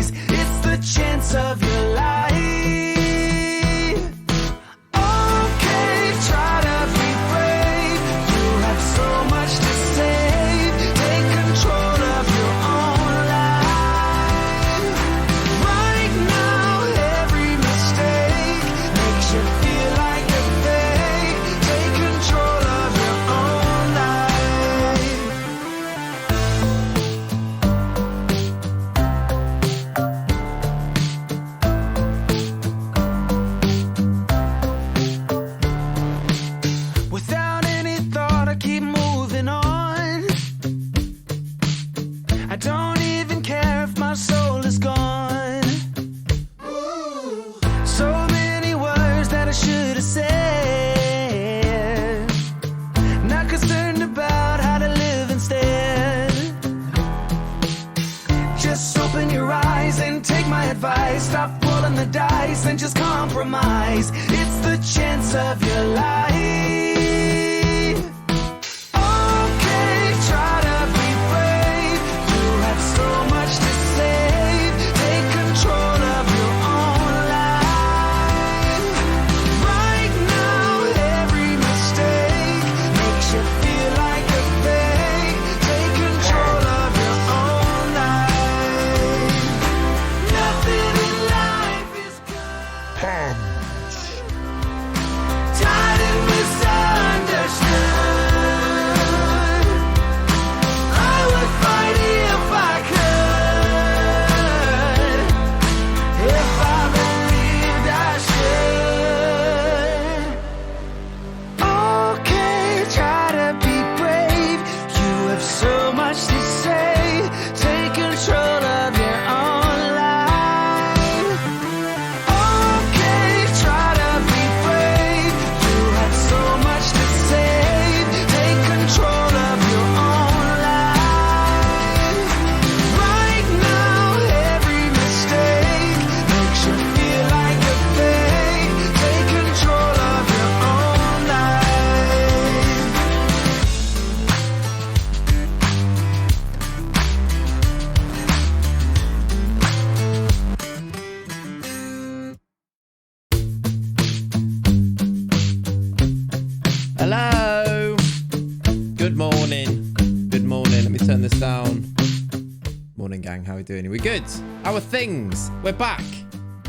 compromise. It's the chance of your life. Okay, try to be brave. You have so much to save. Take control of your own life. Right now, every mistake makes you feel like a fake. Take control of your own life. Without any thought, I keep moving on. I don't even care if my soul is gone. So many words that I should have said. Not concerned about how to live instead. Just open your eyes and take my advice. Stop rolling the dice and just compromise. It's the chance of your life. Okay, try to be brave. You have so much to save. Take control of your own life. Right now, every mistake makes you feel like a fake. Take control of your own life. Nothing in life is good. Tired and misunderstood. I would fight if I could. If I believed I should. Okay, try to be brave. You have so much to say. Take control of your own life. Okay, try to be brave. You have so much to save. Take control of your own life. Right now, every mistake makes you feel like a fake. Take control of your own life. Hello. Good morning. Good morning. Let me turn this down. Morning, gang. How are we doing? Are we good? How are things? We're back.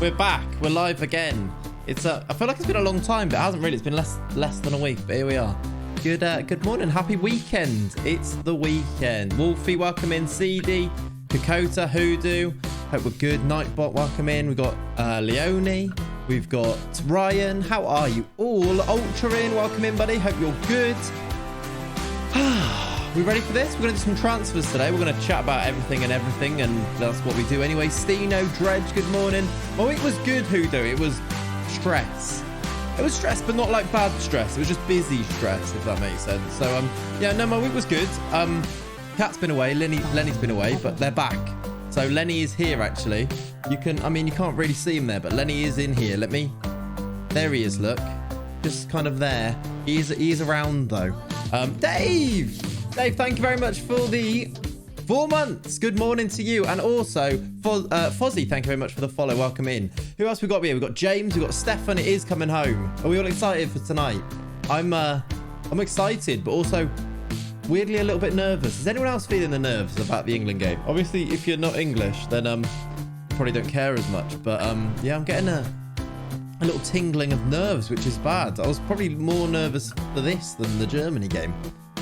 We're back. We're live again. It's I feel like it's been a long time, but it hasn't really. It's been less than a week, but here we are. Good morning. Happy weekend. It's the weekend. Wolfie, welcome in. CD, Kakota, Hoodoo. Hope we're good. Nightbot, welcome in. We've got Leonie. We've got Ryan. How are you all? Ultra in, welcome in, buddy. Hope you're good. We ready for this? We're going to do some transfers today. We're going to chat about everything, and that's what we do anyway. Steno, Dredge, good morning. My week was good, Hoodoo. It was stress. It was stress, but not like bad stress. It was just busy stress, if that makes sense. So, yeah, no, my week was good. Kat's been away. Lenny's been away, but they're back. So Lenny is here, actually. You can't really see him there, but Lenny is in here. There he is, look. Just kind of there. He is around, though. Dave, thank you very much for the 4 months. Good morning to you. And also, Fozzie, thank you very much for the follow. Welcome in. Who else we got here? We've got James. We've got Stefan. It is coming home. Are we all excited for tonight? I'm excited, but also weirdly a little bit nervous. Is anyone else feeling the nerves about the England game? Obviously, if you're not English, then probably don't care as much. But yeah, I'm getting a little tingling of nerves, which is bad. I was probably more nervous for this than the Germany game.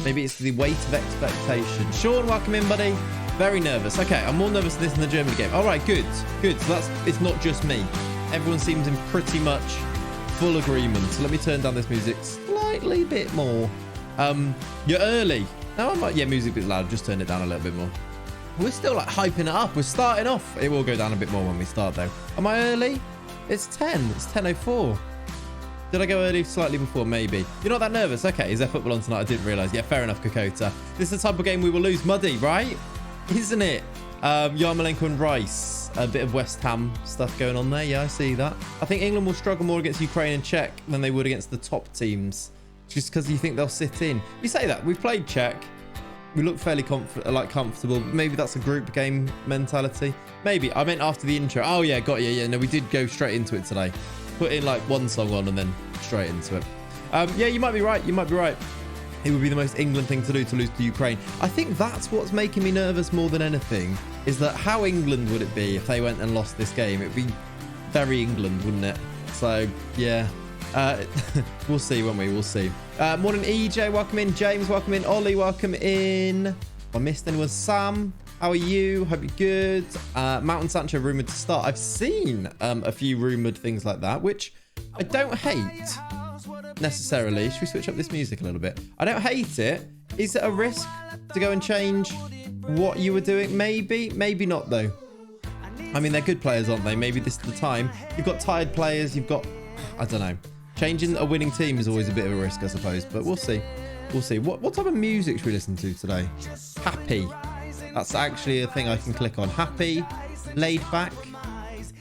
Maybe it's the weight of expectation. Sean, welcome in, buddy. Very nervous. Okay, I'm more nervous for this than the Germany game. All right, good. So it's not just me. Everyone seems in pretty much full agreement. So let me turn down this music slightly bit more. You're early. No, music's a bit loud. Just turn it down a little bit more. We're still like hyping it up. We're starting off. It will go down a bit more when we start though. Am I early? It's 10. It's 10:04. Did I go early slightly before? Maybe. You're not that nervous? Okay. Is there football on tonight? I didn't realise. Yeah, fair enough, Kokota. This is the type of game we will lose. Muddy, right? Isn't it? Yarmolenko and Rice. A bit of West Ham stuff going on there. Yeah, I see that. I think England will struggle more against Ukraine and Czech than they would against the top teams. Just because you think they'll sit in. You say that. We've played Czech. We look fairly comfortable. Maybe that's a group game mentality. Maybe. I meant after the intro. Oh, yeah, got you. Yeah, no, we did go straight into it today. Put in like one song on and then straight into it. Yeah, you might be right. You might be right. It would be the most England thing to do to lose to Ukraine. I think that's what's making me nervous more than anything, is that how England would it be if they went and lost this game? It would be very England, wouldn't it? So, yeah. We'll see, won't we? We'll see. Morning, EJ. Welcome in. James, welcome in. Ollie, welcome in. I missed anyone. Sam, how are you? Hope you're good. Mountain Sancho rumoured to start. I've seen a few rumoured things like that, which I don't hate necessarily. Should we switch up this music a little bit? I don't hate it. Is it a risk to go and change what you were doing? Maybe. Maybe not, though. I mean, they're good players, aren't they? Maybe this is the time. You've got tired players. You've got... I don't know. Changing a winning team is always a bit of a risk, I suppose. But we'll see. We'll see. What type of music should we listen to today? Happy. That's actually a thing I can click on. Happy. Laid back.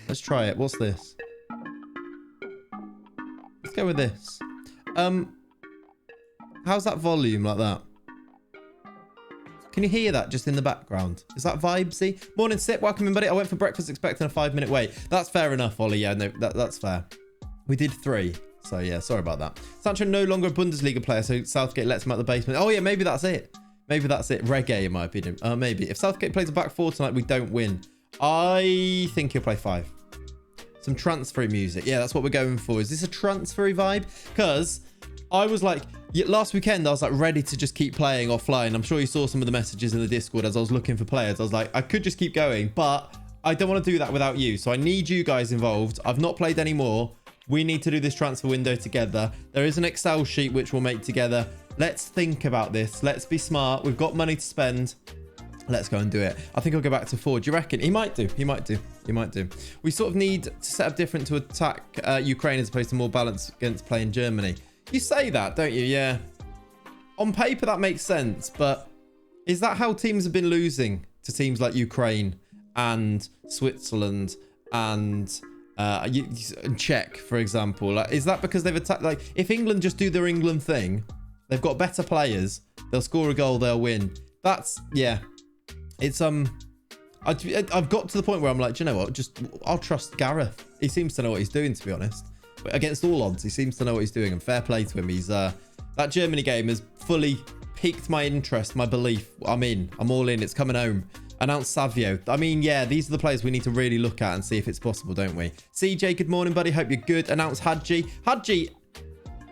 Let's try it. What's this? Let's go with this. How's that volume like that? Can you hear that just in the background? Is that vibesy? Morning, Sip. Welcome in, buddy. I went for breakfast expecting a 5-minute wait. That's fair enough, Ollie. Yeah, no, that's fair. We did 3. So, yeah, sorry about that. Sancho no longer a Bundesliga player, so Southgate lets him out the basement. Oh, yeah, maybe that's it. Maybe that's it. Reggae, in my opinion. Maybe. If Southgate plays a back 4 tonight, we don't win. I think he'll play 5. Some transfer music. Yeah, that's what we're going for. Is this a transfer vibe? Because I was like... last weekend, I was like ready to just keep playing offline. I'm sure you saw some of the messages in the Discord as I was looking for players. I was like, I could just keep going, but I don't want to do that without you. So I need you guys involved. I've not played anymore. We need to do this transfer window together. There is an Excel sheet which we'll make together. Let's think about this. Let's be smart. We've got money to spend. Let's go and do it. I think I'll go back to 4. Do you reckon? He might do. He might do. He might do. We sort of need to set up different to attack Ukraine as opposed to more balanced against playing Germany. You say that, don't you? Yeah. On paper, that makes sense. But is that how teams have been losing to teams like Ukraine and Switzerland and Czech, for example? Like, is that because they've attacked? Like, if England just do their England thing, they've got better players. They'll score a goal. They'll win. That's, yeah. It's, I've got to the point where I'm like, do you know what? I'll trust Gareth. He seems to know what he's doing, to be honest. But against all odds, he seems to know what he's doing, and fair play to him. He's that Germany game has fully piqued my interest, my belief. I'm in. I'm all in. It's coming home. Announce Savio. I mean, yeah, these are the players we need to really look at and see if it's possible, don't we? CJ, good morning, buddy. Hope you're good. Announce Hadji. Hadji,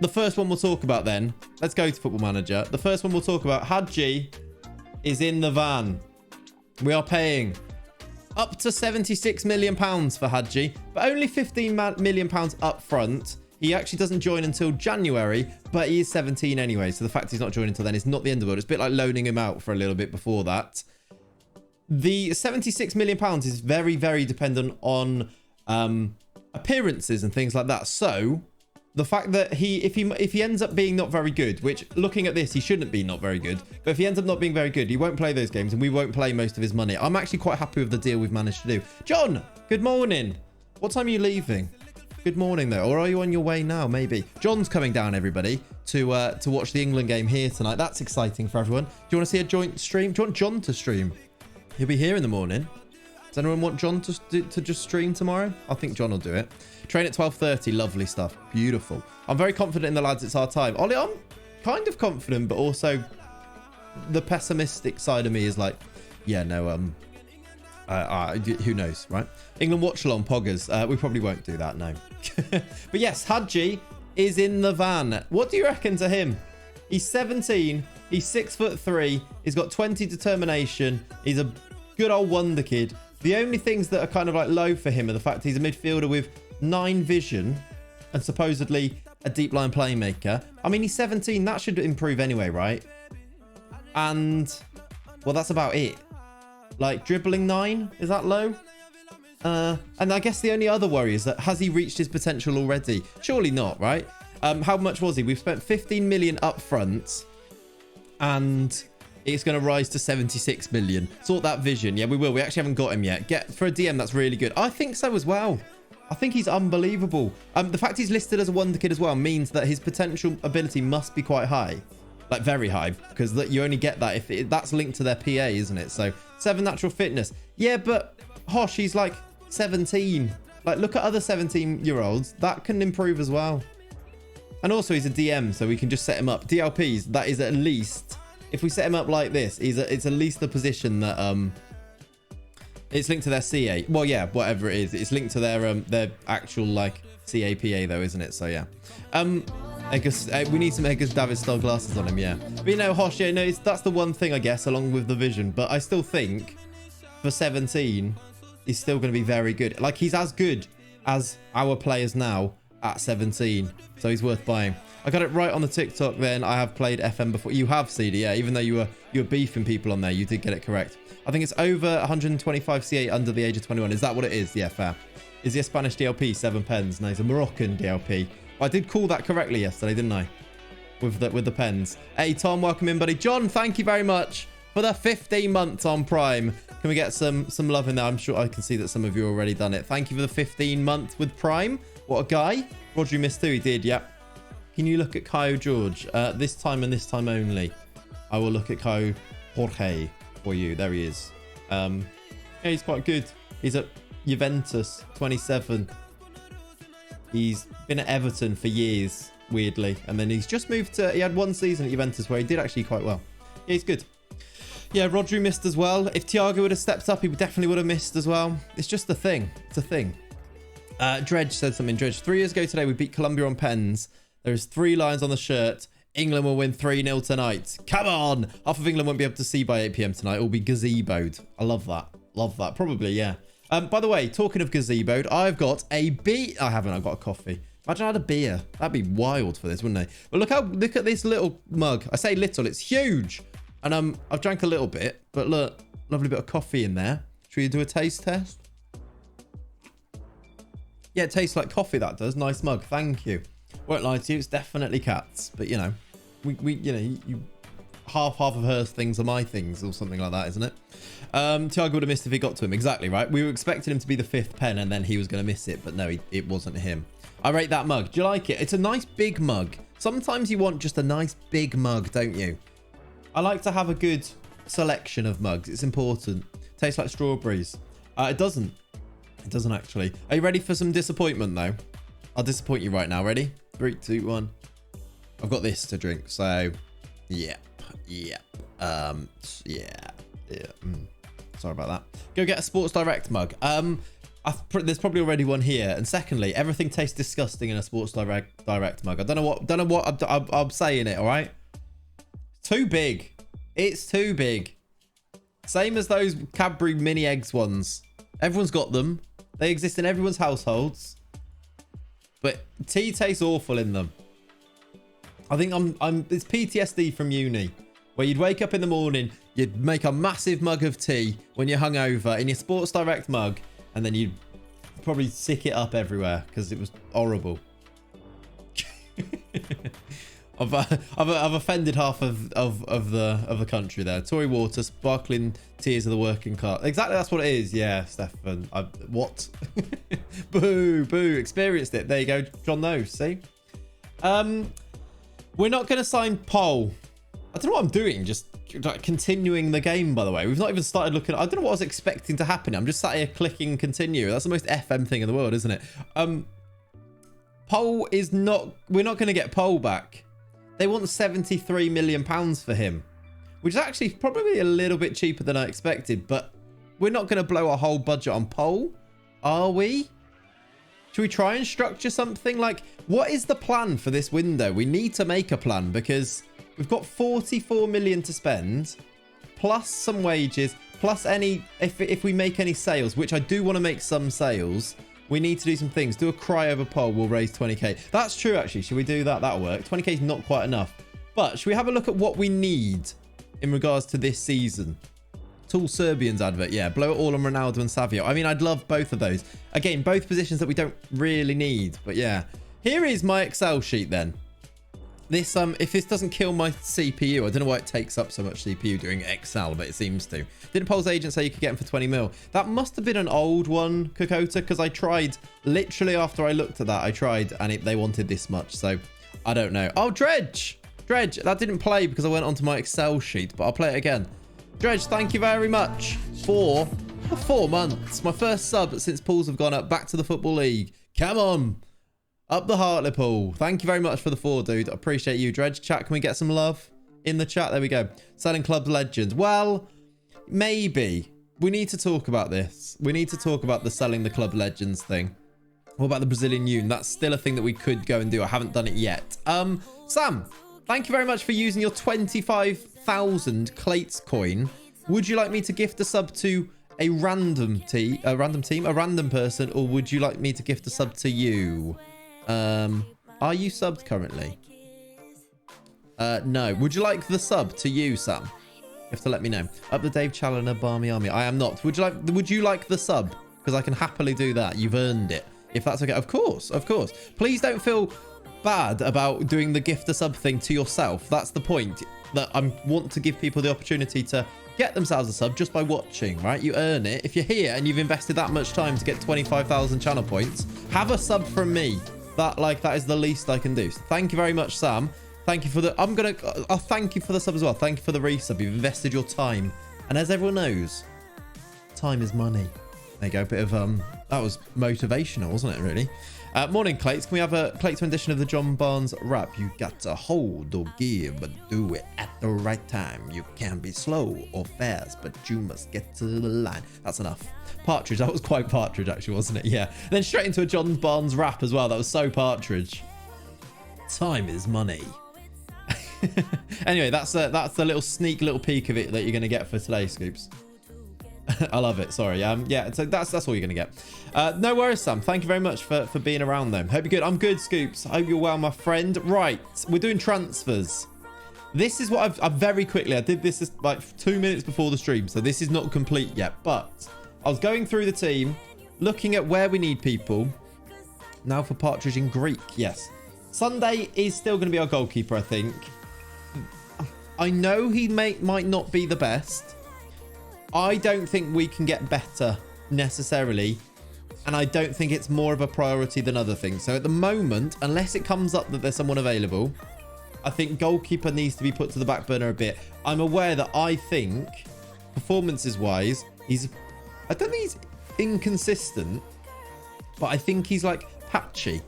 the first one we'll talk about then. Let's go to Football Manager. The first one we'll talk about. Hadji is in the van. We are paying up to £76 million for Hadji, but only £15 million up front. He actually doesn't join until January, but he is 17 anyway. So the fact he's not joining until then is not the end of the world. It's a bit like loaning him out for a little bit before that. The £76 million is very, very dependent on appearances and things like that. So the fact that if he ends up being not very good, which looking at this, he shouldn't be not very good. But if he ends up not being very good, he won't play those games and we won't play most of his money. I'm actually quite happy with the deal we've managed to do. John, good morning. What time are you leaving? Good morning, though. Or are you on your way now? Maybe. John's coming down, everybody, to watch the England game here tonight. That's exciting for everyone. Do you want to see a joint stream? Do you want John to stream? He'll be here in the morning. Does anyone want John to just stream tomorrow? I think John will do it. Train at 12:30. Lovely stuff. Beautiful. I'm very confident in the lads. It's our time. Ollie, I'm kind of confident, but also the pessimistic side of me is like, yeah, no, who knows, right? England watch along poggers. We probably won't do that, no. But yes, Hadji is in the van. What do you reckon to him? He's 17. He's 6'3". He's got 20 determination. He's a good old wonder kid. The only things that are kind of like low for him are the fact he's a midfielder with 9 vision and supposedly a deep line playmaker. I mean, he's 17. That should improve anyway, right? And, well, that's about it. Like, dribbling 9? Is that low? And I guess the only other worry is that has he reached his potential already? Surely not, right? How much was he? We've spent 15 million up front and it's going to rise to 76 million. Sort that vision. Yeah, we will. We actually haven't got him yet. For a DM, that's really good. I think so as well. I think he's unbelievable. The fact he's listed as a wonder kid as well means that his potential ability must be quite high. like very high, because you only get that if that's linked to their PA, isn't it? So 7 natural fitness. Yeah, but Hosh, he's like 17. Like, look at other 17-year-olds. That can improve as well. And also, he's a DM, so we can just set him up. DLPs, that is at least, if we set him up like this, it's at least the position that it's linked to their CA. Well, yeah, whatever it is, it's linked to their actual like CAPA though, isn't it? So yeah. We need some Edgar's David style glasses on him, yeah. But you know, Hosh, yeah, no, that's the one thing I guess, along with the vision. But I still think for 17, he's still going to be very good. Like, he's as good as our players now at 17, so he's worth buying. I got it right on the TikTok then. I have played FM before. You have, CD, yeah, even though you were beefing people on there, you did get it correct. I think it's over 125 CA under the age of 21. Is that what it is? Yeah, fair. Is he a Spanish DLP? 7 pens. No, he's a Moroccan DLP. I did call that correctly yesterday, didn't I? With the pens. Hey, Tom, welcome in, buddy. John, thank you very much for the 15 months on Prime. Can we get some love in there? I'm sure I can see that some of you already done it. Thank you for the 15 months with Prime. What a guy. Rodri missed too. He did, yep. Can you look at Caio George? This time and this time only. I will look at Caio Jorge for you. There he is. Yeah, he's quite good. He's at Juventus, 27. He's been at Everton for years, weirdly. And then he's just moved to... He had one season at Juventus where he did actually quite well. Yeah, he's good. Yeah, Rodri missed as well. If Thiago would have stepped up, he definitely would have missed as well. It's just a thing. It's a thing. Dredge said something. Dredge, 3 years ago today, we beat Colombia on pens. There's 3 lines on the shirt. England will win 3-0 tonight. Come on. Half of England won't be able to see by 8 p.m. tonight. It'll be gazeboed. I love that. Love that. Probably, yeah. By the way, talking of gazeboed, I've got a beer. I haven't. I've got a coffee. Imagine I had a beer. That'd be wild for this, wouldn't it? But look at this little mug. I say little. It's huge. And I've drank a little bit. But look, lovely bit of coffee in there. Should we do a taste test? Yeah, it tastes like coffee, that does. Nice mug. Thank you. Won't lie to you, it's definitely cats. But, you know, you half of her things are my things or something like that, isn't it? Thiago would have missed if he got to him. Exactly, right? We were expecting him to be the 5th pen and then he was going to miss it. But no, it wasn't him. I rate that mug. Do you like it? It's a nice big mug. Sometimes you want just a nice big mug, don't you? I like to have a good selection of mugs. It's important. Tastes like strawberries. It doesn't. It doesn't actually. Are you ready for some disappointment though? I'll disappoint you right now. Ready? 3, 2, 1. I've got this to drink. So, yeah. Sorry about that. Go get a Sports Direct mug. There's probably already one here. And secondly, everything tastes disgusting in a Sports Direct mug. I don't know what I'm saying it. All right. Too big. It's too big. Same as those Cadbury mini eggs ones. Everyone's got them. They exist in everyone's households. But tea tastes awful in them. I think it's PTSD from uni. Where you'd wake up in the morning, you'd make a massive mug of tea when you're hungover in your Sports Direct mug. And then you'd probably sick it up everywhere because it was horrible. I've offended half of the country there. Tory water, sparkling tears of the working class. Exactly, that's what it is. Yeah, Stefan. What? Boo, boo. Experienced it. There you go. John knows. See. We're not going to sign Pole. I don't know what I'm doing. Just like continuing the game. By the way, we've not even started looking. I don't know what I was expecting to happen. I'm just sat here clicking continue. That's the most FM thing in the world, isn't it? Pole is not. We're not going to get Pole back. They want 73 million pounds for him, which is actually probably a little bit cheaper than I expected, but we're not going to blow our whole budget on Pole, are we? Should we try and structure something? Like, what is the plan for this window? We need to make a plan because we've got 44 million to spend, plus some wages, plus any, if we make any sales, which I do want to make some sales. We need to do some things. Do a cry over Pole. We'll raise 20k. That's true, actually. Should we do that? That'll work. 20k is not quite enough. But should we have a look at what we need in regards to this season? Tall Serbians advert. Yeah, blow it all on Ronaldo and Savio. I mean, I'd love both of those. Again, both positions that we don't really need. But yeah, here is my Excel sheet then. This if this doesn't kill my CPU, I don't know why it takes up so much CPU doing Excel, but it seems to. Didn't Pole's agent say you could get him for 20 mil? That must have been an old one, Kokota, because I tried literally after I looked at that. I tried and they wanted this much, so I don't know. Oh, Dredge, Dredge, that didn't play because I went onto my Excel sheet, but I'll play it again. Dredge, thank you very much for 4 months. My first sub since pools have gone up back to the Football League. Come on. Up the Hartlepool. Thank you very much for the 4, dude. I appreciate you, Dredge. Chat, can we get some love in the chat? There we go. Selling club legends. Well, maybe. We need to talk about this. We need to talk about the selling the club legends thing. What about the Brazilian Union? That's still a thing that we could go and do. I haven't done it yet. Sam, thank you very much for using your 25,000 Clates coin. Would you like me to gift a sub to a random team, a random person, or would you like me to gift a sub to you? Are you subbed currently? No. Would you like the sub to you, Sam? You have to let me know. Up the Dave Challoner Barmy Army. I am not. Would you like the sub? Because I can happily do that. You've earned it. If that's okay. Of course. Of course. Please don't feel bad about doing the gift a sub thing to yourself. That's the point. That I want to give people the opportunity to get themselves a sub just by watching, right? You earn it. If you're here and you've invested that much time to get 25,000 channel points, have a sub from me. That is the least I can do. So thank you very much, Sam. Thank you for the... I'll thank you for the sub as well. Thank you for the resub. You've invested your time. And as everyone knows, time is money. There you go. A bit of... that was motivational, wasn't it, really? Morning, Clates. Can we have a Clates edition of the John Barnes rap? You got to hold or give, but do it at the right time. You can be slow or fast, but you must get to the line. That's enough. Partridge. That was quite Partridge, actually, wasn't it? Yeah. Then straight into a John Barnes rap as well. That was so Partridge. Time is money. Anyway, that's the little sneak little peek of it that you're going to get for today, Scoops. I love it. Sorry. Yeah, so that's all you're going to get. No worries, Sam. Thank you very much for being around, though. Hope you're good. I'm good, Scoops. Hope you're well, my friend. Right. We're doing transfers. This is what I've very quickly... I did this like 2 minutes before the stream, so this is not complete yet. But I was going through the team, looking at where we need people. Now for Partridge in Greek. Yes. Sunday is still going to be our goalkeeper, I think. I know he might not be the best. I don't think we can get better necessarily. And I don't think it's more of a priority than other things. So at the moment, unless it comes up that there's someone available, I think goalkeeper needs to be put to the back burner a bit. I'm aware that I think, performances-wise, I don't think he's inconsistent, but I think he's like patchy.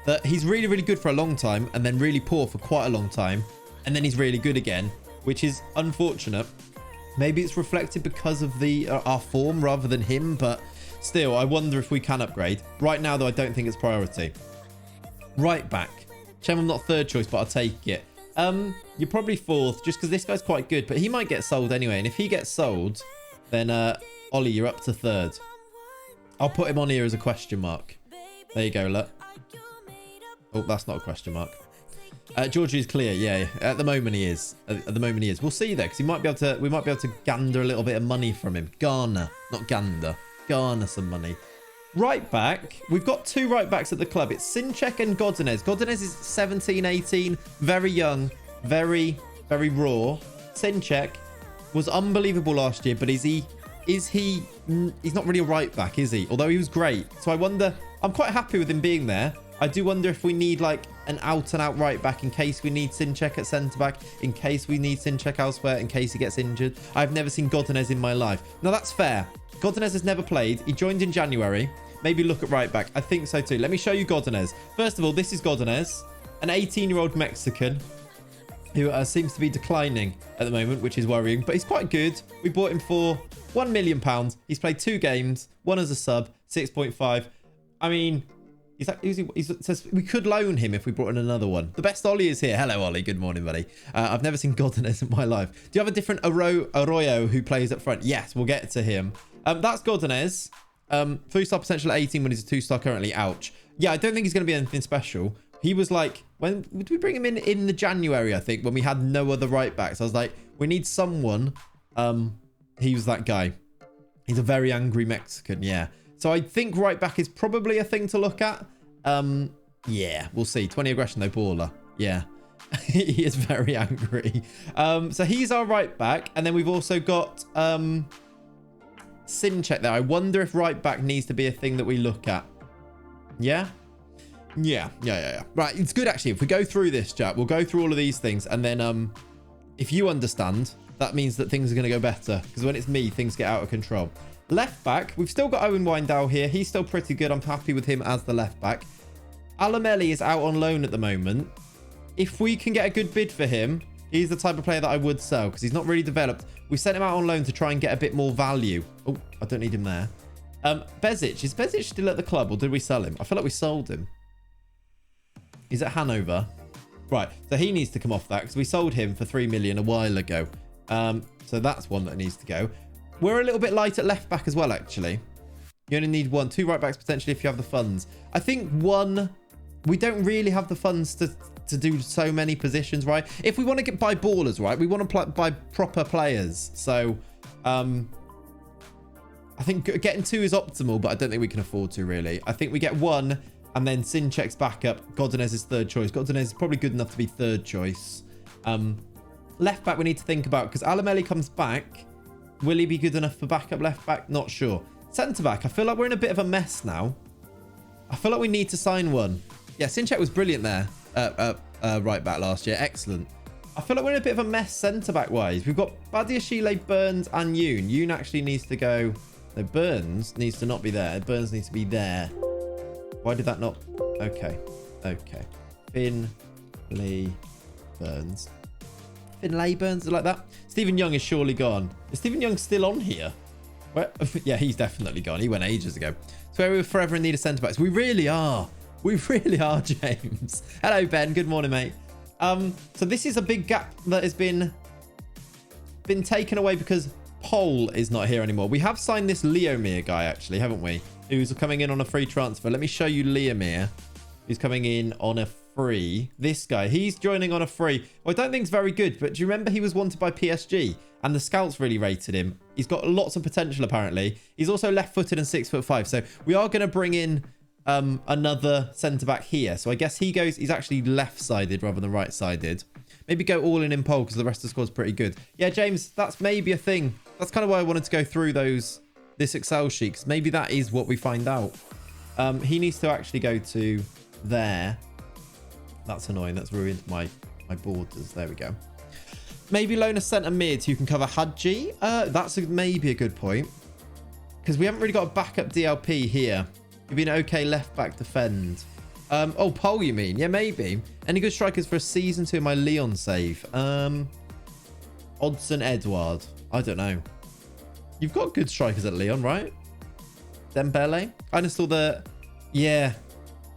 That he's really, really good for a long time and then really poor for quite a long time. And then he's really good again, which is unfortunate. Maybe it's reflected because of our form rather than him, but still, I wonder if we can upgrade. Right now, though, I don't think it's priority. Right back. Chem, I'm not third choice, but I'll take it. You're probably fourth, just because this guy's quite good, but he might get sold anyway. And if he gets sold, then Ollie, you're up to third. I'll put him on here as a question mark. There you go, look. Oh, that's not a question mark. Georgie is clear, yeah. At the moment he is. At the moment he is. We'll see though, because we might be able to gander a little bit of money from him. Garner, not gander. Garner some money. Right back. We've got 2 right backs at the club. It's Sinchek and Godinez. Godinez is 17, 18, very young, very, very raw. Sinchek was unbelievable last year, but he's not really a right back, is he? Although he was great. So I wonder, I'm quite happy with him being there. I do wonder if we need like an out-and-out right back in case we need Sinchek at centre-back, in case we need Sinchek elsewhere, in case he gets injured. I've never seen Godinez in my life. Now, that's fair. Godinez has never played. He joined in January. Maybe look at right back. I think so too. Let me show you Godinez. First of all, this is Godinez, an 18-year-old Mexican who seems to be declining at the moment, which is worrying, but he's quite good. We bought him for £1 million. He's played 2 games, 1 as a sub, 6.5. I mean... He says we could loan him if we brought in another one. The best Ollie is here. Hello, Ollie. Good morning, buddy. I've never seen Godinez in my life. Do you have a different Arroyo who plays up front? Yes, we'll get to him. That's Godinez. 3-star potential at 18 when he's a 2-star currently. Ouch. Yeah, I don't think he's going to be anything special. He was like, when did we bring him in the January, I think, when we had no other right backs. I was like, we need someone. He was that guy. He's a very angry Mexican, yeah. So I think right back is probably a thing to look at. Yeah, we'll see. 20 aggression though, baller. Yeah, he is very angry. So he's our right back. And then we've also got Sinchek there. I wonder if right back needs to be a thing that we look at. Yeah. Yeah. Right, it's good actually. If we go through this, chat, we'll go through all of these things, and then if you understand, that means that things are going to go better. Because when it's me, things get out of control. Left back, we've still got Owen Window here. He's still pretty good. I'm happy with him as the left back. Alamelli is out on loan at the moment. If we can get a good bid for him, he's the type of player that I would sell because he's not really developed. We sent him out on loan to try and get a bit more value. Oh, I don't need him there. Bezic. Is Bezic still at the club or did we sell him? I feel like we sold him. He's at Hanover. Right, so he needs to come off that because we sold him for 3 million a while ago. So that's one that needs to go. We're a little bit light at left back as well, actually. You only need 1. 2 right backs potentially if you have the funds. I think 1... We don't really have the funds to do so many positions, right? If we want to buy ballers, right? We want to buy proper players. So, I think getting 2 is optimal, but I don't think we can afford to, really. I think we get 1, and then Sinchek's backup. Godinez is 3rd choice. Godinez is probably good enough to be 3rd choice. Left back we need to think about, because Alamelli comes back. Will he be good enough for backup left back? Not sure. Centre back, I feel like we're in a bit of a mess now. I feel like we need to sign one. Yeah, Sinchek was brilliant there. Right back last year. Excellent. I feel like we're in a bit of a mess centre-back wise. We've got Badiashile, Burns, and Yoon. Yoon actually needs to go... No, Burns needs to not be there. Burns needs to be there. Why did that not... Okay. Finlay, Burns. Finlay, Burns, like that. Stephen Young is surely gone. Is Stephen Young still on here? Where? Yeah, he's definitely gone. He went ages ago. So we're forever in need of centre-backs. We really are. We really are, James. Hello, Ben. Good morning, mate. So this is a big gap that has been taken away because Pole is not here anymore. We have signed this Leomir guy, actually, haven't we? Who's coming in on a free transfer. Let me show you Leomir, who's coming in on a free. This guy, he's joining on a free. Well, I don't think it's very good, but do you remember he was wanted by PSG? And the scouts really rated him. He's got lots of potential, apparently. He's also left-footed and 6'5". So we are going to bring in... another centre-back here. So I guess he's actually left-sided rather than right-sided. Maybe go all in Pole because the rest of the squad's pretty good. Yeah, James, that's maybe a thing. That's kind of why I wanted to go through this Excel sheet, because maybe that is what we find out. He needs to actually go to there. That's annoying. That's ruined my borders. There we go. Maybe loan a centre mid who can cover Hadji. That's maybe a good point. Because we haven't really got a backup DLP here. You've been okay left back defend. Oh, Pole, you mean? Yeah, maybe. Any good strikers for a season 2 in my Leon save? Odson Edward. I don't know. You've got good strikers at Leon, right? Dembele. I just saw the... Yeah. Do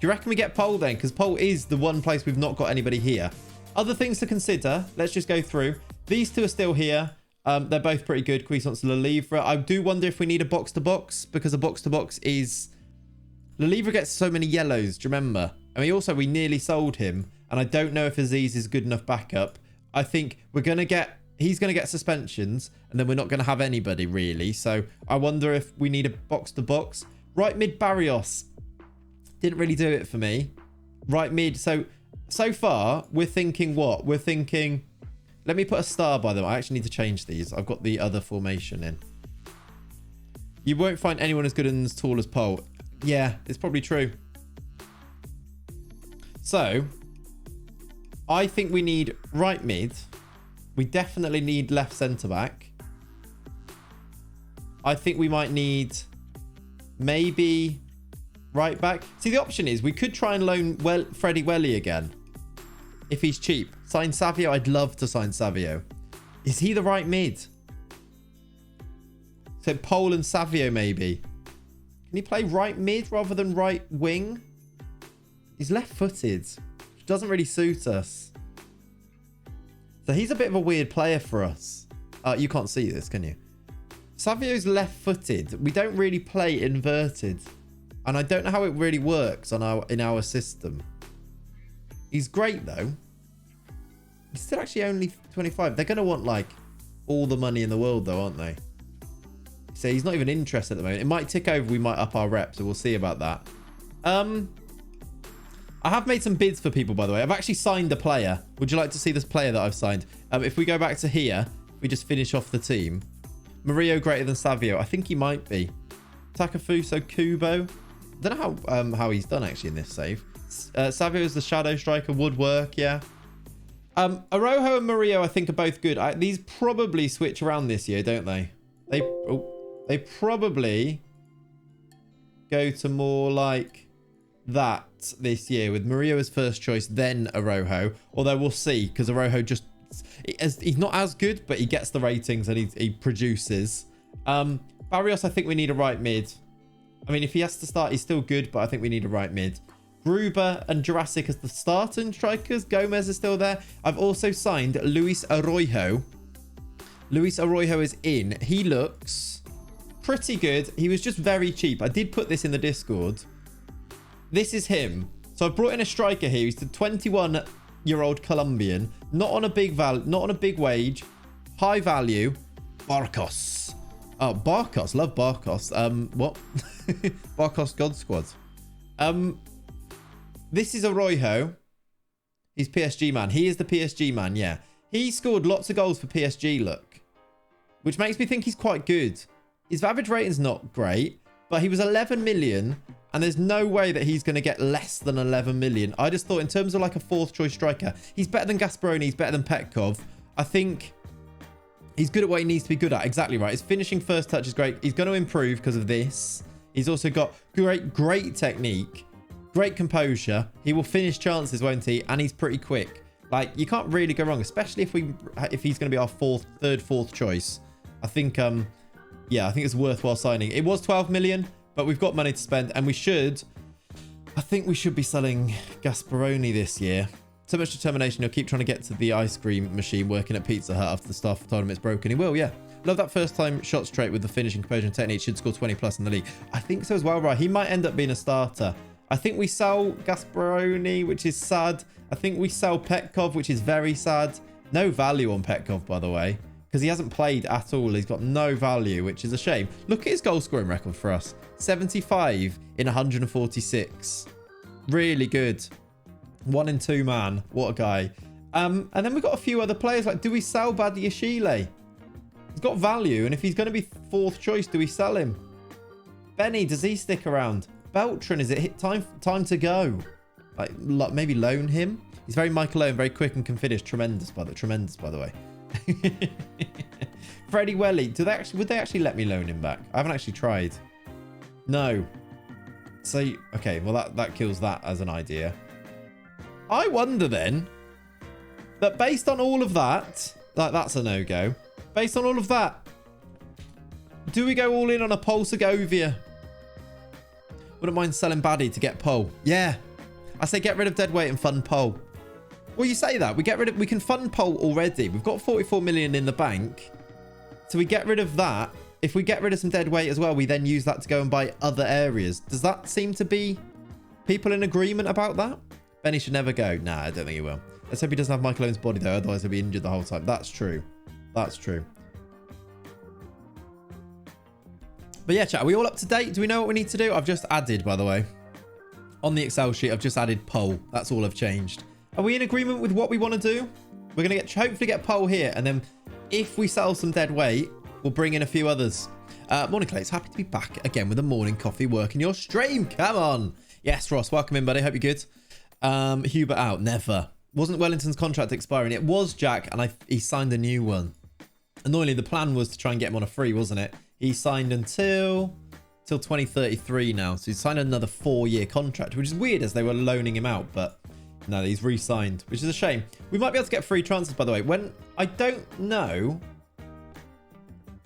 you reckon we get Pole then? Because Pole is the one place we've not got anybody here. Other things to consider. Let's just go through. These 2 are still here. They're both pretty good. Cuisance Le Livre. I do wonder if we need a box-to-box because a box-to-box is... Le Livre gets so many yellows. Do you remember? I mean, also, we nearly sold him. And I don't know if Aziz is good enough backup. I think we're going to get... He's going to get suspensions. And then we're not going to have anybody, really. So I wonder if we need a box-to-box. Right mid, Barrios. Didn't really do it for me. Right mid. So far, we're thinking what? We're thinking... Let me put a star by them. I actually need to change these. I've got the other formation in. You won't find anyone as good and as tall as Pole. Yeah, it's probably true. So, I think we need right mid. We definitely need left centre back. I think we might need maybe right back. See, the option is we could try and loan Freddie Welly again. If he's cheap. Sign Savio. I'd love to sign Savio. Is he the right mid? So Pole and Savio maybe. Can he play right mid rather than right wing? He's left-footed, which doesn't really suit us. So he's a bit of a weird player for us. You can't see this, can you? Savio's left-footed. We don't really play inverted. And I don't know how it really works in our system. He's great, though. He's still actually only 25. They're going to want, like, all the money in the world, though, aren't they? So he's not even interested at the moment. It might tick over. We might up our rep, so we'll see about that. I have made some bids for people, by the way. I've actually signed a player. Would you like to see this player that I've signed? If we go back to here, we just finish off the team. Murillo greater than Savio. I think he might be. Takafuso Kubo. I don't know how he's done, actually, in this save. Savio is the shadow striker. Would work, yeah. Arojo and Murillo, I think, are both good. These probably switch around this year, don't they? They probably go to more like that this year, with Murillo as first choice, then Arojo. Although we'll see, because Arojo just... he's not as good, but he gets the ratings and he produces. Barrios, I think we need a right mid. I mean, if he has to start, he's still good, but I think we need a right mid. Gruber and Jurassic as the starting strikers. Gomez is still there. I've also signed Luis Arroyo. Luis Arroyo is in. He looks pretty good. He was just very cheap. I did put this in the Discord. This is him. So I brought in a striker here. He's the 21-year-old Colombian. Not on a big wage. High value. Barcos. Oh, Barcos. Love Barcos. What? Barcos God Squad. This is Arroyo. He's PSG man. He is the PSG man, yeah. He scored lots of goals for PSG, look. Which makes me think he's quite good. His average rating's not great, but he was 11 million, and there's no way that he's going to get less than 11 million. I just thought in terms of like a fourth choice striker, he's better than Gasperoni, he's better than Petkov. I think he's good at what he needs to be good at. Exactly right. His finishing first touch is great. He's going to improve because of this. He's also got great technique. Great composure. He will finish chances, won't he? And he's pretty quick. Like, you can't really go wrong, especially if he's going to be our third, fourth choice. I think, yeah, I think it's worthwhile signing. It was 12 million, but we've got money to spend, and I think we should be selling Gasperoni this year. So much determination. He'll keep trying to get to the ice cream machine working at Pizza Hut after the staff told him it's broken. He will, yeah. Love that first time shot straight with the finishing composure and technique. Should score 20 plus in the league. I think so as well, right? He might end up being a starter. I think we sell Gasperoni, which is sad. I think we sell Petkov, which is very sad. No value on Petkov, by the way, because he hasn't played at all. He's got no value, which is a shame. Look at his goal scoring record for us. 75 in 146. Really good. 1 in 2 man. What a guy. And then we've got a few other players. Like, do we sell Badiashile? He's got value, and if he's going to be fourth choice, do we sell him? Benny, does he stick around? Beltran, is it time to go? Like maybe loan him. He's very Michael Owen, very quick and can finish. Tremendous by the way. Freddie Welly, would they actually let me loan him back? I haven't actually tried. No. So okay, well that kills that as an idea. I wonder then that based on all of that, that's a no-go. Based on all of that, do we go all in on a Pol Segovia? Wouldn't mind selling Baddy to get Pol. Yeah. I say get rid of deadweight and fund Pol. Well, you say that. We can fund Pol already. We've got 44 million in the bank. So we get rid of that. If we get rid of some deadweight as well, we then use that to go and buy other areas. Does that seem to be people in agreement about that? Benny should never go. Nah, I don't think he will. Let's hope he doesn't have Michael Owen's body, though. Otherwise, he'll be injured the whole time. That's true. That's true. But yeah, chat, are we all up to date? Do we know what we need to do? I've just added, by the way. On the Excel sheet, I've just added Pol. That's all I've changed. Are we in agreement with what we want to do? We're going to hopefully get Pol here. And then if we sell some dead weight, we'll bring in a few others. Morning, Clay. It's happy to be back again with a morning coffee working your stream. Come on. Yes, Ross. Welcome in, buddy. Hope you're good. Hubert out. Never. Wasn't Wellington's contract expiring? It was, Jack. And he signed a new one. Annoyingly, the plan was to try and get him on a free, wasn't it? He signed until 2033 now. So he's signed another 4-year contract, which is weird as they were loaning him out. But no, he's re-signed, which is a shame. We might be able to get free transfers, by the way. I don't know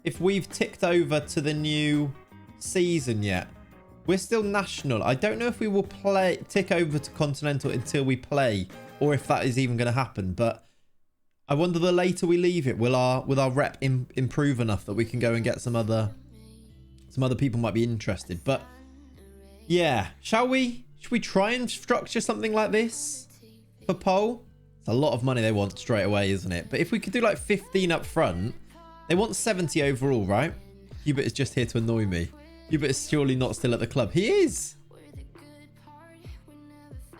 if we've ticked over to the new season yet. We're still national. I don't know if we will tick over to continental until we play, or if that is even going to happen. But I wonder, the later we leave it, will our rep improve enough that we can go and get some other people might be interested. But yeah, should we try and structure something like this for Pol? It's a lot of money they want straight away, isn't it? But if we could do like 15 up front, they want 70 overall, right? Hubert is just here to annoy me. Hubert is surely not still at the club. He is.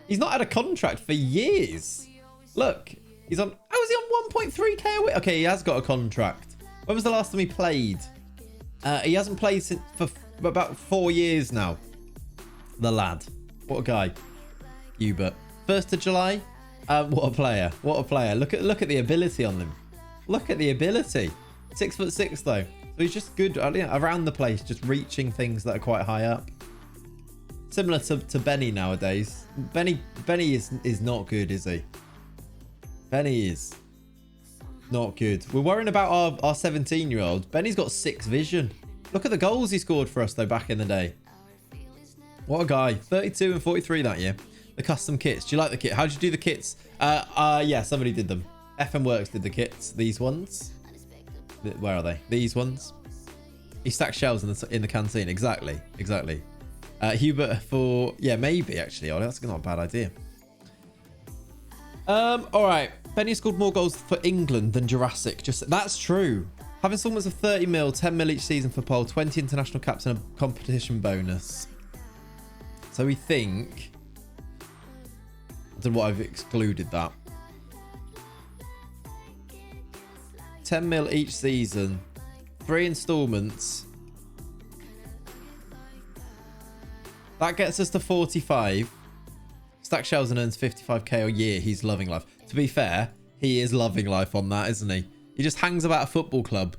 He's not had a contract for years. Look. He's on... Oh, is he on 1.3k a week? Okay, he has got a contract. When was the last time he played? He hasn't played for about 4 years now. The lad. What a guy. Hubert. 1st of July. What a player. What a player. Look at the ability on him. Look at the ability. 6'6" though. So he's just good around the place, just reaching things that are quite high up. Similar to Benny nowadays. Benny is not good, is he? Benny is not good. We're worrying about our 17-year-old. Benny's got 6 vision. Look at the goals he scored for us though back in the day. What a guy. 32 and 43 that year. The custom kits. Do you like the kit? How did you do the kits? Yeah, somebody did them. FM Works did the kits. These ones. Where are they? These ones. He stacked shells in the canteen. Exactly. Hubert for... Yeah, maybe actually. Oh, that's not a bad idea. All right. Benny scored more goals for England than Jurassic. That's true. Have installments of 30 mil, 10 mil each season for Paul, 20 international caps and a competition bonus. So we think... I don't know what I've excluded that. 10 mil each season. 3 installments. That gets us to 45. Stack shells and earns 55k a year. He's loving life. To be fair, he is loving life on that, isn't he? He just hangs about a football club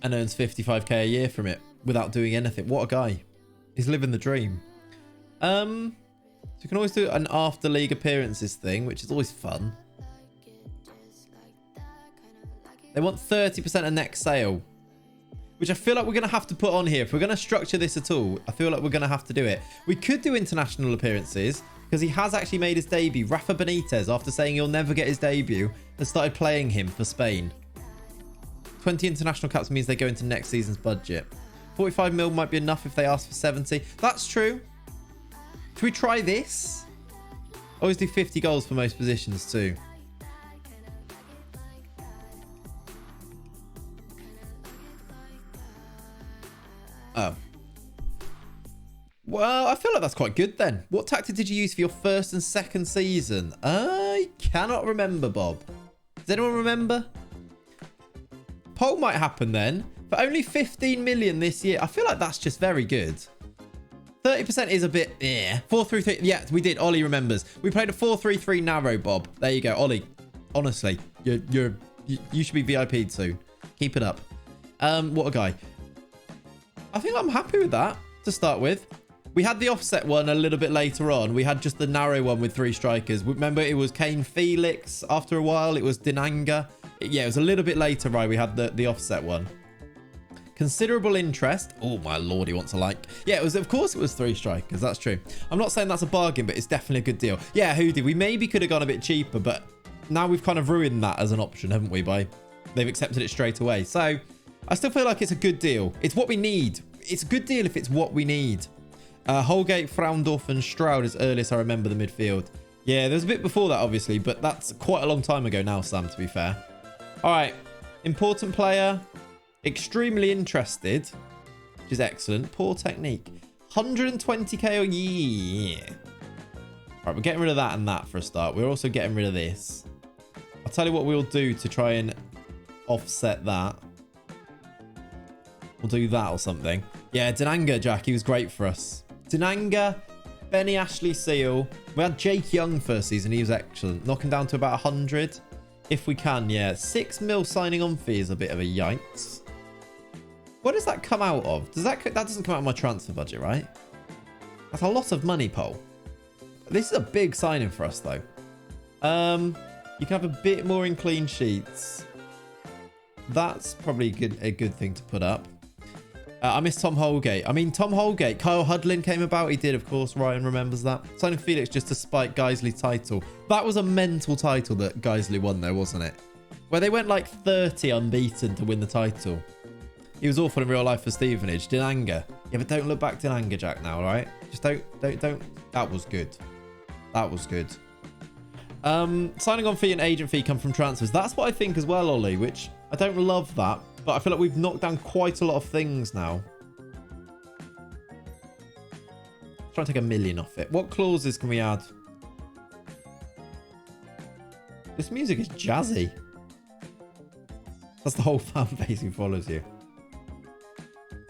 and earns 55k a year from it without doing anything. What a guy. He's living the dream. So you can always do an after league appearances thing, which is always fun. They want 30% of next sale, which I feel like we're going to have to put on here. If we're going to structure this at all, I feel like we're going to have to do it. We could do international appearances because he has actually made his debut. Rafa Benitez, after saying he'll never get his debut, has started playing him for Spain. 20 international caps means they go into next season's budget. 45 mil might be enough if they ask for 70. That's true. Should we try this? Always do 50 goals for most positions too. Oh. Well, I feel like that's quite good then. What tactic did you use for your first and second season? I cannot remember, Bob. Does anyone remember? Poll might happen then. For only 15 million this year. I feel like that's just very good. 30% is a bit, yeah. 4-3-3. Yeah, we did. Ollie remembers. We played a 4-3-3 narrow, Bob. There you go. Ollie, honestly, you should be VIP'd soon. Keep it up. What a guy. I think I'm happy with that to start with. We had the offset one a little bit later on. We had just the narrow one with 3 strikers. Remember, it was Kane Felix. After a while, it was Dinanga. Yeah, it was a little bit later, right? We had the offset one. Considerable interest. Oh, my lord, he wants a like. Yeah, it was. Of course, it was 3 strikers. That's true. I'm not saying that's a bargain, but it's definitely a good deal. Yeah, Hoodie, we maybe could have gone a bit cheaper, but now we've kind of ruined that as an option, haven't we? They've accepted it straight away. So I still feel like it's a good deal. It's what we need. It's a good deal if it's what we need. Holgate, Fraundorf and Stroud is earliest I remember the midfield. Yeah, there's a bit before that, obviously, but that's quite a long time ago now, Sam, to be fair. All right. Important player. Extremely interested, which is excellent. Poor technique. 120k a year. All right, we're getting rid of that and that for a start. We're also getting rid of this. I'll tell you what we'll do to try and offset that. We'll do that or something. Yeah, Dinanga, Jack, he was great for us. Dinanga, Benny Ashley Seal. We had Jake Young first season. He was excellent. Knocking down to about 100. If we can, yeah. 6 mil signing on fee is a bit of a yikes. What does that come out of? That doesn't come out of my transfer budget, right? That's a lot of money, Paul. This is a big signing for us, though. You can have a bit more in clean sheets. That's probably a good thing to put up. I miss Tom Holgate. I mean, Tom Holgate. Kyle Hudlin came about. He did, of course. Ryan remembers that. Signing Felix just to spike Geisley's title. That was a mental title that Geisley won, though, wasn't it? Where they went like 30 unbeaten to win the title. He was awful in real life for Stevenage. Dinanga. Yeah, but don't look back Dinanga, Jack, now, all right? Just don't. That was good. That was good. Signing on fee and agent fee come from transfers. That's what I think as well, Ollie, which I don't love that. But I feel like we've knocked down quite a lot of things now. Try and take 1 million off it. What clauses can we add? This music is jazzy. That's the whole fan base who follows you.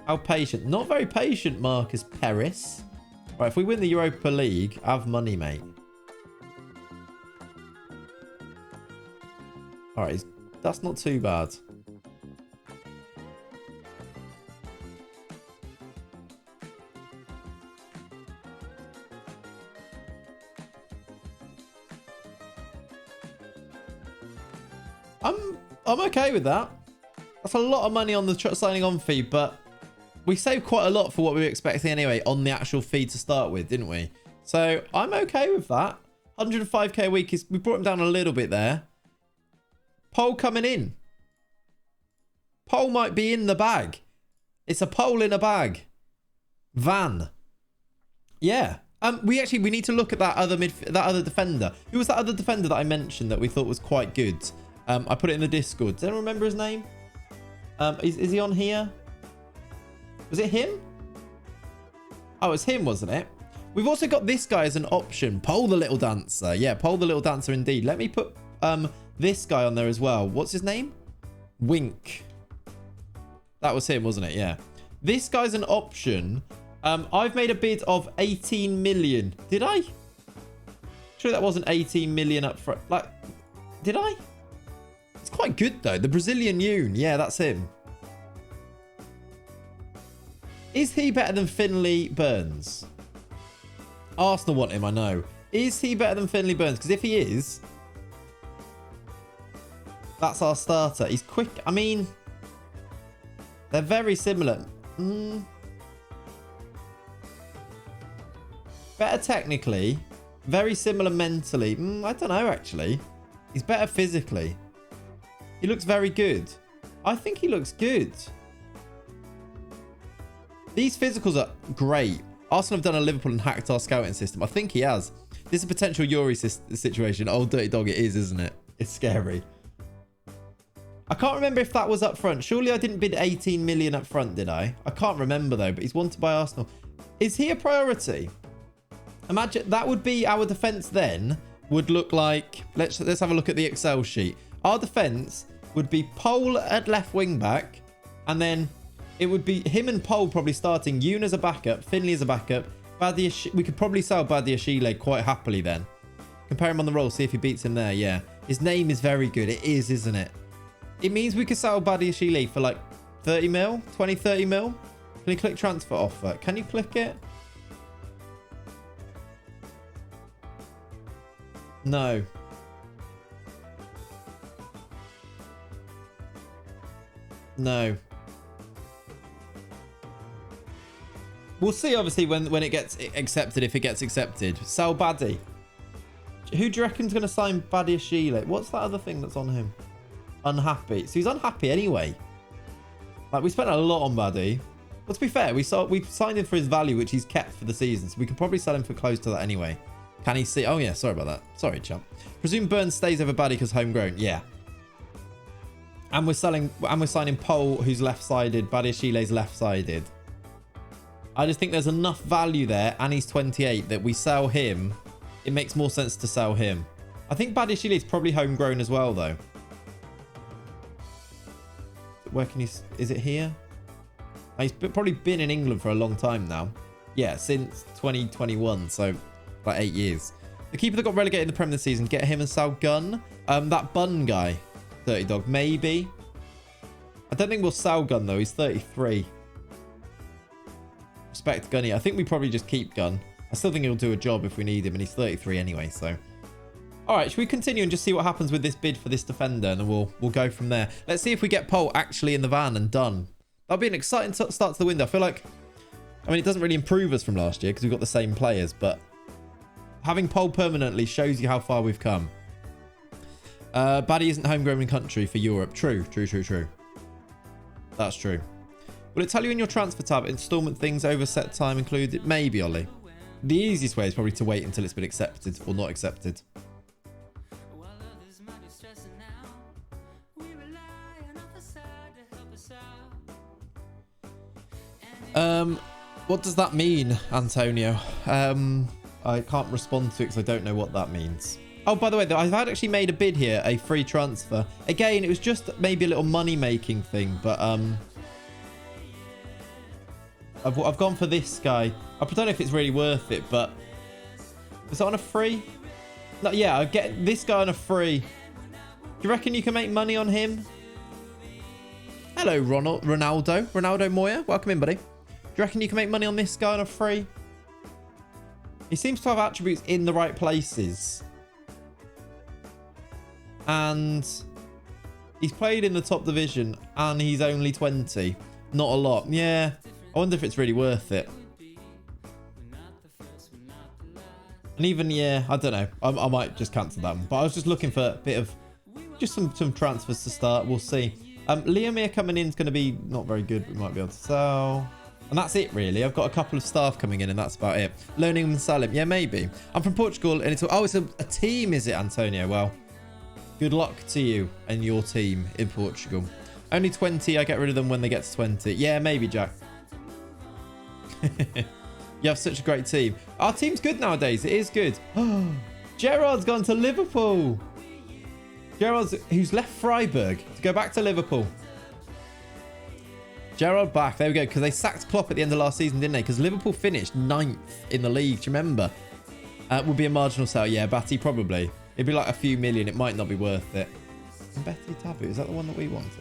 How patient? Not very patient, Marcus Peris. Right, if we win the Europa League, have money, mate. All right, that's not too bad. I'm okay with that. That's a lot of money on the signing on fee, but we saved quite a lot for what we were expecting anyway on the actual fee to start with, didn't we? So I'm okay with that. 105k a week we brought him down a little bit there. Pole coming in. Pole might be in the bag. It's a pole in a bag. Van. Yeah. We need to look at that other defender. Who was that other defender that I mentioned that we thought was quite good? I put it in the Discord. Does anyone remember his name? Is he on here? Was it him? Oh, it's him, wasn't it? We've also got this guy as an option. Pole the Little Dancer. Yeah, Pole the Little Dancer indeed. Let me put this guy on there as well. What's his name? Wink. That was him, wasn't it? Yeah. This guy's an option. I've made a bid of 18 million. Did I? Sure that wasn't 18 million up front. Like, did I? It's quite good though. The Brazilian Yoon. Yeah, that's him. Is he better than Finley Burns? Arsenal want him, I know. Is he better than Finley Burns? Because if he is, that's our starter. He's quick. I mean, they're very similar. Better technically. Very similar mentally. I don't know, actually. He's better physically. He looks very good. I think he looks good. These physicals are great. Arsenal have done a Liverpool and hacked our scouting system. I think he has. This is a potential Yuri situation. Oh, dirty dog, it is, isn't it? It's scary. I can't remember if that was up front. Surely I didn't bid 18 million up front, did I? I can't remember, though, but he's wanted by Arsenal. Is he a priority? Imagine that would be our defence then would look like... Let's have a look at the Excel sheet. Our defence would be Pole at left wing back, and then it would be him and Pole probably starting. Yoon as a backup, Finley as a backup. We could probably sell Badiashile quite happily then. Compare him on the roll, see if he beats him there. Yeah, his name is very good. It is, isn't it? It means we could sell Badiashile for like 30 mil, 20, 30 mil. Can you click transfer offer? Can you click it? No. No. We'll see, obviously, when it gets accepted, if it gets accepted. Sell Baddy. Who do you reckon's going to sign Badiashile? What's that other thing that's on him? Unhappy. So he's unhappy anyway. Like, we spent a lot on Baddy. But to be fair, we signed him for his value, which he's kept for the season. So we could probably sell him for close to that anyway. Can he see? Oh, yeah. Sorry about that. Sorry, chump. Presume Burns stays over Baddy because homegrown. Yeah. And we're signing Pole, who's left-sided. Badiashile's left-sided. I just think there's enough value there, and he's 28, that we sell him. It makes more sense to sell him. I think Badiashile is probably homegrown as well, though. Where can he... Is it here? He's probably been in England for a long time now. Yeah, since 2021, so like 8 years. The keeper that got relegated in the Premier this season, get him and sell Gunn. That Bun guy, Dirty Dog, maybe. I don't think we'll sell Gunn, though. He's 33. Respect Gunny. I think we probably just keep Gunn. I still think he'll do a job if we need him, and he's 33 anyway, so... Alright, should we continue and just see what happens with this bid for this defender, and then we'll go from there. Let's see if we get Pole actually in the van and done. That'll be an exciting start to the window. I feel like... I mean, it doesn't really improve us from last year, because we've got the same players, but... Having Pole permanently shows you how far we've come. Baddy isn't homegrown in country for Europe. True. That's true. Will it tell you in your transfer tab installment things over set time included? Maybe, Ollie. The easiest way is probably to wait until it's been accepted or not accepted. What does that mean, Antonio? I can't respond to it because I don't know what that means. Oh, by the way, I've actually made a bid here, a free transfer. Again, it was just maybe a little money-making thing, but I've gone for this guy. I don't know if it's really worth it, but is that on a free? No, yeah, I get this guy on a free. you reckon you can make money on him? Hello, Ronaldo Moya. Welcome in, buddy. Do you reckon you can make money on this guy on a free? He seems to have attributes in the right places. And he's played in the top division and he's only 20. Not a lot. Yeah. I wonder if it's really worth it. And even, yeah, I don't know. I might just cancel that one. But I was just looking for a bit of, just some transfers to start. We'll see. Liamir coming in is going to be not very good. We might be able to sell. And that's it, really. I've got a couple of staff coming in and that's about it. Learning and Salim. Yeah, maybe. I'm from Portugal and it's a team, is it, Antonio? Well, good luck to you and your team in Portugal. Only 20. I get rid of them when they get to 20. Yeah, maybe, Jack. You have such a great team. Our team's good nowadays. It is good. Gerard's gone to Liverpool. Gerard's, who's left Freiburg to go back to Liverpool. Gerard back. There we go. Because they sacked Klopp at the end of last season, didn't they? Because Liverpool finished 9th in the league. Do you remember? Would be a marginal sale. Yeah, Batty probably. It'd be like a few million. It might not be worth it. Betty Tabu. Is that the one that we wanted?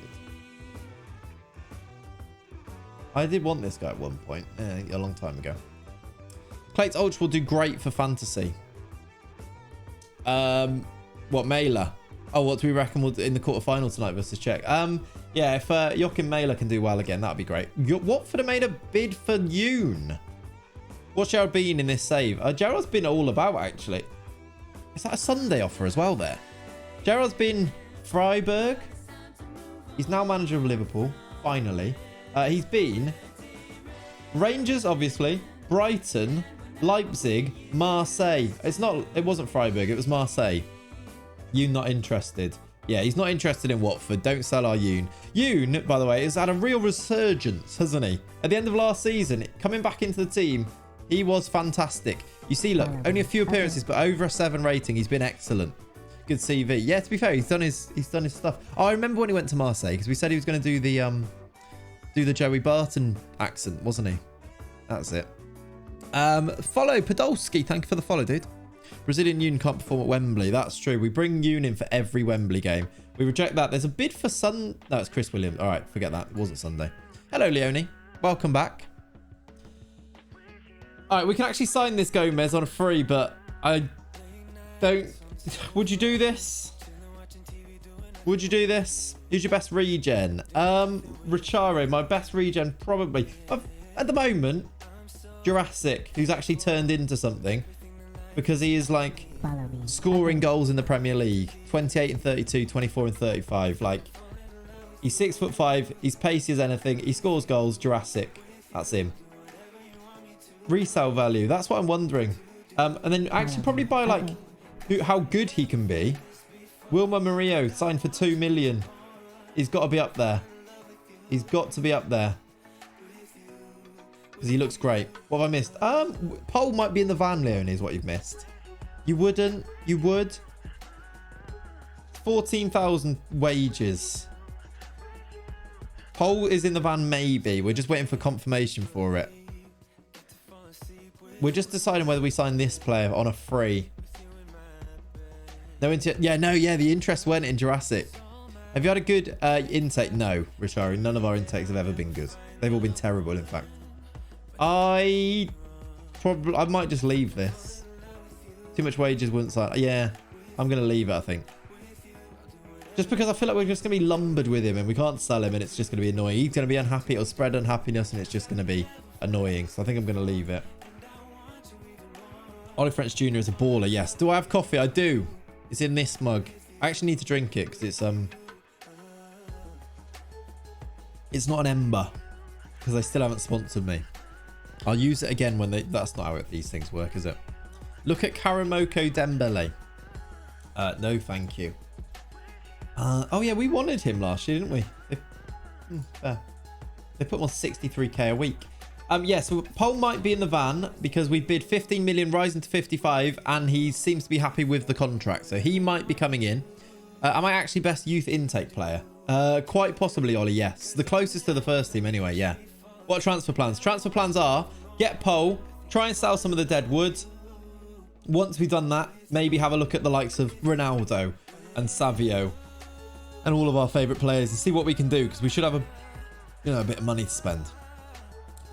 I did want this guy at one point. A long time ago. Clates Ultra will do great for fantasy. What, Mailer? Oh, what do we reckon we'll do in the quarterfinal tonight versus Czech? Yeah, if Joachim Mailer can do well again, that'd be great. Watford have made a bid for Yoon. What's Gerard been in this save? Gerard's been all about, actually. Is that a Sunday offer as well there? Gerard's been Freiburg. He's now manager of Liverpool, finally. He's been Rangers, obviously, Brighton, Leipzig, Marseille. It wasn't Freiburg, it was Marseille. Yoon not interested. Yeah, he's not interested in Watford. Don't sell our Yoon. Yoon, by the way, has had a real resurgence, hasn't he? At the end of last season, coming back into the team, he was fantastic. You see, look, only a few appearances, but over a 7 rating. He's been excellent. Good CV. Yeah, to be fair, he's done his stuff. Oh, I remember when he went to Marseille because we said he was going to do the Joey Barton accent, wasn't he? That's it. Follow Podolski. Thank you for the follow, dude. Brazilian Yoon can't perform at Wembley. That's true. We bring Yoon in for every Wembley game. We reject that. There's a bid for No, it's Chris Williams. All right, forget that. It wasn't Sunday. Hello, Leone. Welcome back. All right, we can actually sign this Gomez on a free, but I don't... Would you do this? Would you do this? Who's your best regen? Richaro, my best regen, probably. At the moment, Jurassic, who's actually turned into something. Because he is like scoring goals in the Premier League. 28 and 32, 24 and 35. Like, he's 6'5", he's pacey as anything, he scores goals, Jurassic. That's him. Resale value, that's what I'm wondering. And then actually probably buy like how good he can be. Wilmer Murillo signed for 2 million. He's got to be up there. He's got to be up there. Because he looks great. What have I missed? Pole might be in the van, Leone, is what you've missed. You wouldn't? You would? 14,000 wages. Pole is in the van, maybe. We're just waiting for confirmation for it. We're just deciding whether we sign this player on a free. No, the interest went in Jurassic. Have you had a good intake? No, Richari. None of our intakes have ever been good. They've all been terrible, in fact. I might just leave this. Too much wages wouldn't sign. Yeah, I'm going to leave it, I think. Just because I feel like we're just going to be lumbered with him and we can't sell him and it's just going to be annoying. He's going to be unhappy. It'll spread unhappiness and it's just going to be annoying. So I think I'm going to leave it. Ollie French Jr. is a baller. Yes. Do I have coffee? I do. It's in this mug. I actually need to drink it because it's not an Ember because they still haven't sponsored me. I'll use it again when that's not how these things work, is it? Look at Karamoko Dembele. No, thank you. Oh yeah, we wanted him last year, didn't we? They put him on 63k a week. Yeah, so Paul might be in the van because we bid 15 million rising to 55 and he seems to be happy with the contract. So he might be coming in. Am I actually best youth intake player? Quite possibly, Ollie, yes. The closest to the first team anyway, yeah. What transfer plans? Transfer plans are get Pole, try and sell some of the dead wood. Once we've done that, maybe have a look at the likes of Ronaldo and Savio and all of our favourite players and see what we can do, because we should have a bit of money to spend.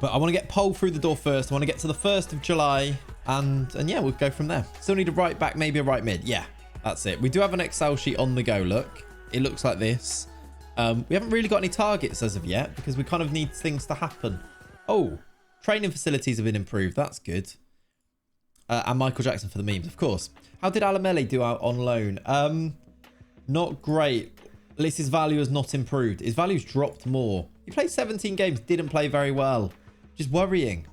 But I want to get Pole through the door first. I want to get to the 1st of July, and yeah, we'll go from there. Still need a right back, maybe a right mid. Yeah, that's it. We do have an Excel sheet on the go. Look, it looks like this. We haven't really got any targets as of yet, because we kind of need things to happen. Oh, training facilities have been improved. That's good. And Michael Jackson for the memes, of course. How did Alamele do out on loan? Not great. At least his value has not improved. His value's dropped more. He played 17 games, didn't play very well. Just worrying.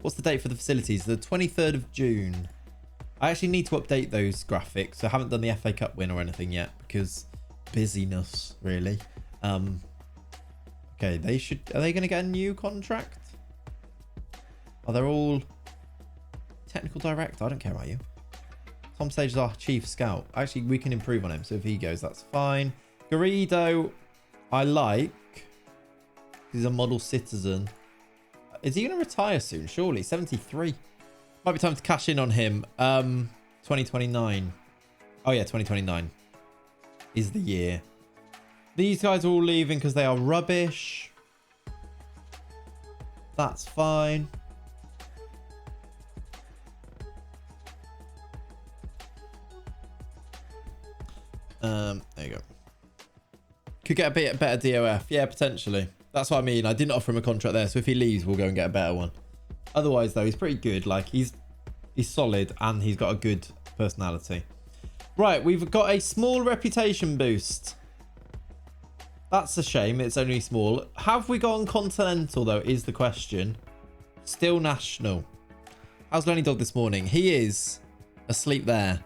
What's the date for the facilities? The 23rd of June. I actually need to update those graphics. I haven't done the FA Cup win or anything yet, because busyness, really. Okay, are they going to get a new contract? Oh, they're all technical director. I don't care about you. Tom Sage is our chief scout. Actually, we can improve on him. So if he goes, that's fine. Garrido, I like. He's a model citizen. Is he going to retire soon? Surely. 73. Might be time to cash in on him. 2029. Oh, yeah, 2029 is the year. These guys are all leaving because they are rubbish. That's fine. There you go. Could get a bit better DOF. Yeah, potentially. That's what I mean. I didn't offer him a contract there, so if he leaves, we'll go and get a better one. Otherwise, though, he's pretty good. Like, he's solid, and he's got a good personality. Right, we've got a small reputation boost. That's a shame. It's only small. Have we gone continental, though, is the question. Still national. How's Lenny Dog this morning? He is asleep there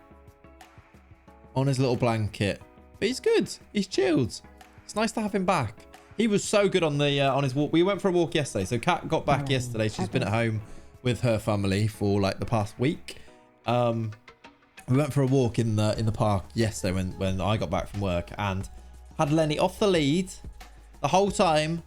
on his little blanket. But he's good. He's chilled. It's nice to have him back. He was so good on the on his walk. We went for a walk yesterday. So Kat got back yesterday. She's been at home with her family for like the past week. We went for a walk in the park yesterday when I got back from work, and had Lenny off the lead the whole time.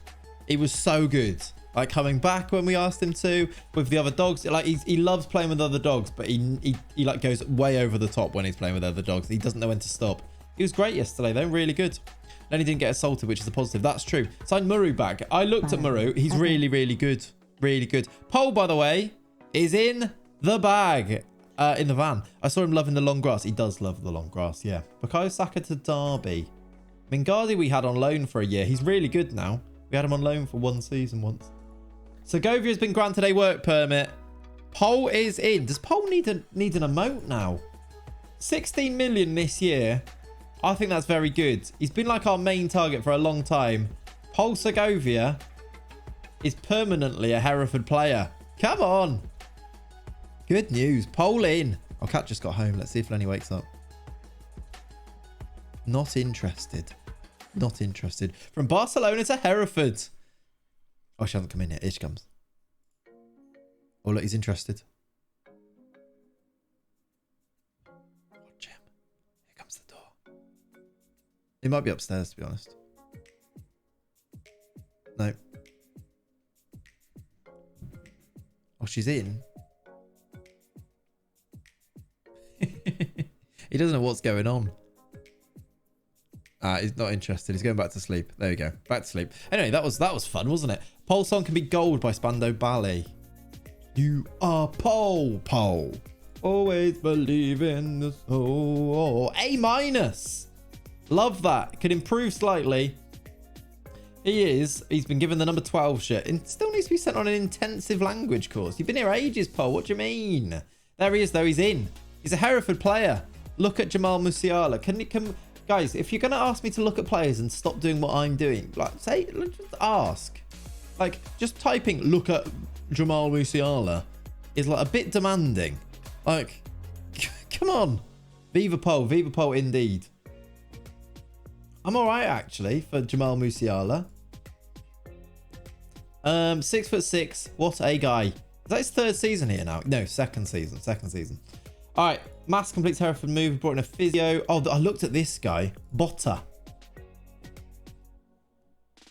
He was so good. Like coming back when we asked him to, with the other dogs. Like he loves playing with other dogs, but he like goes way over the top when he's playing with other dogs. He doesn't know when to stop. He was great yesterday though, really good. Then he didn't get assaulted, which is a positive. That's true. Signed Muru back. I looked at Muru. He's really, really good. Really good. Pole, by the way, is in the bag. In the van. I saw him loving the long grass. He does love the long grass, yeah. Bukayo Saka to Derby. Mingadi we had on loan for a year. He's really good now. We had him on loan for one season once. Segovia has been granted a work permit. Pole is in. Does Pole need an emote now? 16 million this year. I think that's very good. He's been like our main target for a long time. Pole Segovia is permanently a Hereford player. Come on. Good news. Pole in. Oh, Kat just got home. Let's see if Lenny wakes up. Not interested. Not interested. From Barcelona to Hereford. Oh, she hasn't come in yet. Here she comes. Oh, look, he's interested. Watch him. Here comes the door. He might be upstairs, to be honest. No. Oh, she's in. He doesn't know what's going on. He's not interested. He's going back to sleep. There we go. Back to sleep. Anyway, that was fun, wasn't it? Pole Song Can Be Gold by Spando Ballet. You are Pole. Pole. Always believe in the soul. A minus. Love that. Could improve slightly. He's been given the number 12 shirt. And still needs to be sent on an intensive language course. You've been here ages, Pole. What do you mean? There he is, though. He's in. He's a Hereford player. Look at Jamal Musiala. Guys, if you're going to ask me to look at players and stop doing what I'm doing, like, just ask. Like, just typing, look at Jamal Musiala is like a bit demanding. Like, come on. Viva Pole indeed. I'm all right, actually, for Jamal Musiala. 6'6". What a guy. Is that his third season here now? No, second season. All right. Mass completes Hereford move. Brought in a physio. Oh, I looked at this guy. Botta.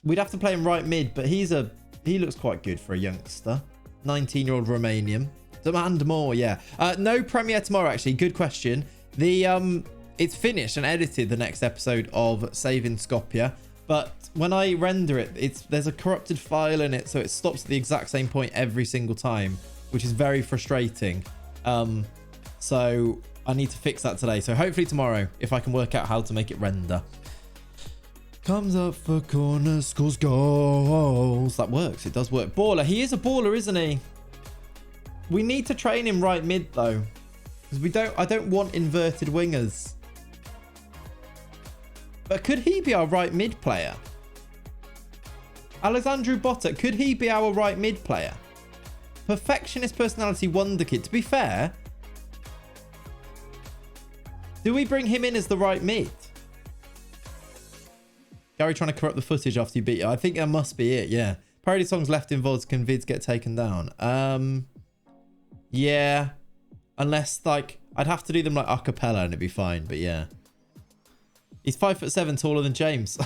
We'd have to play him right mid, but he looks quite good for a youngster. 19-year-old Romanian. Demand more, yeah. No Premier tomorrow, actually. Good question. The it's finished and edited, the next episode of Saving Skopje. But when I render it, there's a corrupted file in it, so it stops at the exact same point every single time, which is very frustrating. So I need to fix that today. So hopefully tomorrow, if I can work out how to make it render. Comes up for corners, scores goals. That works. It does work. Baller. He is a baller, isn't he? We need to train him right mid though, because I don't want inverted wingers. But could he be our right mid player? Alexandru Botta, could he be our right mid player? Perfectionist personality wonder kid. To be fair, do we bring him in as the right mid? Gary trying to corrupt the footage after you beat it. I think that must be it, yeah. Parody songs left in VODs, can vids get taken down? Yeah. Unless, like, I'd have to do them like a cappella and it'd be fine, but yeah. He's 5'7", taller than James.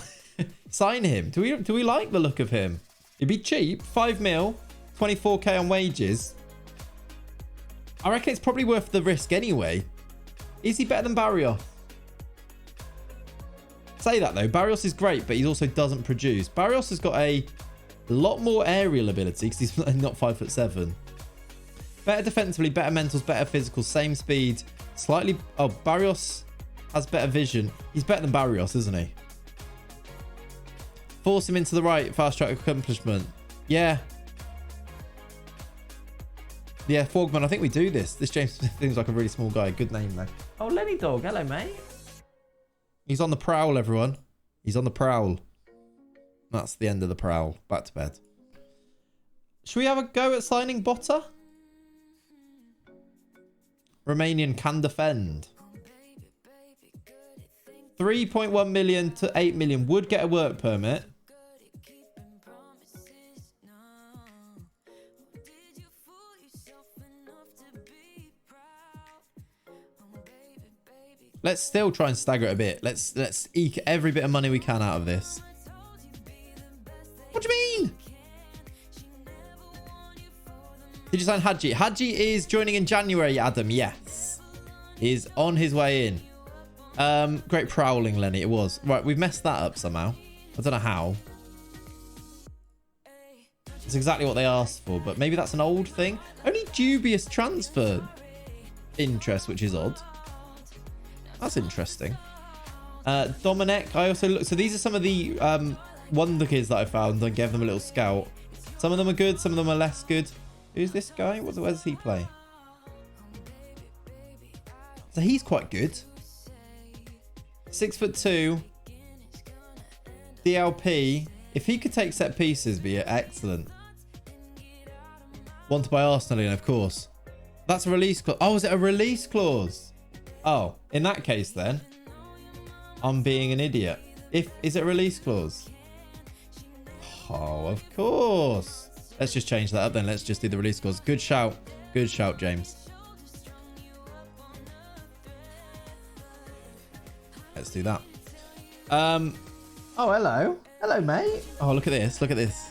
Sign him. Do we like the look of him? It'd be cheap. 5 mil, 24k on wages. I reckon it's probably worth the risk anyway. Is he better than Barrios? Say that though. Barrios is great, but he also doesn't produce. Barrios has got a lot more aerial ability because he's not 5'7". Better defensively, better mentals, better physicals, same speed. Slightly... Oh, Barrios has better vision. He's better than Barrios, isn't he? Force him into the right. Fast track accomplishment. Yeah. Yeah, Fogman, I think we do this. This James seems like a really small guy. Good name, though. Oh, Lenny Dog. Hello, mate. He's on the prowl, everyone. He's on the prowl. That's the end of the prowl. Back to bed. Should we have a go at signing Botta? Romanian can defend. 3.1 million to 8 million. Would get a work permit. Let's still try and stagger it a bit. Let's eke every bit of money we can out of this. What do you mean? Did you sign Hadji? Hadji is joining in January, Adam. Yes. He's on his way in. Great prowling, Lenny. It was. Right, we've messed that up somehow. I don't know how. It's exactly what they asked for, but maybe that's an old thing. Only dubious transfer interest, which is odd. That's interesting. Dominic, I also look. So these are some of the wonder kids that I found and gave them a little scout. Some of them are good, some of them are less good. Who's this guy? Where does he play? So he's quite good. 6'2". DLP. If he could take set pieces, be excellent. Wanted by Arsenal, of course. That's a release clause. Oh, is it a release clause? Oh, in that case then, I'm being an idiot. Is it a release clause? Oh, of course. Let's just change that up then. Let's just do the release clause. Good shout. Good shout, James. Let's do that. Oh, hello. Hello, mate. Oh, look at this. Look at this.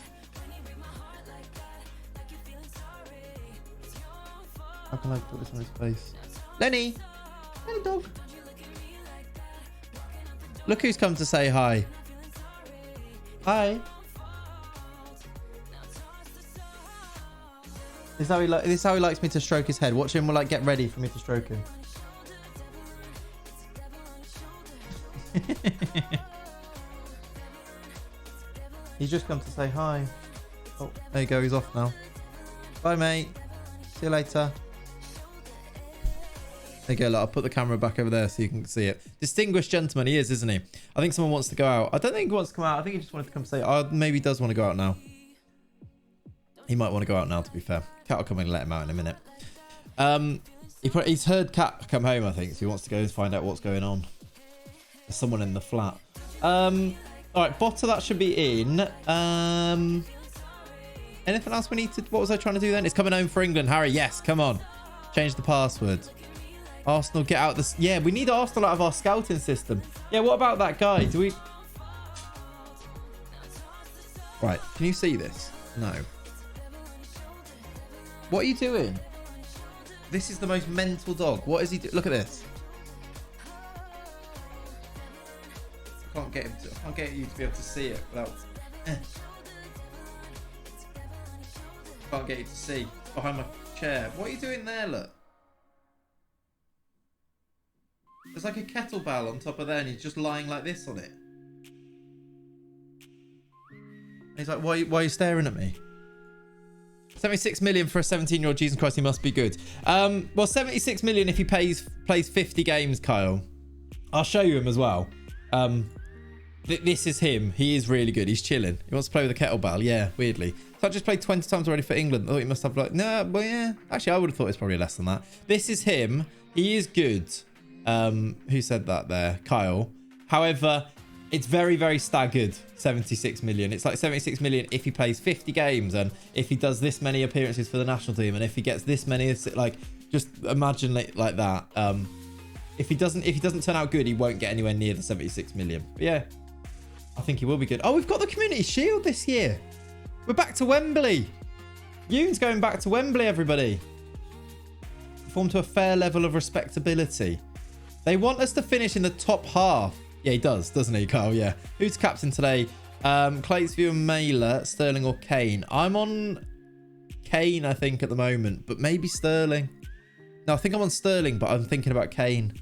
How can I put this on his face? Lenny. Lenny dog. Look who's come to say hi. Hi. This is how he likes me to stroke his head. Watch him like get ready for me to stroke him. He's just come to say hi. Oh, there you go. He's off now. Bye, mate. See you later. There you go. Look, I'll put the camera back over there so you can see it. Distinguished gentleman he is, isn't he? I think someone wants to go out. I don't think he wants to come out. I think he just wanted to come say, oh, maybe he does want to go out now. He might want to go out now, to be fair. Cat will come in and let him out in a minute. He's heard Cat come home, I think, so he wants to go and find out what's going on. There's someone in the flat. All right, Botta, that should be in. Anything else we need to... What was I trying to do then? It's coming home for England. Harry, yes, come on. Change the password. Arsenal, get out this... Yeah, we need Arsenal out of our scouting system. Yeah, what about that guy? Do we... Right, can you see this? No. What are you doing? This is the most mental dog. What is he doing? Look at this. can't get you to be able to see it without. Can't get you to see behind my chair. What are you doing there? Look. There's like a kettlebell on top of there, and he's just lying like this on it. And he's like, why are you staring at me? 76 million for a 17-year-old. Jesus Christ, he must be good. Well, 76 million if he plays 50 games, Kyle. I'll show you him as well. This is him. He is really good. He's chilling. He wants to play with a kettlebell. Yeah, weirdly. So I just played 20 times already for England. I thought he must have like, no, well, yeah. Actually, I would have thought it's probably less than that. This is him. He is good. Who said that there? Kyle. However, it's very, very staggered. 76 million. It's like 76 million if he plays 50 games and if he does this many appearances for the national team and if he gets this many, like, just imagine it like that. If he doesn't turn out good, he won't get anywhere near the 76 million. But yeah, I think he will be good. Oh, we've got the Community Shield this year. We're back to Wembley. Yoon's going back to Wembley, everybody. Perform to a fair level of respectability. They want us to finish in the top half. Yeah, he does, doesn't he, Carl? Yeah. Who's captain today? Clatesview and Mailer, Sterling or Kane? I'm on Kane, I think, at the moment, but maybe Sterling. No, I think I'm on Sterling, but I'm thinking about Kane.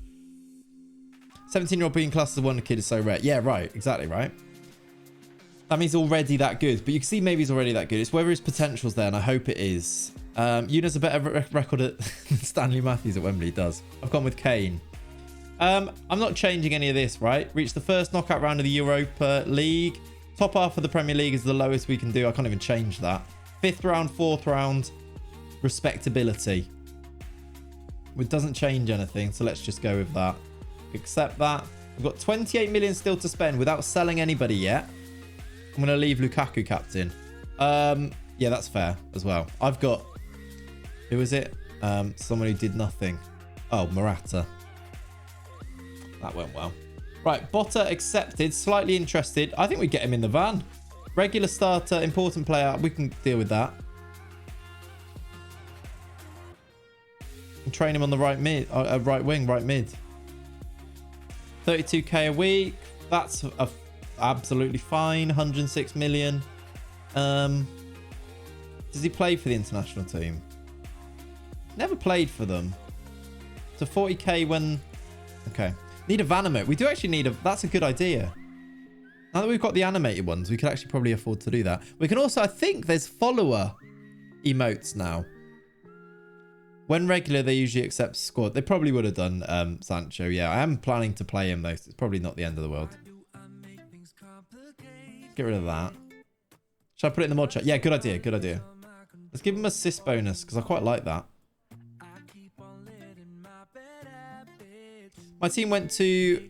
17-year-old being classed as a wonder kid is so rare. Yeah, right. Exactly, right? That means he's already that good, but you can see maybe he's already that good. It's whether his potential's there, and I hope it is. Yoon has a better record at Stanley Matthews at Wembley. He does. I've gone with Kane. I'm not changing any of this, right? Reached the first knockout round of the Europa League. Top half of the Premier League is the lowest we can do. I can't even change that. 5th round, 4th round, respectability. It doesn't change anything, so let's just go with that. Accept that. We've got 28 million still to spend without selling anybody yet. I'm going to leave Lukaku captain. Yeah, that's fair as well. I've got... Who is it? Someone who did nothing. Oh, Morata. That went well. Right, Botta accepted. Slightly interested. I think we get him in the van. Regular starter, important player. We can deal with that. And train him on the right mid, right wing, right mid. 32k a week. That's absolutely fine. 106 million. Does he play for the international team? Never played for them. So 40k when... Okay. Need a van emote. We do actually need a... That's a good idea. Now that we've got the animated ones, we could actually probably afford to do that. We can also... I think there's follower emotes now. When regular, they usually accept squad. They probably would have done Sancho. Yeah, I am planning to play him, though. So it's probably not the end of the world. Get rid of that. Should I put it in the mod chat? Yeah, good idea. Good idea. Let's give him assist bonus, because I quite like that. My team went to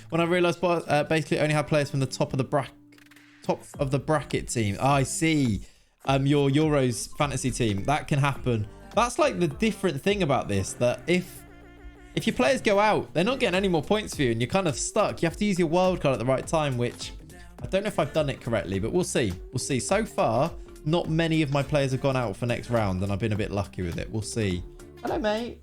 when I realised basically only had players from the top of the bracket team. Oh, I see. Your Euros fantasy team. That can happen. That's like the different thing about this. That if your players go out, they're not getting any more points for you, and you're kind of stuck. You have to use your wild card at the right time, which I don't know if I've done it correctly, but we'll see. We'll see. So far, not many of my players have gone out for next round, and I've been a bit lucky with it. We'll see. Hello, mate.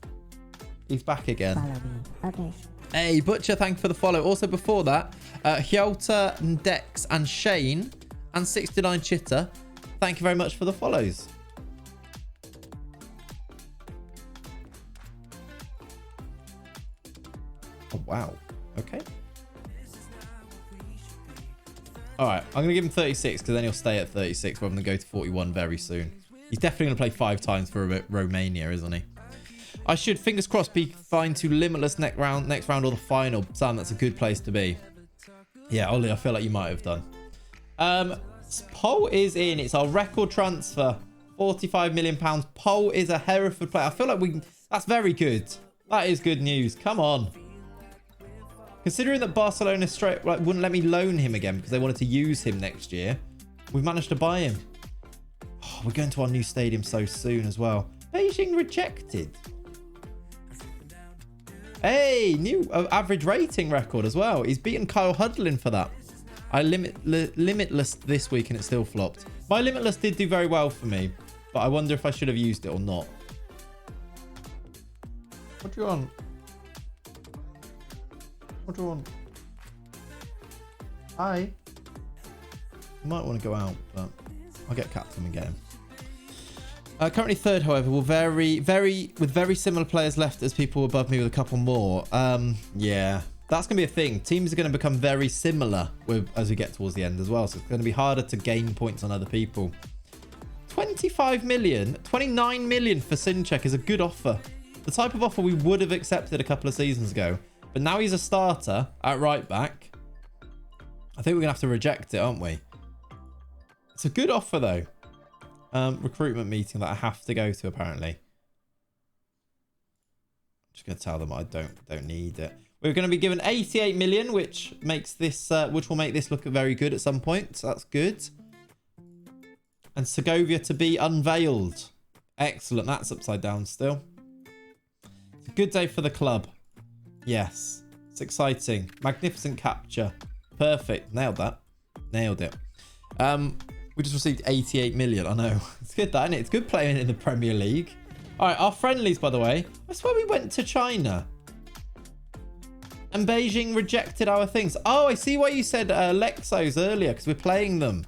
He's back again. Follow me. Okay. Hey, Butcher, thank you for the follow. Also, before that, Hyota, Dex, and Shane, and 69 Chitter, thank you very much for the follows. Oh, wow. Okay. All right, I'm going to give him 36 because then he'll stay at 36 rather than go to 41 very soon. He's definitely going to play 5 times for Romania, isn't he? I should, fingers crossed, be fine to limitless next round or the final. Sam, that's a good place to be. Yeah, Ollie, I feel like you might have done. Poll is in. It's our record transfer. £45 million. Poll is a Hereford player. I feel like that's very good. That is good news. Come on. Considering that Barcelona wouldn't let me loan him again because they wanted to use him next year, we've managed to buy him. Oh, we're going to our new stadium so soon as well. Beijing rejected. Hey, new average rating record as well. He's beaten Kyle Hudlin for that. I limitless this week and it still flopped. My limitless did do very well for me, but I wonder if I should have used it or not. What do you want? What do you want? Hi. Might want to go out, but I'll get captain and get him. Currently third, however, will with very similar players left as people above me with a couple more. Yeah, that's going to be a thing. Teams are going to become very similar as we get towards the end as well. So it's going to be harder to gain points on other people. 25 million, 29 million for Sinchek is a good offer. The type of offer we would have accepted a couple of seasons ago. But now he's a starter at right back. I think we're going to have to reject it, aren't we? It's a good offer, though. Recruitment meeting that I have to go to, apparently. I'm just going to tell them I don't need it. We're going to be given 88 million, which makes this, which will make this look very good at some point. So that's good. And Segovia to be unveiled. Excellent. That's upside down still. It's a good day for the club. Yes. It's exciting. Magnificent capture. Perfect. Nailed that. Nailed it. We just received 88 million. I know. It's good, that, isn't it? It's good playing in the Premier League. All right, our friendlies, by the way. I swear we went to China. And Beijing rejected our things. Oh, I see why you said Lexos earlier, because we're playing them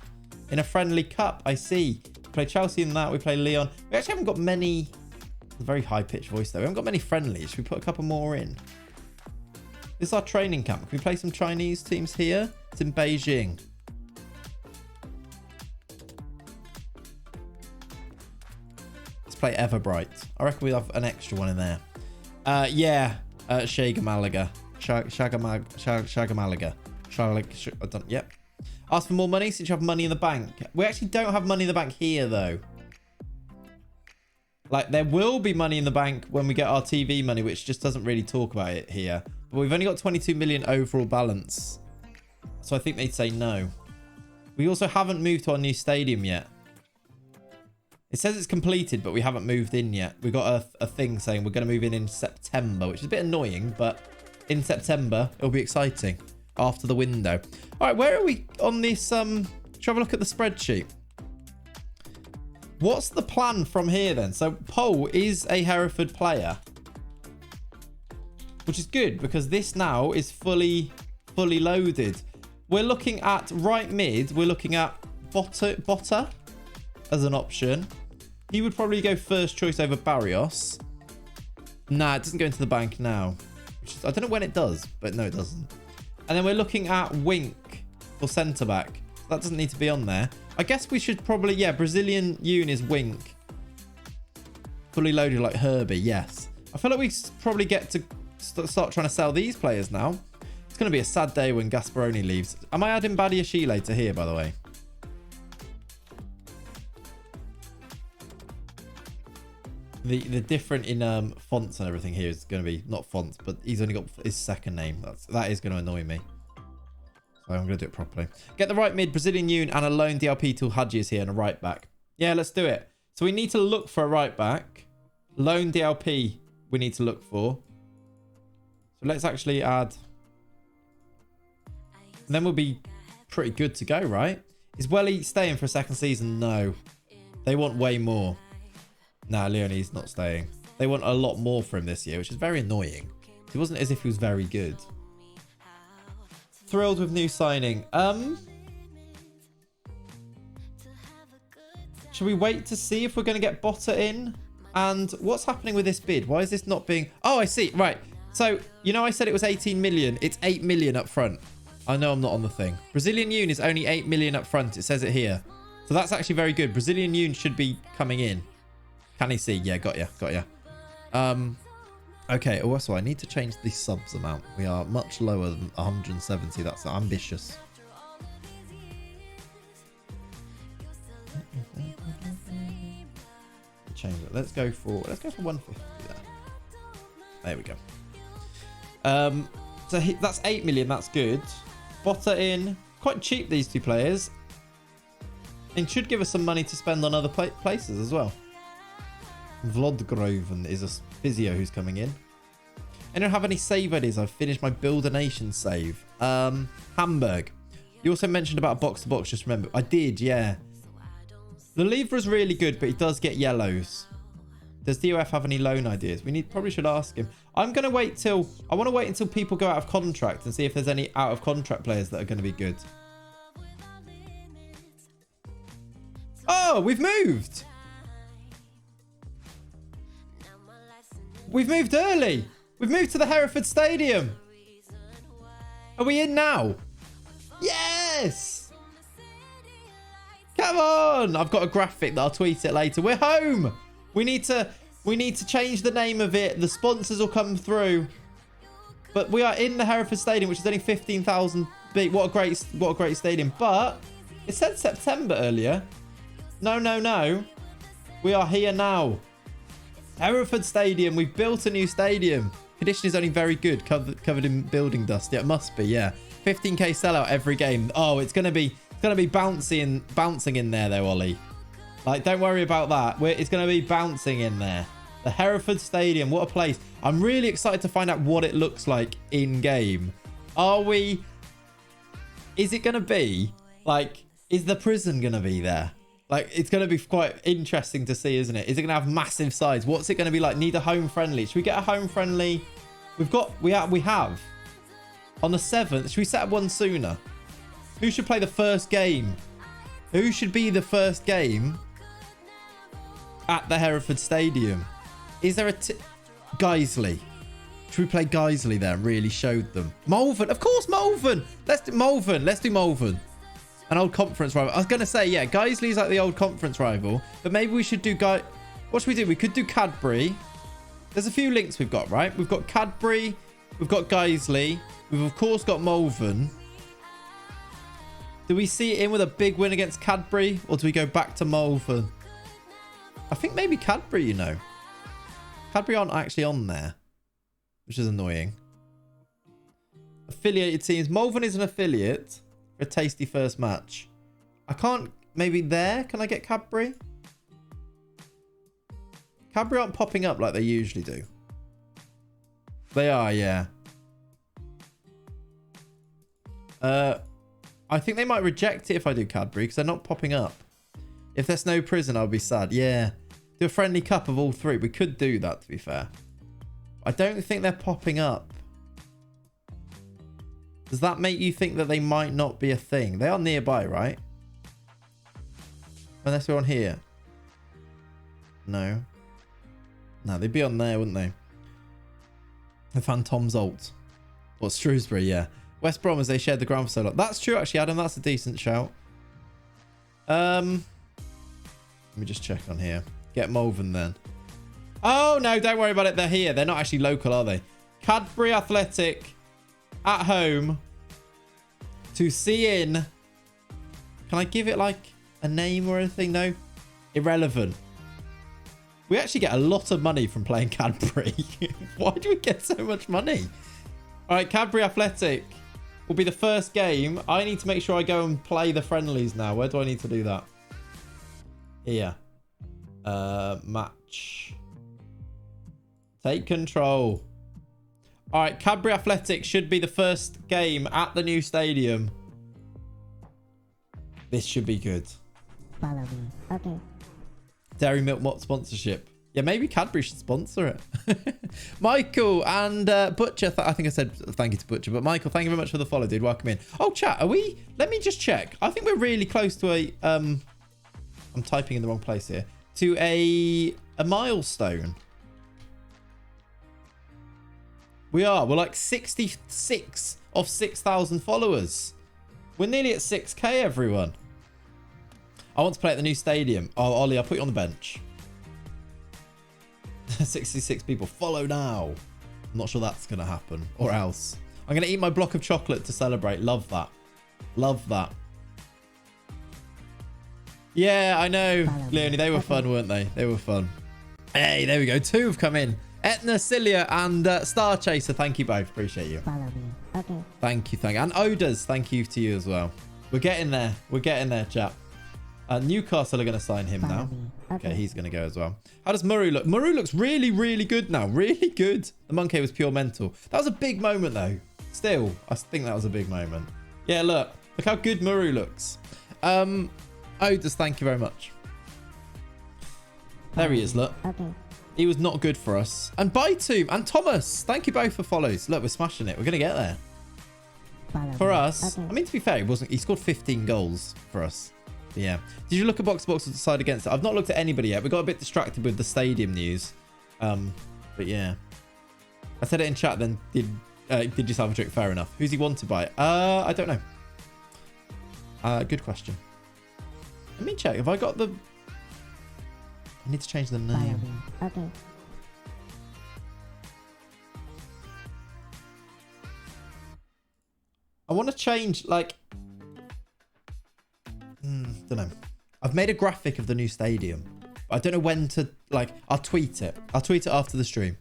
in a friendly cup. I see. We play Chelsea in that. We play Lyon. We actually haven't got many... A very high-pitched voice, though. We haven't got many friendlies. Should we put a couple more in? This is our training camp. Can we play some Chinese teams here? It's in Beijing. Play Everbright. I reckon we'll have an extra one in there. Yeah. Shaga Malaga. Shaga Malaga. Yep. Ask for more money since you have money in the bank. We actually don't have money in the bank here, though. Like, there will be money in the bank when we get our TV money, which just doesn't really talk about it here. But we've only got 22 million overall balance. So I think they'd say no. We also haven't moved to our new stadium yet. It says it's completed, but we haven't moved in yet. We got a thing saying we're going to move in September, which is a bit annoying, but in September, it'll be exciting after the window. All right, where are we on this? Shall we have a look at the spreadsheet? What's the plan from here then? So Pole is a Hereford player, which is good because this now is fully loaded. We're looking at right mid. We're looking at Botta as an option. He would probably go first choice over Barrios. Nah, it doesn't go into the bank now. I don't know when it does, but no, it doesn't. And then we're looking at Wink for centre-back. That doesn't need to be on there. I guess we should probably... Yeah, Brazilian Yoon is Wink. Fully loaded like Herbie, yes. I feel like we probably get to start trying to sell these players now. It's going to be a sad day when Gasparoni leaves. Am I adding Badiashile to here, by the way? The different in fonts and everything here is going to be not fonts, but he's only got his second name. That is going to annoy me. So I'm going to do it properly. Get the right mid, Brazilian Yoon, and a lone DLP till Hadji is here and a right back. Yeah, let's do it. So we need to look for a right back. Lone DLP we need to look for. So let's actually add. And then we'll be pretty good to go, right? Is Welly staying for a second season? No. They want way more. Nah, Leonie's not staying. They want a lot more for him this year, which is very annoying. It wasn't as if he was very good. Thrilled with new signing. Should we wait to see if we're going to get Botta in? And what's happening with this bid? Why is this not being... Oh, I see. Right. So, you know I said it was 18 million. It's 8 million up front. I know I'm not on the thing. Brazilian Yoon is only 8 million up front. It says it here. So that's actually very good. Brazilian Yoon should be coming in. Can he see? Yeah, got ya. Got ya. Okay, also, I need to change the subs amount. We are much lower than 170. That's ambitious. Change it. Let's go for 150 there. There we go. So that's 8 million. That's good. Botta in. Quite cheap, these two players. And should give us some money to spend on other places as well. Vlodgroven is a physio who's coming in. I don't have any save ideas. I've finished my Build a Nation save. Hamburg. You also mentioned about a box-to-box. Just remember. I did, yeah. The lever is really good, but he does get yellows. Does DOF have any loan ideas? Probably should ask him. I want to wait until people go out of contract and see if there's any out of contract players that are going to be good. Oh, we've moved. We've moved early. We've moved to the Hereford Stadium. Are we in now? Yes. Come on. I've got a graphic that I'll tweet it later. We're home. We need to change the name of it. The sponsors will come through. But we are in the Hereford Stadium, which is only 15,000 big. What a great stadium. But it said September earlier. No. We are here now. Hereford Stadium. We've built a new stadium. Condition is only very good. Covered in building dust. Yeah, it must be. Yeah. 15k sellout every game. Oh, it's gonna be bouncing in there though, Ollie. Like, don't worry about that. It's gonna be bouncing in there. The Hereford Stadium. What a place. I'm really excited to find out what it looks like in game. Is it gonna be like? Is the prison gonna be there? Like, it's going to be quite interesting to see, isn't it? Is it going to have massive size? What's it going to be like? Need a home friendly. Should we get a home friendly? We have. On the 7th. Should we set up one sooner? Who should play the first game? Who should be the first game at the Hereford Stadium? Is there a... Guiseley. Should we play Guiseley there and really showed them? Malvern. Of course, Malvern. Let's do Malvern. An old conference rival. I was going to say, yeah, Guiseley's like the old conference rival. But maybe we should do... What should we do? We could do Cadbury. There's a few links we've got, right? We've got Cadbury. We've got Guiseley. We've, of course, got Malvern. Do we see it in with a big win against Cadbury? Or do we go back to Malvern? I think maybe Cadbury, you know. Cadbury aren't actually on there. Which is annoying. Affiliated teams. Malvern is an affiliate. A tasty first match. I can't... Maybe there? Can I get Cadbury? Cadbury aren't popping up like they usually do. They are, yeah. I think they might reject it if I do Cadbury because they're not popping up. If there's no prison, I'll be sad. Yeah. Do a friendly cup of all three. We could do that, to be fair. I don't think they're popping up. Does that make you think that they might not be a thing? They are nearby, right? Unless we're on here. No. No, they'd be on there, wouldn't they? The Phantom's ult. What, Shrewsbury? Yeah. West Brom, as they shared the ground for so long. That's true, actually, Adam. That's a decent shout. Let me just check on here. Get Malvern, then. Oh, no, don't worry about it. They're here. They're not actually local, are they? Cadbury Athletic at home to see in. Can I give it, like, a name or anything? No. Irrelevant. We actually get a lot of money from playing Cadbury. Why do we get so much money? All right, Cadbury Athletic will be the first game. I need to make sure I go and play the friendlies now. Where do I need to do that? Here. Match. Take control. All right, Cadbury Athletic should be the first game at the new stadium. This should be good. Follow me. Okay. Dairy Milk Mott sponsorship. Yeah, maybe Cadbury should sponsor it. Michael and Butcher. I think I said thank you to Butcher. But Michael, thank you very much for the follow, dude. Welcome in. Oh, chat. Are we... Let me just check. I think we're really close to a... I'm typing in the wrong place here. To a milestone. We are. We're like 66 of 6,000 followers. We're nearly at 6k, everyone. I want to play at the new stadium. Oh, Ollie, I'll put you on the bench. 66 people. Follow now. I'm not sure that's going to happen. Or else. I'm going to eat my block of chocolate to celebrate. Love that. Love that. Yeah, I know. Leonie, they were fun, weren't they? They were fun. Hey, there we go. 2 have come in. Etna, Cilia, and Star Chaser. Thank you both. Appreciate you. Follow me. Okay. Thank you. And Odas, thank you to you as well. We're getting there. We're getting there, chap. Newcastle are going to sign him now. Okay, he's going to go as well. How does Murray look? Murray looks really, really good now. Really good. The monkey was pure mental. That was a big moment, though. Still, I think that was a big moment. Yeah, look. Look how good Murray looks. Odas, thank you very much. There he is, look. Okay. He was not good for us. And Baitum and Thomas, thank you both for follows. Look, we're smashing it. We're going to get there. For us. Okay. I mean, to be fair, he scored 15 goals for us. Yeah. Did you look at box to box and decide against it? I've not looked at anybody yet. We got a bit distracted with the stadium news. But yeah. I said it in chat then. Did yourself a trick? Fair enough. Who's he wanted by? I don't know. Good question. Let me check. Have I got the... I need to change the name. Okay. I want to change, like... don't know. I've made a graphic of the new stadium. I don't know when to, like... I'll tweet it. I'll tweet it after the stream.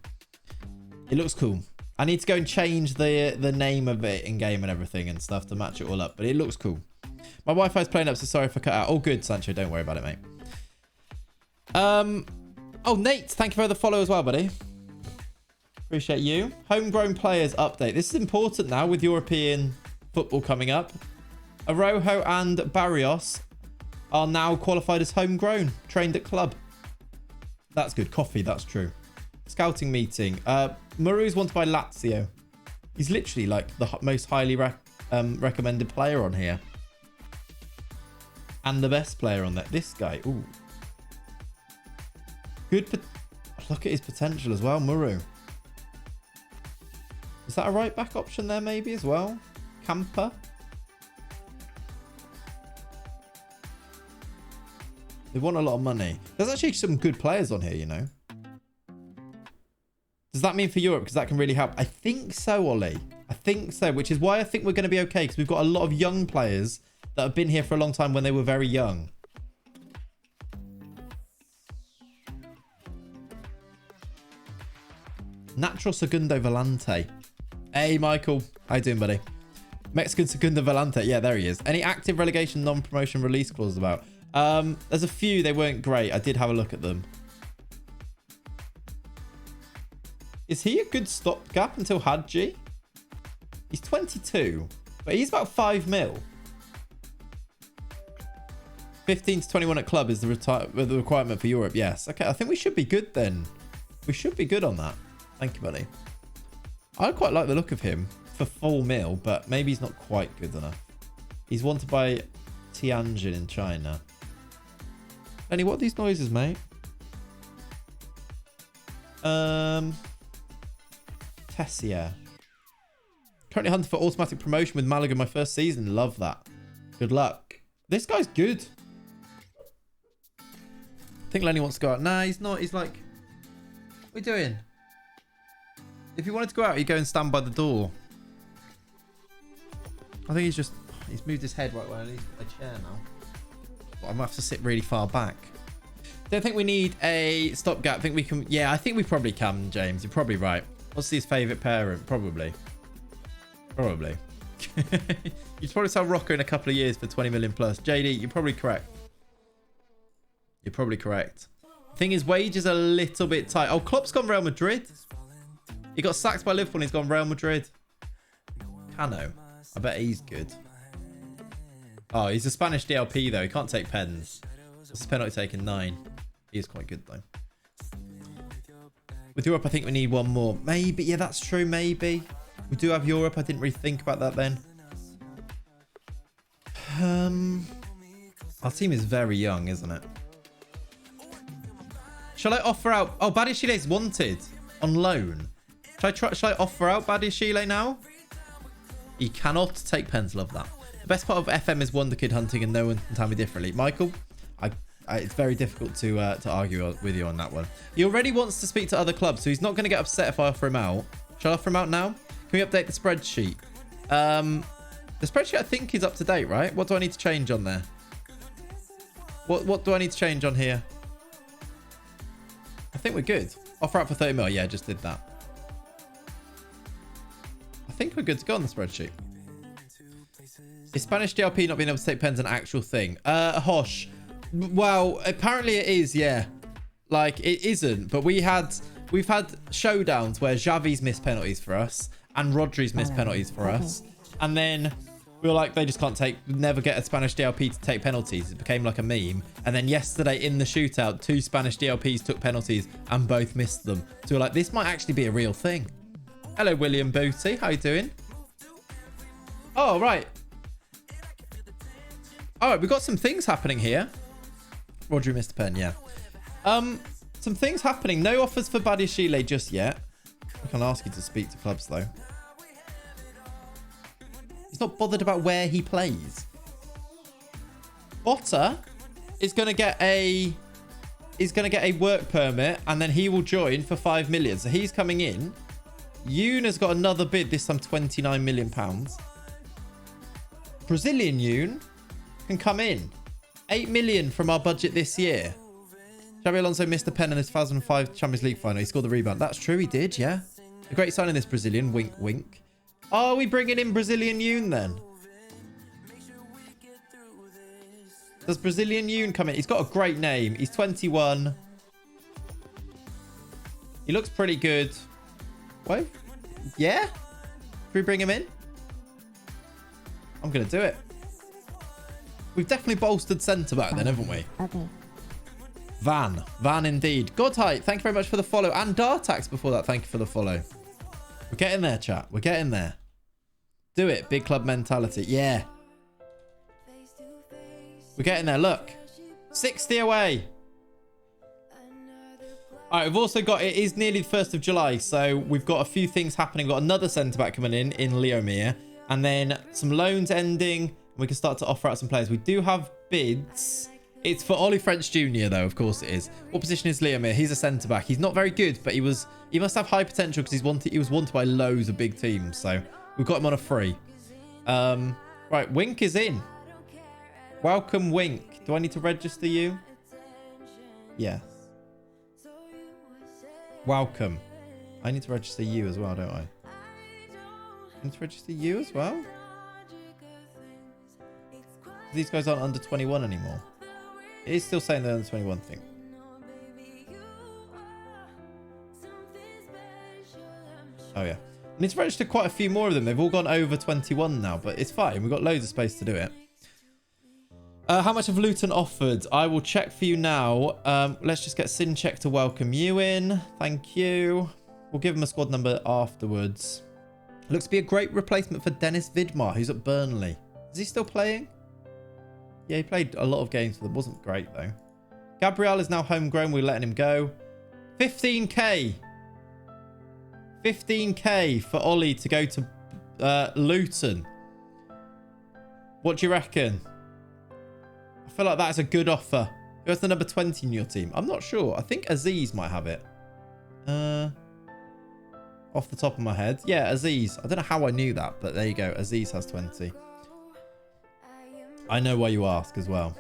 It looks cool. I need to go and change the name of it in game and everything and stuff to match it all up. But it looks cool. My Wi-Fi's playing up, so sorry if I cut out. All good, Sancho. Don't worry about it, mate. Oh, Nate, thank you for the follow as well, buddy. Appreciate you. Homegrown players update. This is important now with European football coming up. Arojo and Barrios are now qualified as homegrown, trained at club. That's good. Coffee, that's true. Scouting meeting. Muru's wanted by Lazio. He's literally like the most highly recommended player on here. And the best player on that. This guy. Ooh. Good. Look at his potential as well, Muru. Is that a right back option there maybe as well? Camper. They want a lot of money. There's actually some good players on here, you know. Does that mean for Europe? Because that can really help. I think so, Ollie. I think so, which is why I think we're going to be okay. Because we've got a lot of young players that have been here for a long time when they were very young. Natural Segundo Volante. Hey, Michael. How you doing, buddy? Mexican Segundo Volante. Yeah, there he is. Any active relegation non-promotion release clauses about? There's a few. They weren't great. I did have a look at them. Is he a good stopgap until Hadji? He's 22, but he's about 5 mil. 15 to 21 at club is the requirement for Europe. Yes. Okay, I think we should be good then. We should be good on that. Thank you, buddy. I quite like the look of him for full mil, but maybe he's not quite good enough. He's wanted by Tianjin in China. Lenny, what are these noises, mate? Tessia. Currently hunting for automatic promotion with Malaga my first season. Love that. Good luck. This guy's good. I think Lenny wants to go out. Nah, he's not. He's like, what are you doing? If you wanted to go out, you go and stand by the door. I think he's moved his head right where I need a chair now. Well, I might have to sit really far back. Don't think we need a stopgap. Think we can. Yeah, I think we probably can, James. You're probably right. What's his favourite parent? Probably. You'd probably sell Rocco in a couple of years for 20 million plus. JD, you're probably correct. Thing is, wages are a little bit tight. Oh, Klopp's gone Real Madrid. He got sacked by Liverpool and he's gone Real Madrid. Cano. I bet he's good. Oh, he's a Spanish DLP though. He can't take pens. What's his penalty taking? 9. He is quite good though. With Europe, I think we need one more. Maybe. Yeah, that's true. Maybe. We do have Europe. I didn't really think about that then. Our team is very young, isn't it? Shall I offer out... Oh, Badiashile's wanted on loan. Shall I offer out Badiashile now? He cannot take pens. Love that. The best part of FM is Wonder Kid hunting and no one can tell me differently. Michael, it's very difficult to argue with you on that one. He already wants to speak to other clubs, so he's not going to get upset if I offer him out. Shall I offer him out now? Can we update the spreadsheet? The spreadsheet I think is up to date, right? What do I need to change on there? What do I need to change on here? I think we're good. Offer out for 30 mil. Yeah, I just did that. I think we're good to go on the spreadsheet. Is Spanish DLP not being able to take pens an actual thing? Hosh. Well, apparently it is, yeah. Like, it isn't. But we've had showdowns where Xavi's missed penalties for us and Rodri's missed penalties for us. And then we were like, they just can't never get a Spanish DLP to take penalties. It became like a meme. And then yesterday in the shootout, 2 Spanish DLPs took penalties and both missed them. So we're like, this might actually be a real thing. Hello, William Booty. How you doing? Oh, right. All right, we've got some things happening here. Roger, Mr. Penn, yeah. Some things happening. No offers for Badiashile just yet. I can ask you to speak to clubs, though. He's not bothered about where he plays. Botta is going to get a... He's going to get a work permit, and then he will join for 5 million. So he's coming in. Yoon has got another bid, this time 29 million pounds. Brazilian Yoon can come in. 8 million from our budget this year. Xabi Alonso missed the pen in the 2005 Champions League final. He scored the rebound. That's true, he did, yeah. A great signing, this Brazilian. Wink, wink. Are we bringing in Brazilian Yoon then? Does Brazilian Yoon come in? He's got a great name. He's 21. He looks pretty good. Wait. Yeah? Can we bring him in? I'm going to do it. We've definitely bolstered centre-back then, haven't we? Okay. Van indeed. Godheight, thank you very much for the follow. And Dartax before that, thank you for the follow. We're getting there, chat. We're getting there. Do it. Big club mentality. Yeah. We're getting there. Look. 60 away. All right, we've also got... It is nearly the 1st of July, so we've got a few things happening. We've got another centre-back coming in Leo Mir. And then some loans ending. We can start to offer out some players. We do have bids... It's for Ollie French Jr. though, of course it is. What position is Leo Mir? He's a centre-back. He's not very good, but he must have high potential because he was wanted by loads of big teams. So we've got him on a free. Right, Wink is in. Welcome, Wink. Do I need to register you? Yes. Welcome. I need to register you as well, don't I? I need to register you as well? These guys aren't under 21 anymore. It is still saying they're under 21 thing. Oh, yeah. I need to register quite a few more of them. They've all gone over 21 now, but it's fine. We've got loads of space to do it. How much have Luton offered? I will check for you now. Let's just get Sincheck to welcome you in. Thank you. We'll give him a squad number afterwards. Looks to be a great replacement for Dennis Vidmar, who's at Burnley. Is he still playing? Yeah, he played a lot of games for them. Wasn't great, though. Gabriel is now homegrown. We're letting him go. 15k. 15k for Ollie to go to Luton. What do you reckon? I feel like that's a good offer. Who has the number 20 in your team? I'm not sure. I think Aziz might have it. Off the top of my head. Yeah, Aziz. I don't know how I knew that, but there you go. Aziz has 20. I know why you ask as well.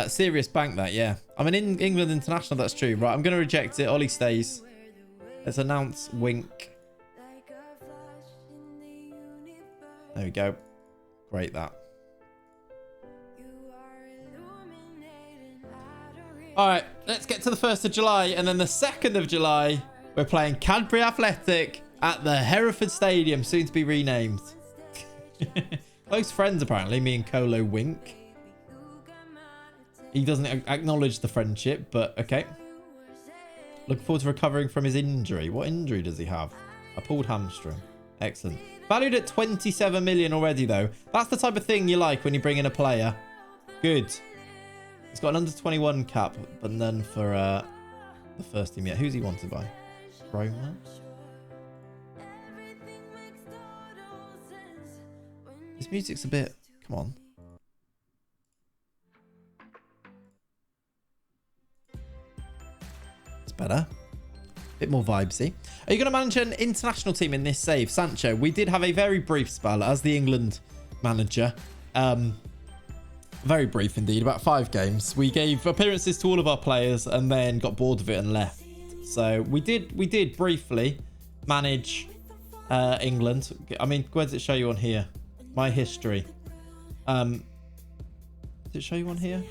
Serious bank that, yeah. I'm an England international, that's true. Right, I'm going to reject it. Ollie stays. Let's announce Wink. There we go. Great that. All right, let's get to the 1st of July. And then the 2nd of July, we're playing Cadbury Athletic at the Hereford Stadium, soon to be renamed. Close friends, apparently, me and Colo Wink. He doesn't acknowledge the friendship, but okay. Looking forward to recovering from his injury. What injury does he have? A pulled hamstring. Excellent. Valued at 27 million already, though. That's the type of thing you like when you bring in a player. Good. He's got an under 21 cap, but none for the first team yet. Who's he wanted by? Roma? This music's a bit... Come on. It's better. A bit more vibesy. Are you going to manage an international team in this save? Sancho, we did have a very brief spell as the England manager. Very brief indeed, about 5 games. We gave appearances to all of our players and then got bored of it and left. So we did briefly manage England. I mean, where does it show you on here? My history. Does it show you on here?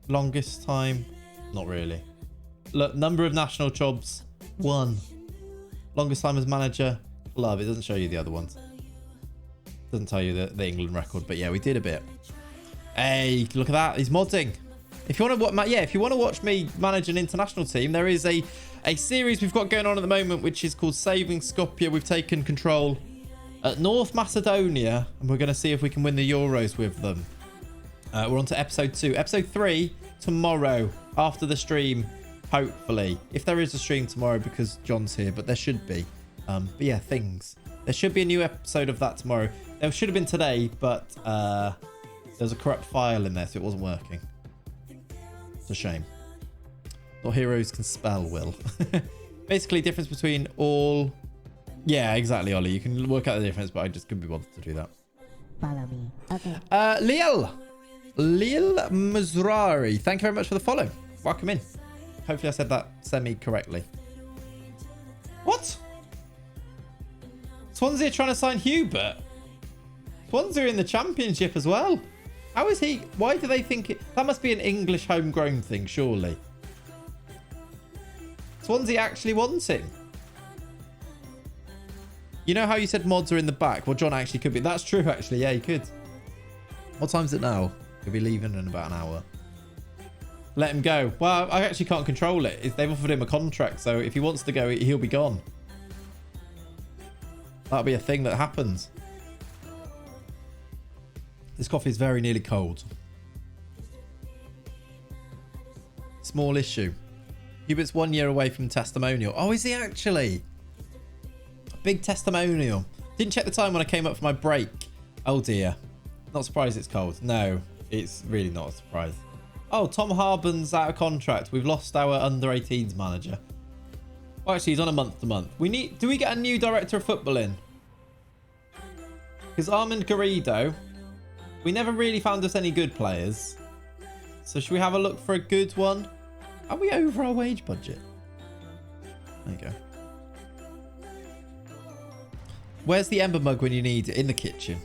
Longest time? Not really. Look, number of national jobs, 1. Longest time as manager, club. It doesn't show you the other ones. Doesn't tell you the England record, but yeah, we did a bit. Hey, look at that. He's modding. If you want to, yeah, if you want to watch me manage an international team, there is a series we've got going on at the moment, which is called Saving Skopje. We've taken control at North Macedonia, and we're going to see if we can win the Euros with them. We're on to episode 2. Episode 3 tomorrow after the stream, hopefully. If there is a stream tomorrow because John's here, but there should be. But yeah, things. There should be a new episode of that tomorrow. There should have been today, but there's a corrupt file in there, so it wasn't working. It's a shame. Not heroes can spell, Will. Basically, difference between all... Yeah, exactly, Ollie. You can work out the difference, but I just couldn't be bothered to do that. Follow me. Okay. Lil Mizrari. Thank you very much for the follow. Welcome in. Hopefully I said that semi-correctly. What? Swansea are trying to sign Hubert. Swansea are in the championship as well. How is he? Why do they think it? That must be an English homegrown thing, surely. Swansea actually wants him. You know how you said mods are in the back? Well, John actually could be. That's true, actually. Yeah, he could. What time is it now? He'll be leaving in about an hour. Let him go. Well, I actually can't control it. They've offered him a contract, so if he wants to go, he'll be gone. That'll be a thing that happens. This coffee is very nearly cold. Small issue. Hubert's 1 year away from testimonial. Oh, is he actually? Big testimonial. Didn't check the time when I came up for my break. Oh dear. Not surprised it's cold. No, it's really not a surprise. Oh, Tom Harben's out of contract. We've lost our under-18s manager. Well, actually, he's on a month-to-month. Do we get a new director of football in? Because Armand Garrido, we never really found us any good players. So should we have a look for a good one? Are we over our wage budget? There you go. Where's the ember mug when you need it? In the kitchen.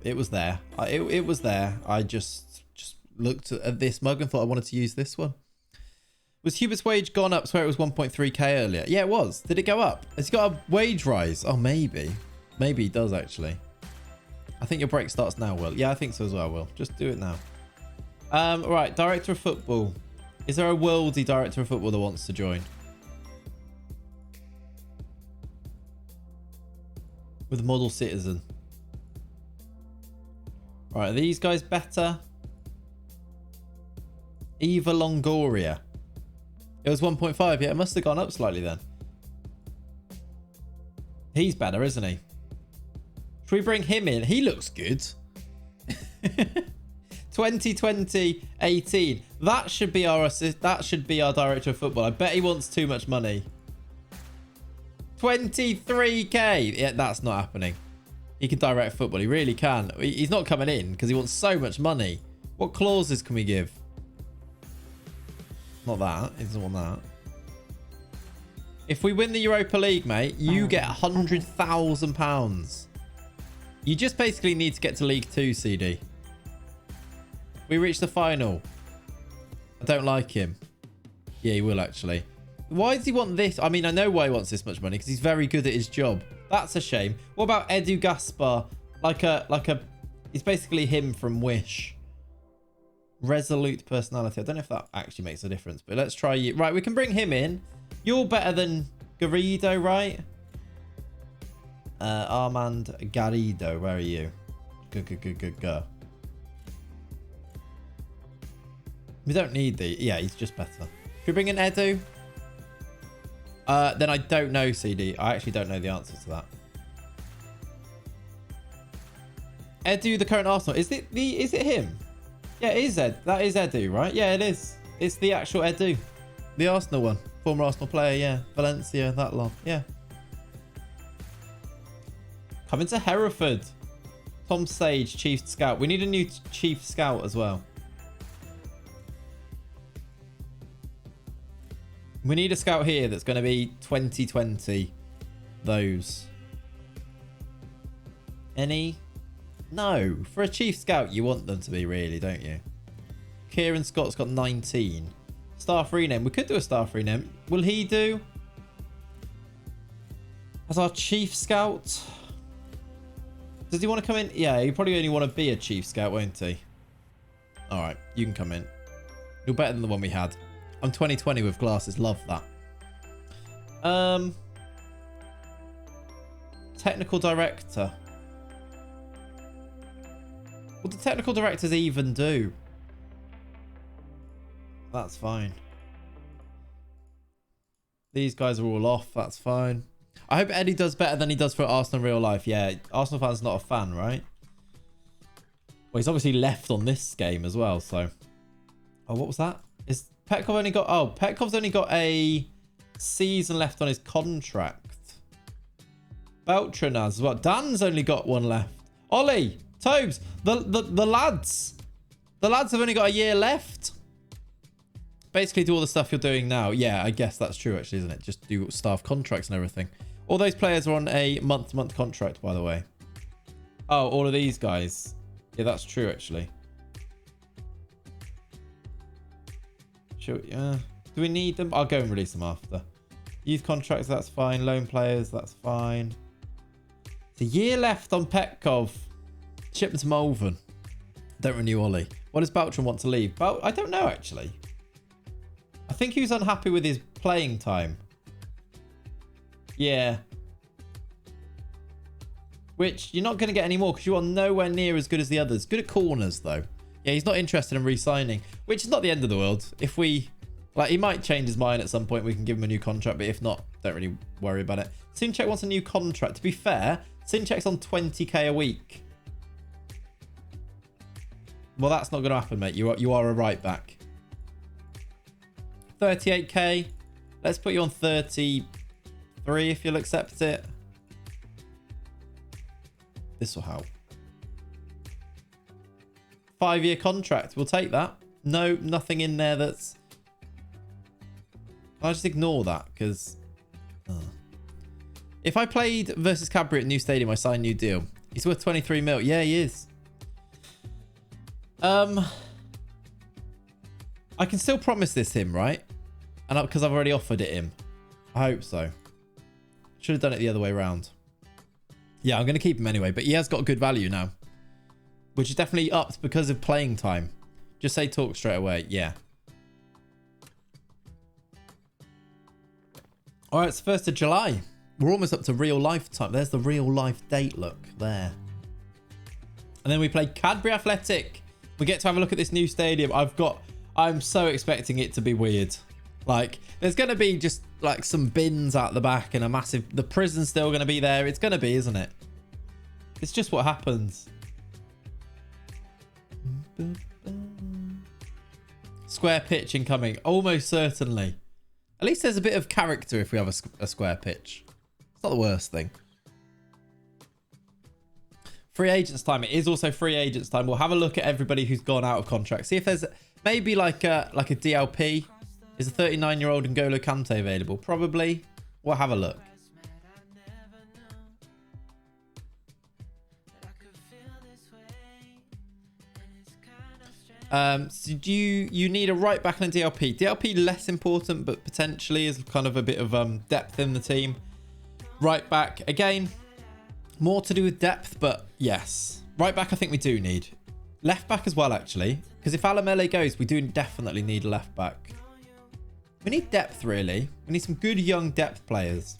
It was there. It was there. I just looked at this mug and thought I wanted to use this one. Was Hubert's wage gone up to where it was 1.3k earlier? Yeah, it was. Did it go up? Has he got a wage rise? Oh, maybe. Maybe he does, actually. I think your break starts now, Will. Yeah, I think so as well, Will. Just do it now. Right, director of football. Is there a worldy director of football that wants to join? With a model citizen. Right, are these guys better? Eva Longoria. It was 1.5. Yeah, it must have gone up slightly then. He's better, isn't he? Should we bring him in? He looks good. 2020-18. That should be our assist. That should be our director of football. I bet he wants too much money. 23k. Yeah, that's not happening. He can direct football. He really can. He's not coming in because he wants so much money. What clauses can we give? Not that. He doesn't want that. If we win the Europa League, mate, you get £100,000. You just basically need to get to League 2, CD. We reached the final. I don't like him. Yeah, he will actually. Why does he want this? I mean, I know why he wants this much money because he's very good at his job. That's a shame. What about Edu Gaspar? He's basically him from Wish. Resolute personality. I don't know if that actually makes a difference, but let's try you. Right, we can bring him in. You're better than Garrido, right? Armand Garrido, where are you? Go. We don't need the... Yeah, he's just better. Should we bring in Edu? Then I don't know, CD. I actually don't know the answer to that. Edu, the current Arsenal. Is it him? Yeah, it is Ed. That is Edu, right? Yeah, it is. It's the actual Edu. The Arsenal one. Former Arsenal player, yeah. Valencia, that lot. Yeah. Coming to Hereford. Tom Sage, Chief Scout. We need a new Chief Scout as well. We need a scout here that's going to be 2020. Those. Any? No. For a Chief Scout, you want them to be, really, don't you? Kieran Scott's got 19. Staff rename. We could do a staff rename. Will he do? As our Chief Scout? Does he want to come in? Yeah, he probably only want to be a Chief Scout, won't he? Alright, you can come in. You're better than the one we had. I'm 2020 with glasses. Love that. Technical director. What do technical directors even do? That's fine. These guys are all off. That's fine. I hope Eddie does better than he does for Arsenal in real life. Yeah, Arsenal fan's not a fan, right? Well, he's obviously left on this game as well, so... Oh, what was that? Is Petkov only got... Oh, Petkov's only got a season left on his contract. Beltran has as well. Dan's only got one left. Ollie, Tobes, the lads. The lads have only got a year left. Basically do all the stuff you're doing now. Yeah, I guess that's true actually, isn't it? Just do staff contracts and everything. All those players are on a month-to-month contract, by the way. Oh, all of these guys. Yeah, that's true actually. Sure, yeah. Do we need them? I'll go and release them after. Youth contracts, that's fine. Loan players, that's fine. It's a year left on Petkov. Ship them to Malvern. Don't renew Ollie. What does Beltran want to leave? I don't know actually. I think he was unhappy with his playing time. Yeah. Which you're not going to get any more because you are nowhere near as good as the others. Good at corners though. Yeah, he's not interested in re-signing, which is not the end of the world. If we, like, he might change his mind at some point. We can give him a new contract, but if not, don't really worry about it. Sinchek wants a new contract. To be fair, Sinchek's on 20k a week. Well, that's not going to happen, mate. You are a right back. 38k. Let's put you on 33 if you'll accept it. This will help. 5-year contract. We'll take that. No, nothing in there that's... I'll just ignore that because... If I played versus Cadbury at New Stadium, I signed new deal. He's worth 23 mil. Yeah, he is. I can still promise this him, right? And because I've already offered it him. I hope so. Should have done it the other way around. Yeah, I'm going to keep him anyway, but he has got good value now. Which is definitely upped because of playing time. Just say talk straight away. Yeah. All right, it's 1st of July. We're almost up to real life time. There's the real life date, look. There. And then we play Cadbury Athletic. We get to have a look at this new stadium. I'm so expecting it to be weird. Like, there's going to be just like some bins out the back and a massive... The prison's still going to be there. It's going to be, isn't it? It's just what happens. Square pitch incoming. Almost certainly. At least there's a bit of character if we have a square pitch. It's not the worst thing. Free agents time. It is also free agents time. We'll have a look at everybody who's gone out of contract. See if there's maybe like a DLP. Is a 39-year-old N'Golo Kante available? Probably. We'll have a look. So do you need a right back and a DLP? DLP less important, but potentially is kind of a bit of depth in the team. Right back, again, more to do with depth, but yes. Right back I think we do need. Left back as well, actually. Because if Alamele goes, we do definitely need a left back. We need depth, really. We need some good young depth players.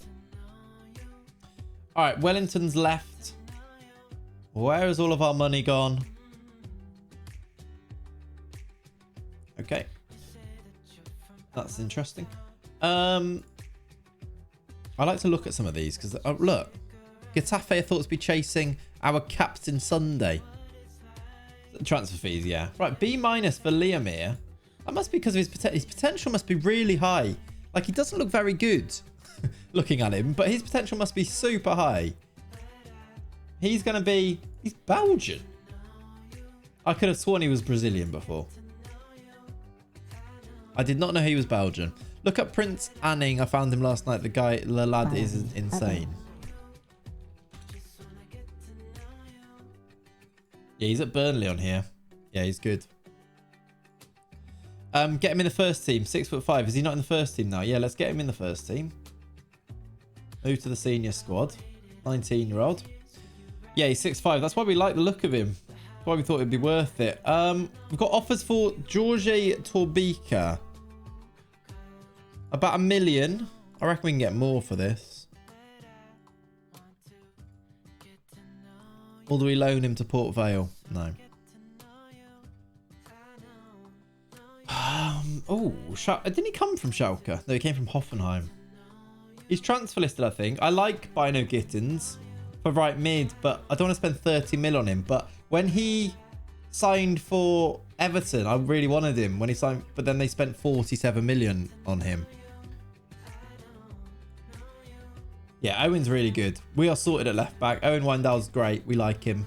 All right, Wellington's left. Where has all of our money gone? Okay. That's interesting. I like to look at some of these because, look. Getafe I thought to be chasing our Captain Sunday. Transfer fees, yeah. Right, B- for Liam here. That must be because of his potential must be really high. Like, he doesn't look very good looking at him, but his potential must be super high. He's going to be... He's Belgian. I could have sworn he was Brazilian before. I did not know he was Belgian. Look up Prince Anning. I found him last night. The lad is insane. Yeah, he's at Burnley on here. Yeah, he's good. Get him in the first team. 6'5". Is he not in the first team now? Yeah, let's get him in the first team. Move to the senior squad. 19-year-old. Yeah, he's 6'5". That's why we like the look of him. That's why we thought it'd be worth it. We've got offers for George Torbica. About $1 million. I reckon we can get more for this. Or do we loan him to Port Vale? No. Oh, didn't he come from Schalke? No, he came from Hoffenheim. He's transfer listed, I think. I like Bino Gittins for right mid, but I don't want to spend 30 mil on him. But when he signed for Everton, I really wanted him when he signed, but then they spent 47 million on him. Yeah, Owen's really good. We are sorted at left back. Owen Windell's great. We like him.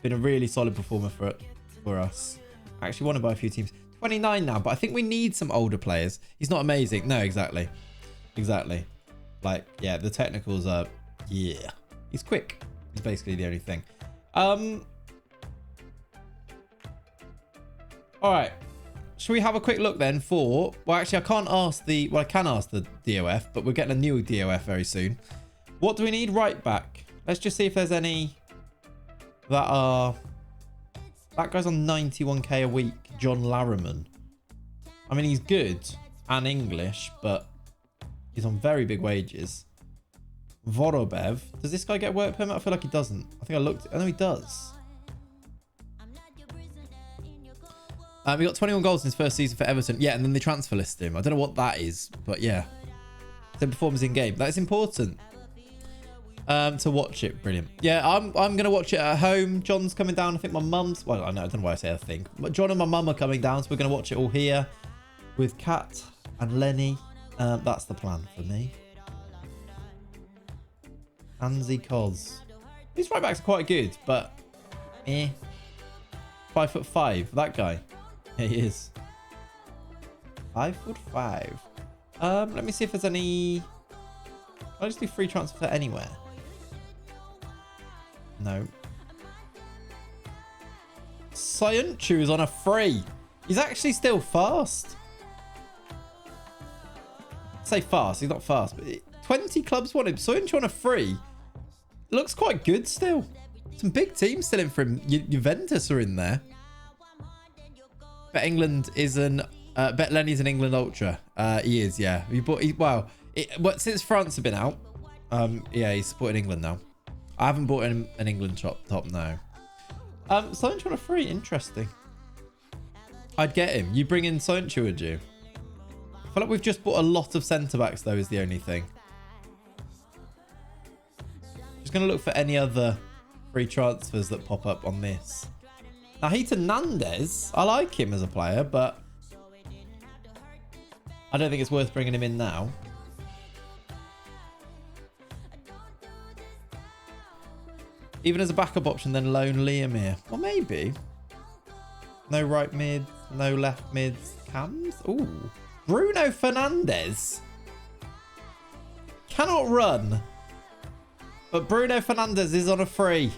Been a really solid performer for us. I actually want to buy a few teams. 29 now, but I think we need some older players. He's not amazing. No, exactly. Exactly. Like, yeah, the technicals are, yeah. He's quick. He's basically the only thing. All right. Should we have a quick look then for... Well, actually, I can't ask the... Well, I can ask the DOF, but we're getting a new DOF very soon. What do we need? Right back. Let's just see if there's any that are... That guy's on 91k a week. John Larriman. I mean, he's good and English, but he's on very big wages. Vorobev. Does this guy get work permit? I feel like he doesn't. I think I looked. I know he does. We got 21 goals in his first season for Everton. Yeah, and then they transfer list him. I don't know what that is, but yeah. So performance in game. That is important. To watch it. Brilliant. Yeah, I'm going to watch it at home. John's coming down. I think my mum's... Well, I don't know why I say I think. But John and my mum are coming down, so we're going to watch it all here with Kat and Lenny. That's the plan for me. Hansi Koz. These right backs are quite good, but... 5'5". That guy. Yeah, he is. 5'5". Let me see if there's any... Can I just do free transfer anywhere? No. Soyuncu is on a free. He's actually still fast. I'd say fast. He's not fast, but 20 clubs want him. Soyuncu on a free. Looks quite good still. Some big teams still in for him. Juventus are in there. Bet England is an... Bet Lenny's an England ultra. He is, yeah. But since France have been out, yeah, he's supporting England now. I haven't bought him an England top now. Soyuncu on a free, interesting. I'd get him. You bring in Soyuncu, would you? I feel like we've just bought a lot of centre backs though, is the only thing. Just gonna look for any other free transfers that pop up on this. Now, Hernandez, I like him as a player, but I don't think it's worth bringing him in now. Even as a backup option, then loan Liam here. Well, maybe. No right mid, no left mids. Cams? Ooh. Bruno Fernandes. Cannot run. But Bruno Fernandes is on a free.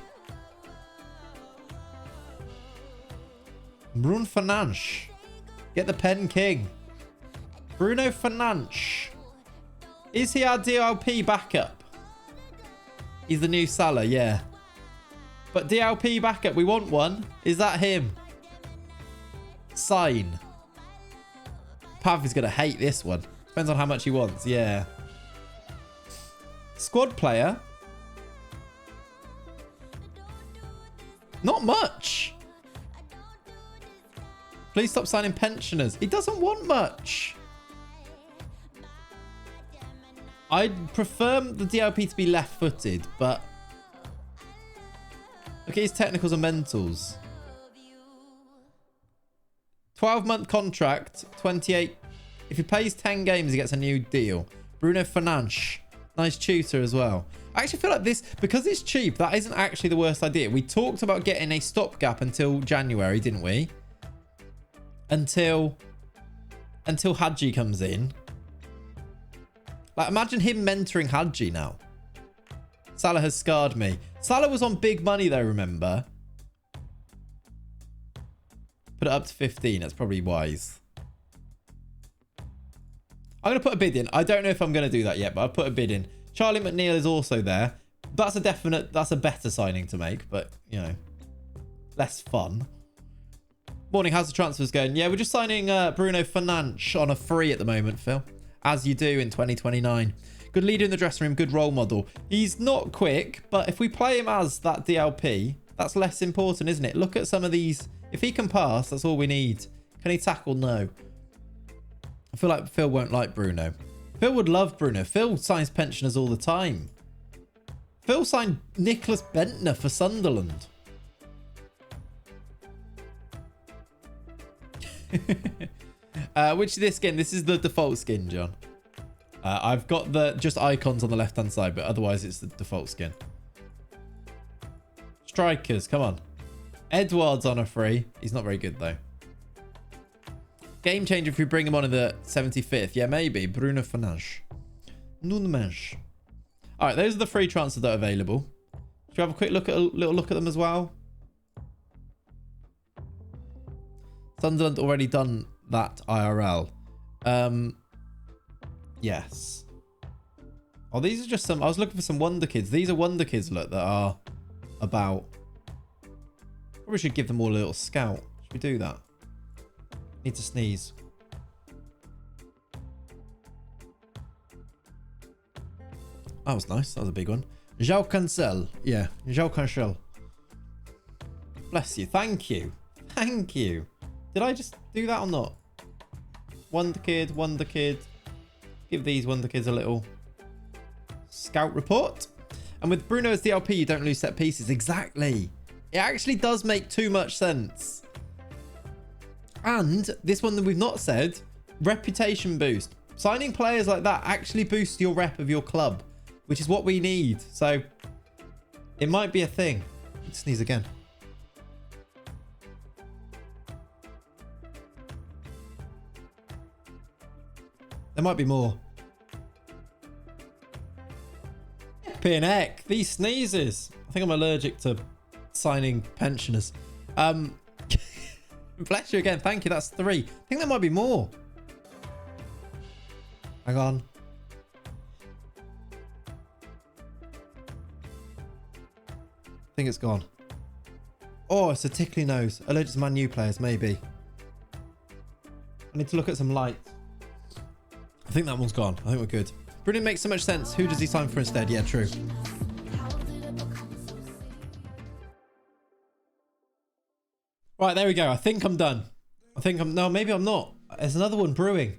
Bruno Fernandes. Get the pen king. Bruno Fernandes. Is he our DLP backup? He's the new Salah, yeah. But DLP backup, we want one. Is that him? Sign. Pav is going to hate this one. Depends on how much he wants, yeah. Squad player. Not much. Please stop signing pensioners. He doesn't want much. I'd prefer the DLP to be left-footed, but... Look at his technicals and mentals. 12-month contract, 28. If he plays 10 games, he gets a new deal. Bruno Fernandes. Nice tutor as well. I actually feel like this, because it's cheap, that isn't actually the worst idea. We talked about getting a stopgap until January, didn't we? Until Hadji comes in. Like, imagine him mentoring Hadji now. Salah has scarred me. Salah was on big money though, remember? Put it up to 15. That's probably wise. I'm going to put a bid in. I don't know if I'm going to do that yet, but I'll put a bid in. Charlie McNeil is also there. That's a better signing to make, but, you know, less fun. Morning, how's the transfers going? Yeah, we're just signing Bruno Fernandes on a free at the moment, Phil. As you do in 2029. Good leader in the dressing room, good role model. He's not quick, but if we play him as that DLP, That's less important, isn't it? Look at some of these. If he can pass, that's all we need. Can he tackle? No. I feel like Phil won't like Bruno. Phil would love Bruno. Phil signs pensioners all the time. Phil signed Nicholas Bentner for Sunderland. Which is this skin? This is the default skin, John. I've got the just icons on the left-hand side, but otherwise it's the default skin. Strikers, come on. Edouard's on a free. He's not very good, though. Game changer if we bring him on in the 75th. Yeah, maybe. Bruno Fernandes. Nunes. All right, those are the free transfers that are available. Should we have a quick look at little look at them as well? Sunderland already done that IRL. Yes. Oh, these are just some... I was looking for some Wonder Kids. These are Wonder Kids, look, that are about... Probably should give them all a little scout. Should we do that? Need to sneeze. That was nice. That was a big one. João Cancel. Yeah, João Cancel. Bless you. Thank you. Thank you. Did I just do that or not? Wonder Kid, Wonder Kid. Give these Wonder Kids a little scout report. And with Bruno as DLP, you don't lose set pieces. Exactly. It actually does make too much sense. And this one that we've not said, reputation boost. Signing players like that actually boosts your rep of your club, which is what we need. So it might be a thing. Let's sneeze again. There might be more. P&Ek, these sneezes. I think I'm allergic to signing pensioners. Bless you again. Thank you. That's 3. I think there might be more. Hang on. I think it's gone. Oh, it's a tickly nose. Allergic to Man U players, maybe. I need to look at some lights. I think that one's gone. I think we're good. Bruno makes so much sense. Who does he sign for instead? Yeah, true. Right, there we go. I think I'm done. No, maybe I'm not. There's another one brewing.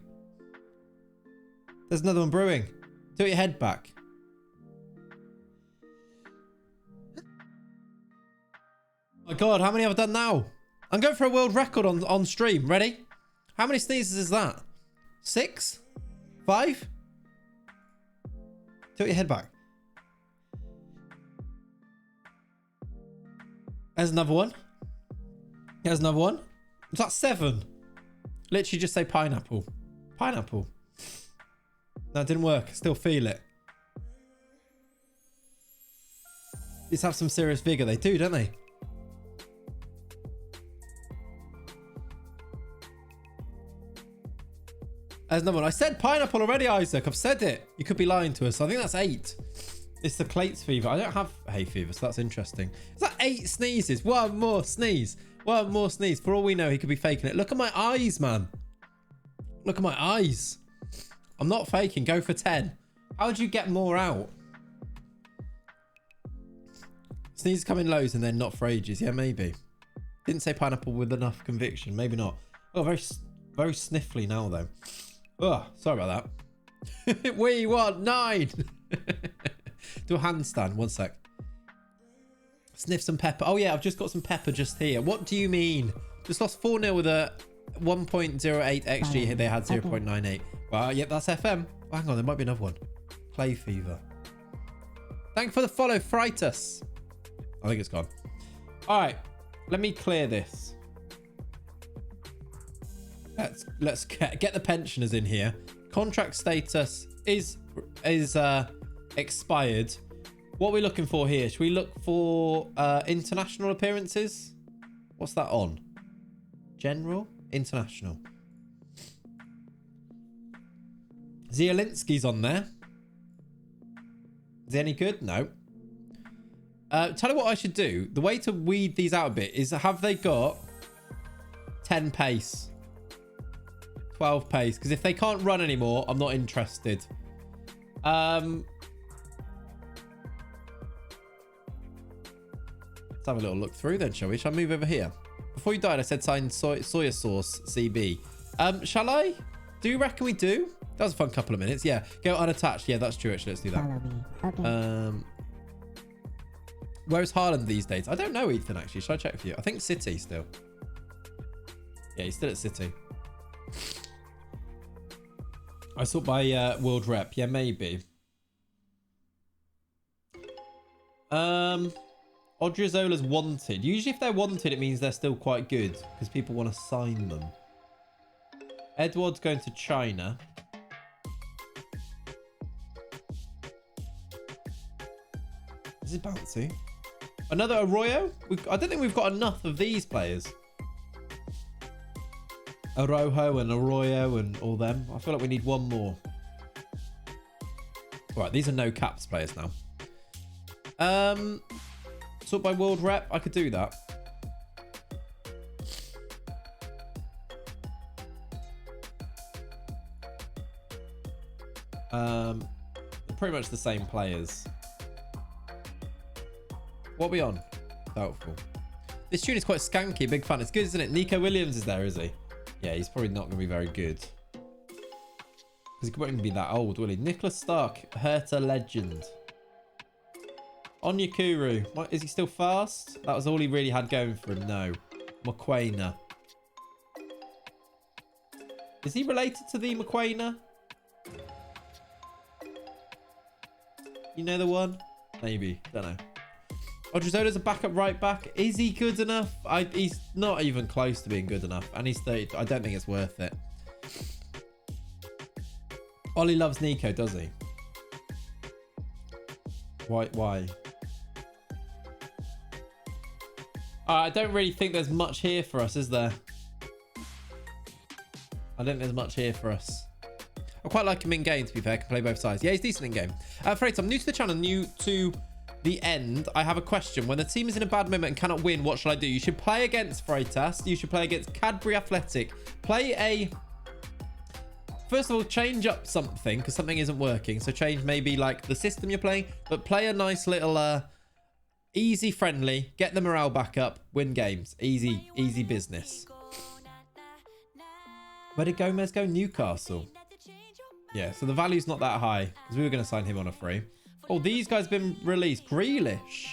There's another one brewing. Tilt your head back. Oh my God, how many have I done now? I'm going for a world record on stream. Ready? How many sneezes is that? 6? 5? Tilt your head back. There's another one. There's another one. Is that 7? Literally just say pineapple. Pineapple. No, it didn't work. I still feel it. These have some serious vigor. They do, don't they? There's another one. I said pineapple already, Isaac. I've said it. You could be lying to us. I think that's 8. It's the Clates fever. I don't have hay fever, so that's interesting. Is that 8 sneezes? One more sneeze. One more sneeze. For all we know, he could be faking it. Look at my eyes, man. Look at my eyes. I'm not faking. Go for 10. How would you get more out? Sneezes come in lows and then not for ages. Yeah, maybe. Didn't say pineapple with enough conviction. Maybe not. Oh, very sniffly now, though. Oh, sorry about that. We want 9. Do a handstand. One sec. Sniff some pepper. Oh, yeah, I've just got some pepper just here. What do you mean? Just lost 4-0 with a 1.08 XG. They had 0.98. Well, yep, that's FM. Oh, hang on, there might be another one. Clay fever. Thank you for the follow, Fritus. I think it's gone. All right, let me clear this. Let's get the pensioners in here. Contract status is expired. What are we looking for here? Should we look for international appearances? What's that on? General? International. Zielinski's on there. Is he any good? No. Tell you what I should do. The way to weed these out a bit is, have they got 10 pace? 12 pace? Because if they can't run anymore, I'm not interested. Let's have a little look through then, shall we? Shall I move over here? Before you died, I said sign soya sauce CB. Shall I? Do you reckon we do? That was a fun couple of minutes. Yeah, go unattached. Yeah, that's true, actually. Let's do that. Follow me. Okay. Where's Haaland these days? I don't know, Ethan, actually. Should I check for you? I think City still. Yeah, he's still at City. I saw by World Rep. Yeah, maybe. Odriozola's wanted. Usually if they're wanted, it means they're still quite good because people want to sign them. Edward's going to China. This is bouncy. Another Arroyo? I don't think we've got enough of these players. Araujo and Arroyo and all them. I feel like we need one more. Right, these are no caps players now. Sort by World Rep, I could do that. They're pretty much the same players. What are we on? Doubtful. This tune is quite skanky. Big fan. It's good, isn't it? Nico Williams is there, is he? Yeah, he's probably not going to be very good. Because he won't even be that old, will he? Nicholas Stark, Hertha legend. Onyekuru. What, is he still fast? That was all he really had going for him. No. Mokoena. Is he related to the Mokoena? You know the one? Maybe. Don't know. Odriozola's a backup right back. Is he good enough? He's not even close to being good enough. And he's 30. I don't think it's worth it. Ollie loves Nico, does he? Why? I don't really think there's much here for us, is there? I don't think there's much here for us. I quite like him in game, to be fair. I can play both sides. Yeah, he's decent in game. Freight, I'm new to the channel, new to the end. I have a question. When the team is in a bad moment and cannot win, what shall I do? You should play against Freitas. You should play against Cadbury Athletic. First of all, change up something because something isn't working. So change maybe like the system you're playing, but play a nice little easy friendly, get the morale back up, win games. Easy business. Where did Gomez go? Newcastle. Yeah, so the value's not that high because we were going to sign him on a free. Oh, these guys have been released. Grealish.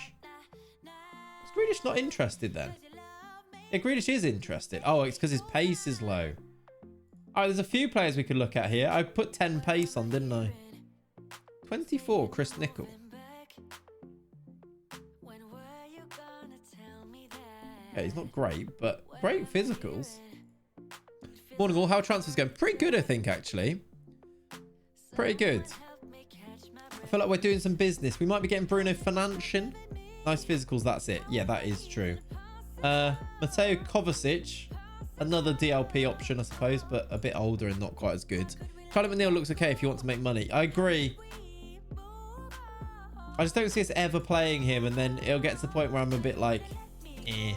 Is Grealish not interested then? Yeah, Grealish is interested. Oh, it's because his pace is low. All right, there's a few players we could look at here. I put 10 pace on, didn't I? 24, Chris Nickel. Yeah, he's not great, but great physicals. Morning all, how are transfers going? Pretty good, I think, actually. Pretty good. I feel like we're doing some business. We might be getting Bruno Fernandes. Nice physicals, that's it. Yeah, that is true. Mateo Kovacic. Another DLP option, I suppose, but a bit older and not quite as good. Callum McNeil looks okay if you want to make money. I agree. I just don't see us ever playing him, and then it'll get to the point where I'm a bit like, eh.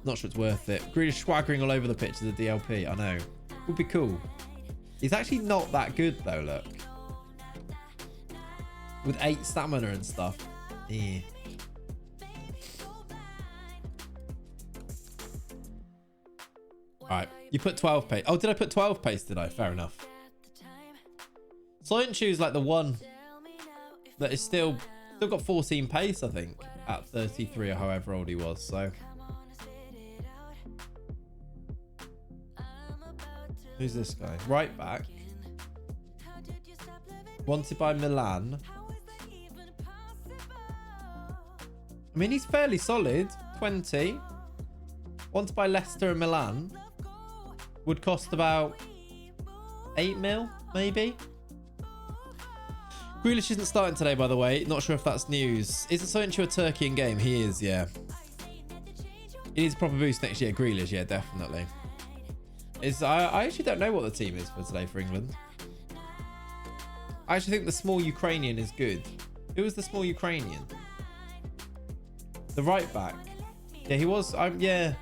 Not sure it's worth it. Grealish swaggering all over the pitch as a DLP. I know. Would be cool. He's actually not that good, though, look. With 8 stamina and stuff. Eh. Alright, you put 12 pace. Oh, did I put 12 pace, did I? Fair enough. Soyuncu's like the one that is still got 14 pace, I think, at 33 or however old he was, so. Who's this guy? Right back. Wanted by Milan. I mean, he's fairly solid. 20. Wanted by Leicester and Milan. Would cost about 8 mil, maybe. Grealish isn't starting today, by the way. Not sure if that's news. Isn't Soyuncu a Turkey in game? He is, yeah. He needs a proper boost next year. Grealish, yeah, definitely. I actually don't know what the team is for today for England. I actually think the small Ukrainian is good. Who was the small Ukrainian? The right back. Yeah, he was. Yeah.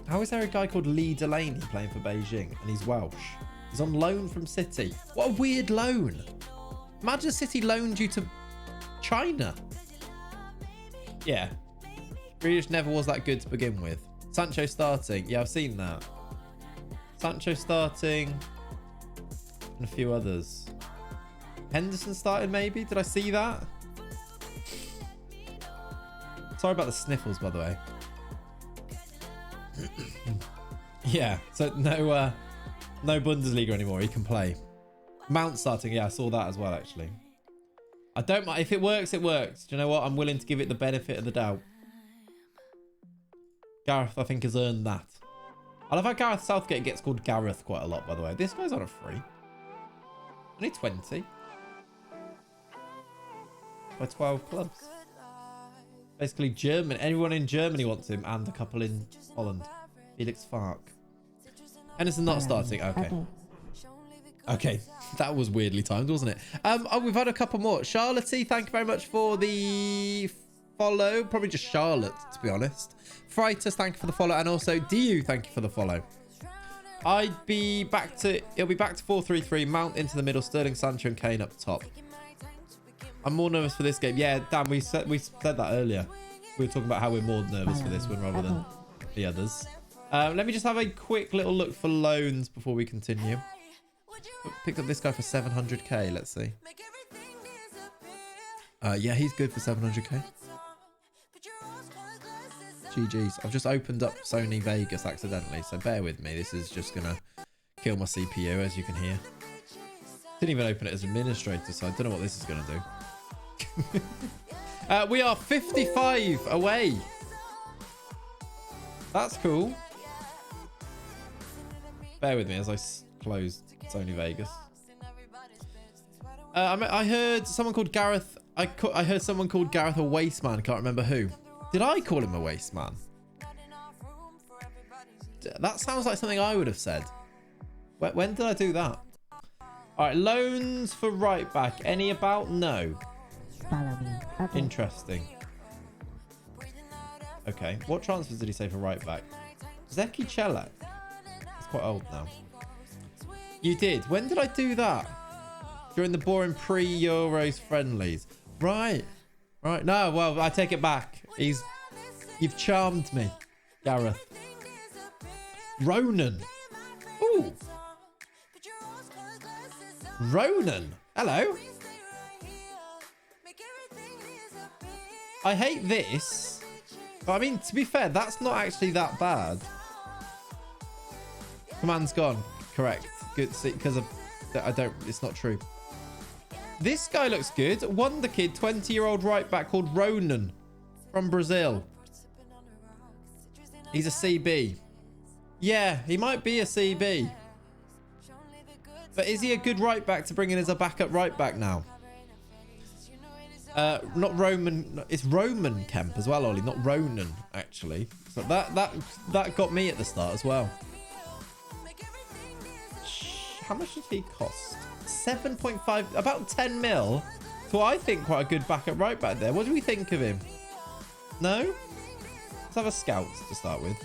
How is there a guy called Lee Delaney playing for Beijing and he's Welsh? He's on loan from City. What a weird loan. Imagine City loaned you to China. Yeah. Grealish never was that good to begin with. Sancho starting. Yeah, I've seen that. Sancho starting. And a few others. Henderson started maybe? Did I see that? Sorry about the sniffles, by the way. Yeah, so no Bundesliga anymore. He can play. Mount starting. Yeah, I saw that as well, actually. I don't mind. If it works, it works. Do you know what? I'm willing to give it the benefit of the doubt. Gareth, I think, has earned that. I love how Gareth Southgate gets called Gareth quite a lot, by the way. This guy's on a free. Only 20. By 12 clubs. Basically, German. Anyone in Germany wants him, and a couple in Holland. Felix Fark. Henderson not starting. Okay. That was weirdly timed, wasn't it? Oh, we've had a couple more. Charlotte, thank you very much for the follow. Probably just Charlotte, to be honest. Freitas, thank you for the follow. And also, DU, thank you for the follow. It'll be back to 4-3-3. Mount into the middle. Sterling, Sancho, and Kane up top. I'm more nervous for this game. Yeah, Dan, we said that earlier. We were talking about how we're more nervous for this one rather than the others. Let me just have a quick little look for loans before we continue. Picked up this guy for 700k. Let's see. Yeah, he's good for 700k. GG's. I've just opened up Sony Vegas accidentally, so bear with me. This is just gonna kill my CPU, as you can hear. Didn't even open it as administrator, so I don't know what this is gonna do. We are 55 away. That's cool. Bear with me as I close Sony Vegas. I heard someone called Gareth. I heard someone called Gareth a waste man. Can't remember who. Did I call him a waste man? That sounds like something I would have said. When did I do that? All right, loans for right back. Any about? No. Follow me. Okay. Interesting. Okay, what transfers did he say for right back? Zeki Chelak. He's quite old now. You did. When did I do that? During the boring pre-Euros friendlies. Right. Right. No, well, I take it back. You've charmed me, Gareth. Ronan. Ooh. Ronan. Hello. I hate this. But I mean, to be fair, that's not actually that bad. Command's gone. Correct. Good. See, because it's not true. This guy looks good. Wonder Kid, 20-year-old right back called Ronan from Brazil. He's a CB. Yeah, he might be a CB. But is he a good right back to bring in as a backup right back now? Not Roman. It's Roman Kemp as well, Ollie. Not Ronan, actually. So that got me at the start as well. How much did he cost? 7.5, about 10 mil. So I think quite a good backup right back there. What do we think of him? No? Let's have a scout to start with.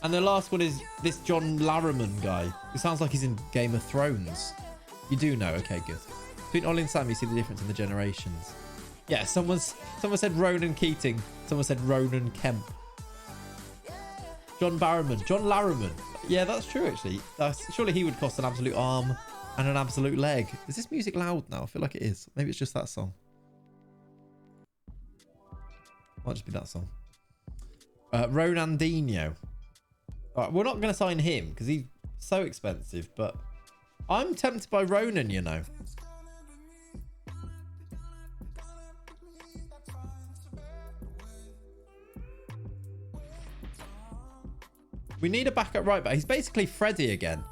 And the last one is this John Larriman guy, who sounds like he's in Game of Thrones. You do know? Okay, good. Between Ollie and Sam, you see the difference in the generations. Yeah, someone said Ronan Keating. Someone said Ronan Kemp. John Barrowman. John Larriman. Yeah, that's true, actually. Surely he would cost an absolute arm and an absolute leg. Is this music loud now? I feel like it is. Maybe it's just that song. Might just be that song. Ronaldinho. All right, we're not going to sign him because he's so expensive, but I'm tempted by Ronan, you know. We need a backup right back. He's basically Freddy again.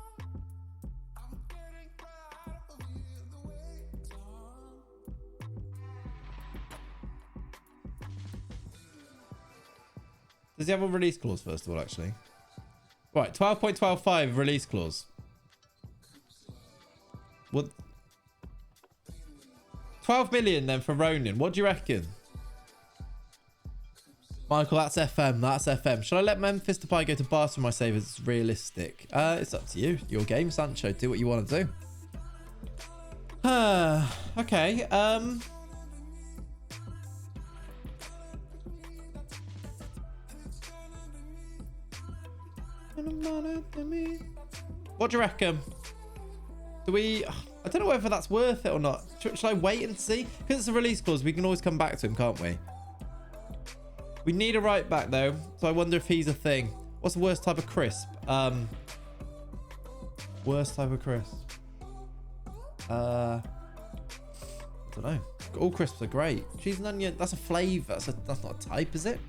Does he have a release clause first of all, actually? Right, 12.125 release clause. What? 12 million then for Ronan. What do you reckon? Michael, that's FM. That's FM. Should I let Memphis Depay go to Barca for my savers? It's realistic. It's up to you. Your game, Sancho. Do what you want to do. Okay. What do you reckon? Do we... I don't know whether that's worth it or not. Should I wait and see? Because it's a release clause, we can always come back to him, can't we? We need a right back, though. So I wonder if he's a thing. What's the worst type of crisp? Worst type of crisp? I don't know. All crisps are great. Cheese and onion, that's a flavour. That's not a type, is it?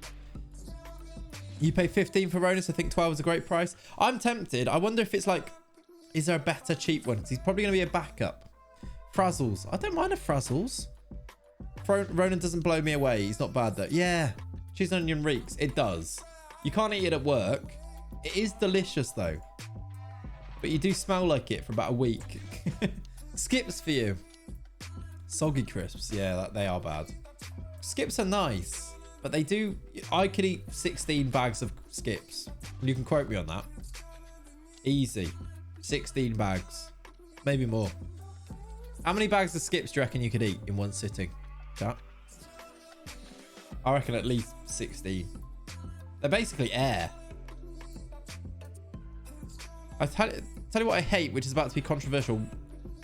You pay 15 for Ronus. I think 12 is a great price. I'm tempted. I wonder if it's like... Is there a better cheap one? Because he's probably going to be a backup. Frazzles. I don't mind a Frazzles. Ronan doesn't blow me away. He's not bad though. Yeah. Cheese and onion reeks. It does. You can't eat it at work. It is delicious though. But you do smell like it for about a week. Skips for you. Soggy crisps. Yeah, they are bad. Skips are nice. But they do... I could eat 16 bags of skips. You can quote me on that. Easy. 16 bags. Maybe more. How many bags of skips do you reckon you could eat in one sitting? Chat. I reckon at least 16. They're basically air. I tell you what I hate, which is about to be controversial.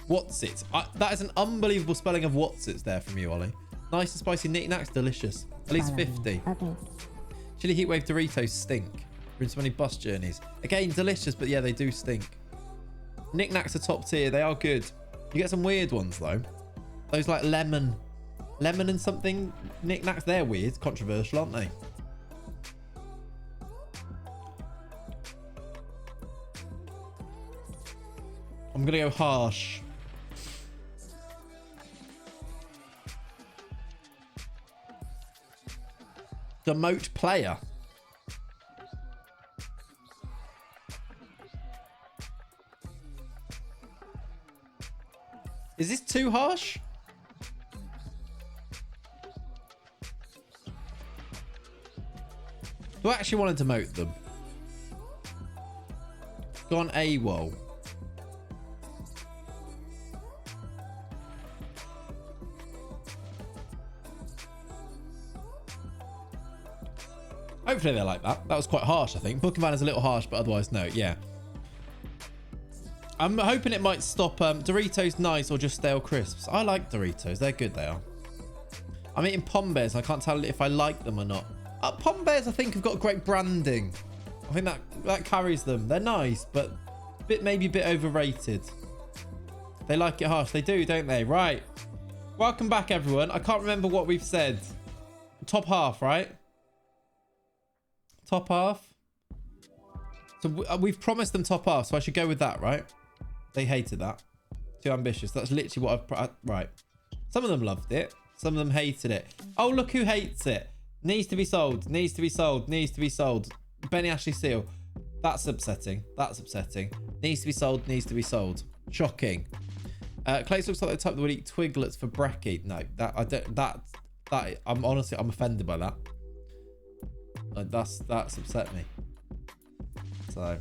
Whatsits. That is an unbelievable spelling of whatsits there from you, Ollie. Nice and spicy knickknacks, delicious. At least 50. Okay. Chili Heatwave Doritos stink. Been so many bus journeys. Again, delicious, but yeah, they do stink. Knickknacks are top tier. They are good. You get some weird ones though. Those like lemon and something knickknacks. They're weird, controversial, aren't they? I'm gonna go harsh. Demote player. Is this too harsh? Do I actually want to demote them? Gone AWOL. Hopefully they like that. That was quite harsh, I think. Book Van is a little harsh, but otherwise, no. Yeah. I'm hoping it might stop. Doritos nice or just stale crisps. I like Doritos. They're good, they are. I'm eating Pom Bears. I can't tell if I like them or not. Pom Bears, I think, have got great branding. I think that carries them. They're nice, but maybe a bit overrated. They like it harsh. They do, don't they? Right. Welcome back, everyone. I can't remember what we've said. Top half, right? Top half. So we've promised them top half, so I should go with that, right? They hated that. Too ambitious. That's literally what I've... Right. Some of them loved it. Some of them hated it. Oh, look who hates it. Needs to be sold. Needs to be sold. Needs to be sold. Benny Ashley Seal. That's upsetting. That's upsetting. Needs to be sold. Needs to be sold. Shocking. Clays looks like the type that would eat Twiglets for brekkie. No, I'm honestly, I'm offended by that. That's upset me. So,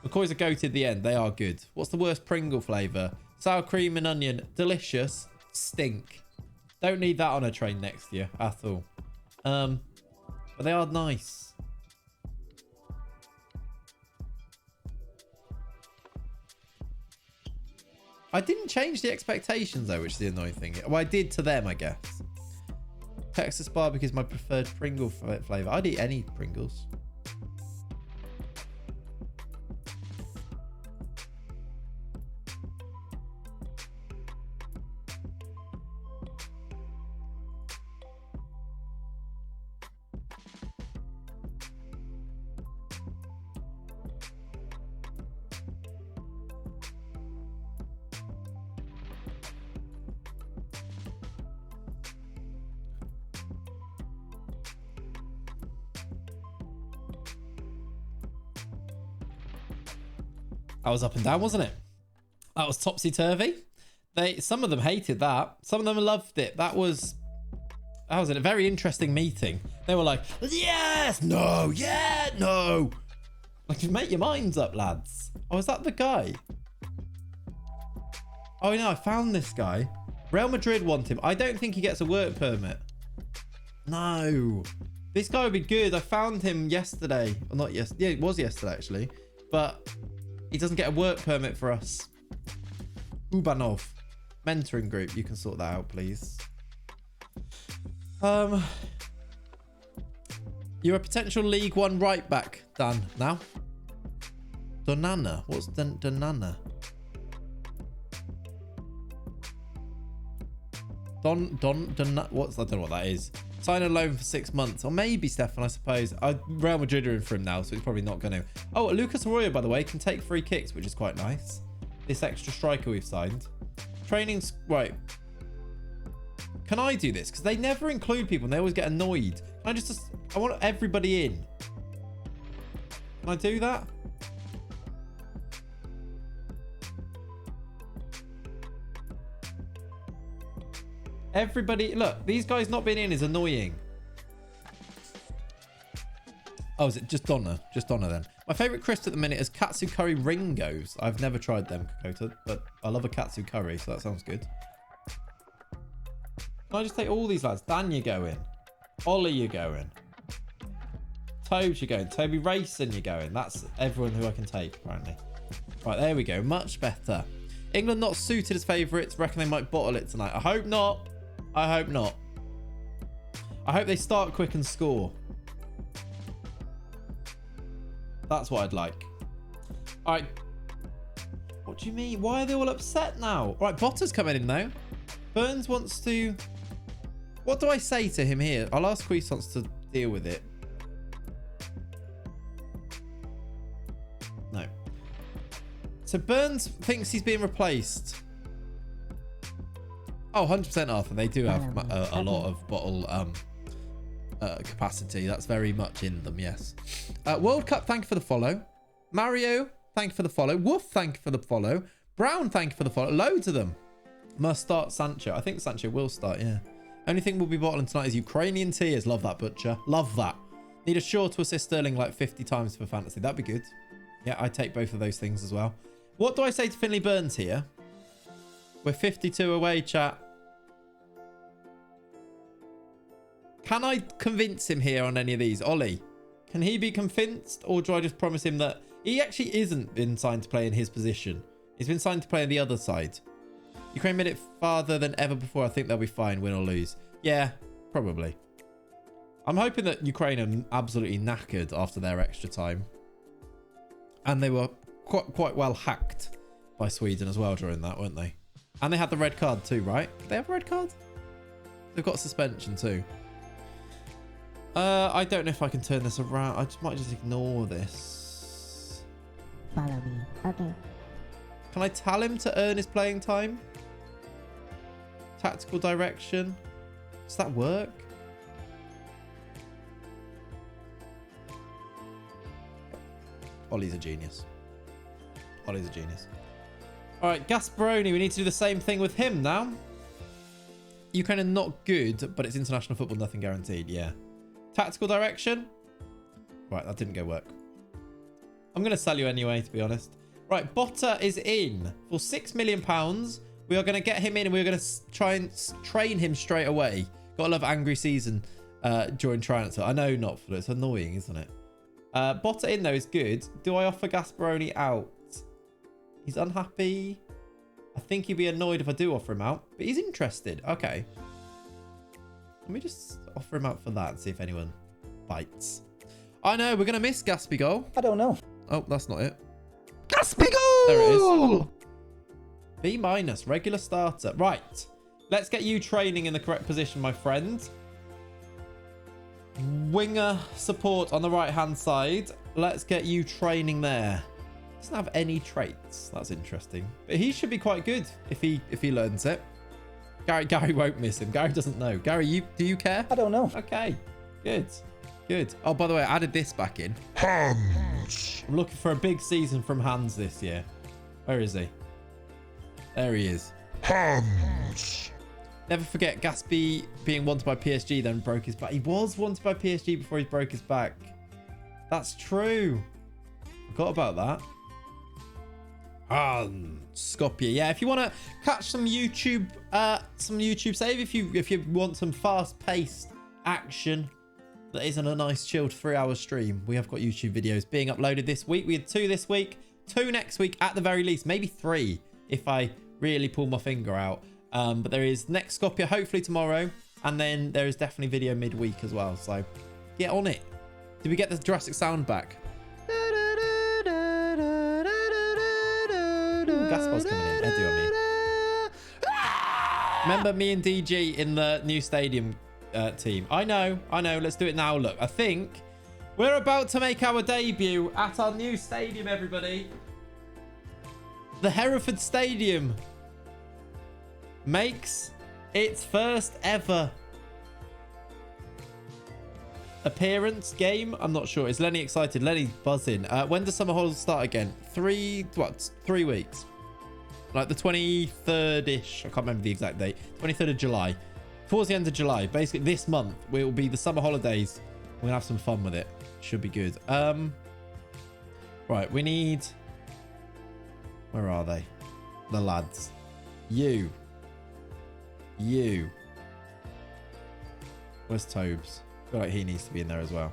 McCoy's are goated at the end. They are good. What's the worst Pringle flavour? Sour cream and onion. Delicious. Stink. Don't need that on a train next year at all. But they are nice. I didn't change the expectations though, which is the annoying thing. Well, I did to them, I guess. Texas barbecue is my preferred Pringle flavour. I'd eat any Pringles. That was up and down, wasn't it? That was topsy-turvy. Some of them hated that. Some of them loved it. That was a very interesting meeting. They were like, yes, no, yeah, no. Like, make your minds up, lads. Oh, is that the guy? Oh, no, I found this guy. Real Madrid want him. I don't think he gets a work permit. No. This guy would be good. I found him yesterday. Or not yesterday. Yeah, it was yesterday, actually. But he doesn't get a work permit for us. Ubanov. Mentoring group. You can sort that out, please. You're a potential League One right back, Dan. Now? Donana. What's Donana? What's, I don't know what that is. Sign a loan for 6 months. Or maybe Stefan, I suppose. Real Madrid are in for him now, so he's probably not going to. Oh, Lucas Arroyo, by the way, can take free kicks, which is quite nice. This extra striker we've signed. Training's... Right. Can I do this? Because they never include people and they always get annoyed. Can I just... I want everybody in. Can I do that? Everybody, look, these guys not being in is annoying. Oh, is it just Donna? Just Donna then. My favorite crisp at the minute is katsu curry Ringos. I've never tried them, Kokota, but I love a katsu curry, so that sounds good. Can I just take all these lads? Dan, you go in. Ollie, you go in. Toad, you go in. Toby Racing, you go in. That's everyone who I can take, apparently. Right, there we go. Much better. England not suited as favourites. Reckon they might bottle it tonight. I hope not. I hope not. I hope they start quick and score. That's what I'd like. All right. What do you mean? Why are they all upset now? All right, Bottas coming in though. Burns wants to... What do I say to him here? I'll ask Cuisance to deal with it. No. So Burns thinks he's being replaced. Oh, 100% Arthur. They do have a lot of bottle capacity. That's very much in them, yes. World Cup, thank you for the follow. Mario, thank you for the follow. Wolf, thank you for the follow. Brown, thank you for the follow. Loads of them. Must start Sancho. I think Sancho will start, yeah. Only thing we'll be bottling tonight is Ukrainian tears. Love that, Butcher. Love that. Need a sure to assist Sterling like 50 times for fantasy. That'd be good. Yeah, I'd take both of those things as well. What do I say to Finley Burns here? We're 52 away, chat. Can I convince him here on any of these? Ollie, can he be convinced, or do I just promise him that he actually isn't been signed to play in his position? He's been signed to play on the other side. Ukraine made it farther than ever before. I think they'll be fine, win or lose. Yeah, probably. I'm hoping that Ukraine are absolutely knackered after their extra time. And they were quite well hacked by Sweden as well during that, weren't they? And they had the red card too, right? Did they have a red card? They've got suspension too. I don't know if I can turn this around. I might just ignore this. Follow me. Okay. Can I tell him to earn his playing time? Tactical direction. Does that work? Ollie's a genius. Ollie's a genius. All right, Gasparoni. We need to do the same thing with him now. Ukraine are not good, but it's international football. Nothing guaranteed. Yeah. Tactical direction. Right, that didn't go work. I'm going to sell you anyway, to be honest. Right, Botta is in for £6 million. We are going to get him in and we're going to try and train him straight away. Gotta love angry season during transfer. I know not for it's annoying, isn't it? Botta in though is good. Do I offer Gasparoni out? He's unhappy. I think he'd be annoyed if I do offer him out, but he's interested. Okay. Let me just offer him out for that and see if anyone bites. I know, we're going to miss Gaspigol. I don't know. Oh, that's not it. Gaspigol! There it is. B-, regular starter. Right. Let's get you training in the correct position, my friend. Winger support on the right-hand side. Let's get you training there. Doesn't have any traits. That's interesting. But he should be quite good if he learns it. Gary won't miss him. Gary doesn't know. Gary, do you care? I don't know. Okay. Good. Good. Oh, by the way, I added this back in. Hans. I'm looking for a big season from Hans this year. Where is he? There he is. Hans. Never forget Gatsby being wanted by PSG, then broke his back. He was wanted by PSG before he broke his back. That's true. Forgot about that. Skopje. Yeah, if you want to catch some YouTube save, if you want some fast-paced action, that isn't a nice chilled 3-hour stream. We have got YouTube videos being uploaded this week. We had 2 this week, 2 next week at the very least, maybe 3 if I really pull my finger out. But there is next Skopje hopefully tomorrow, and then there is definitely video midweek as well. So get on it. Did we get the Jurassic sound back? Gaspar's coming in. Edu, I mean. Remember me and DG in the new stadium team? I know. Let's do it now. Look, I think we're about to make our debut at our new stadium, everybody. The Hereford Stadium makes its first ever appearance game. I'm not sure. Is Lenny excited? Lenny's buzzing. When does summer holidays start again? 3 weeks. Like the 23rd-ish. I can't remember the exact date. 23rd of July. Towards the end of July. Basically, this month will be the summer holidays. We're going to have some fun with it. Should be good. Right, we need... Where are they? The lads. You. Where's Tobes? I feel like he needs to be in there as well.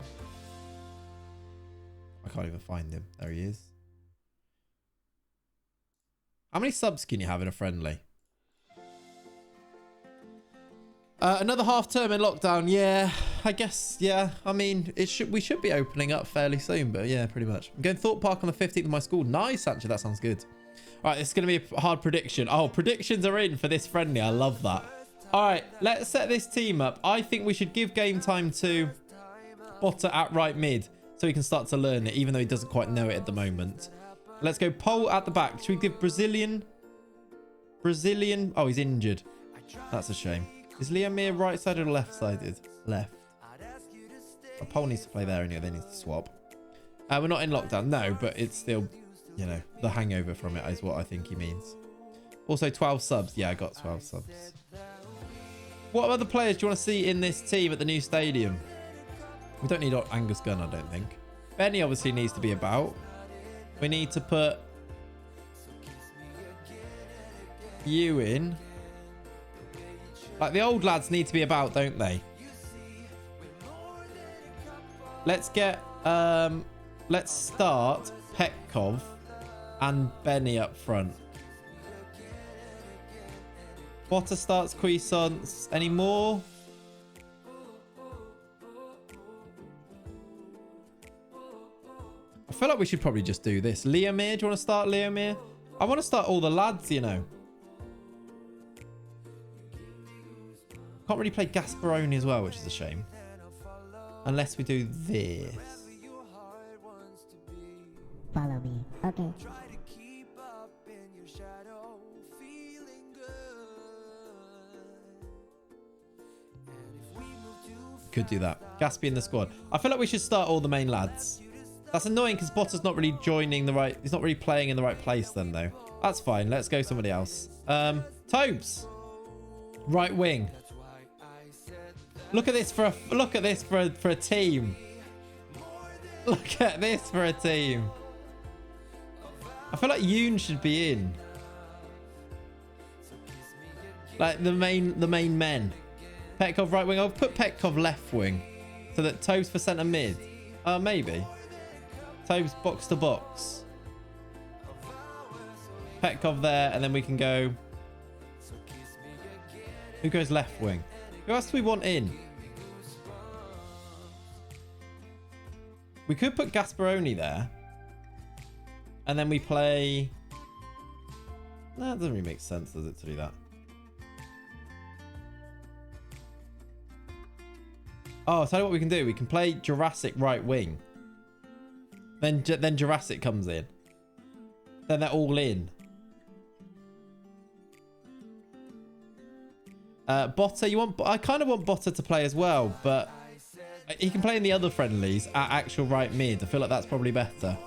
I can't even find him. There he is. How many subs can you have in a friendly? Another half term in lockdown. Yeah, I guess. Yeah, I mean, we should be opening up fairly soon, but yeah, pretty much. I'm going Thorpe Park on the 15th of my school. Nice, actually. That sounds good. All right, it's going to be a hard prediction. Oh, predictions are in for this friendly. I love that. All right, let's set this team up. I think we should give game time to Botta at right mid so he can start to learn it, even though he doesn't quite know it at the moment. Let's go Pole at the back. Should we give Brazilian? Oh, he's injured. That's a shame. Is Liamir right-sided or left-sided? Left. Oh, Pole needs to play there anyway. They need to swap. We're not in lockdown. No, but it's still, you know, the hangover from it is what I think he means. Also, 12 subs. Yeah, I got 12 subs. What other players do you want to see in this team at the new stadium? We don't need Angus Gunn, I don't think. Benny obviously needs to be about. We need to put you in. Like, the old lads need to be about, don't they? Let's get... let's start Petkov and Benny up front. Botta starts Cuisance. Any more? I feel like we should probably just do this. Liamir, do you want to start Liamir? I want to start all the lads, you know. Can't really play Gasparoni as well, which is a shame. Unless we do this. Follow me. Okay. Could do that. Gaspy in the squad. I feel like we should start all the main lads. That's annoying because Botta's not really joining the right... He's not really playing in the right place then, though. That's fine. Let's go somebody else. Tobes. Right wing. Look at this for a team. Look at this for a team. I feel like Yoon should be in. Like the main men. Petkov right wing. I'll put Petkov left wing. So that Tobes for centre mid. Maybe. Tobes box to box. Petkov there, and then we can go... Who goes left wing? Who else do we want in? We could put Gasparoni there. And then we play... No, it doesn't really make sense, does it, to do that? Oh, I'll tell you what we can do. We can play Jurassic right wing. Then Jurassic comes in. Then they're all in. Botta, I kind of want Botta to play as well, but he can play in the other friendlies at actual right mid. I feel like that's probably better.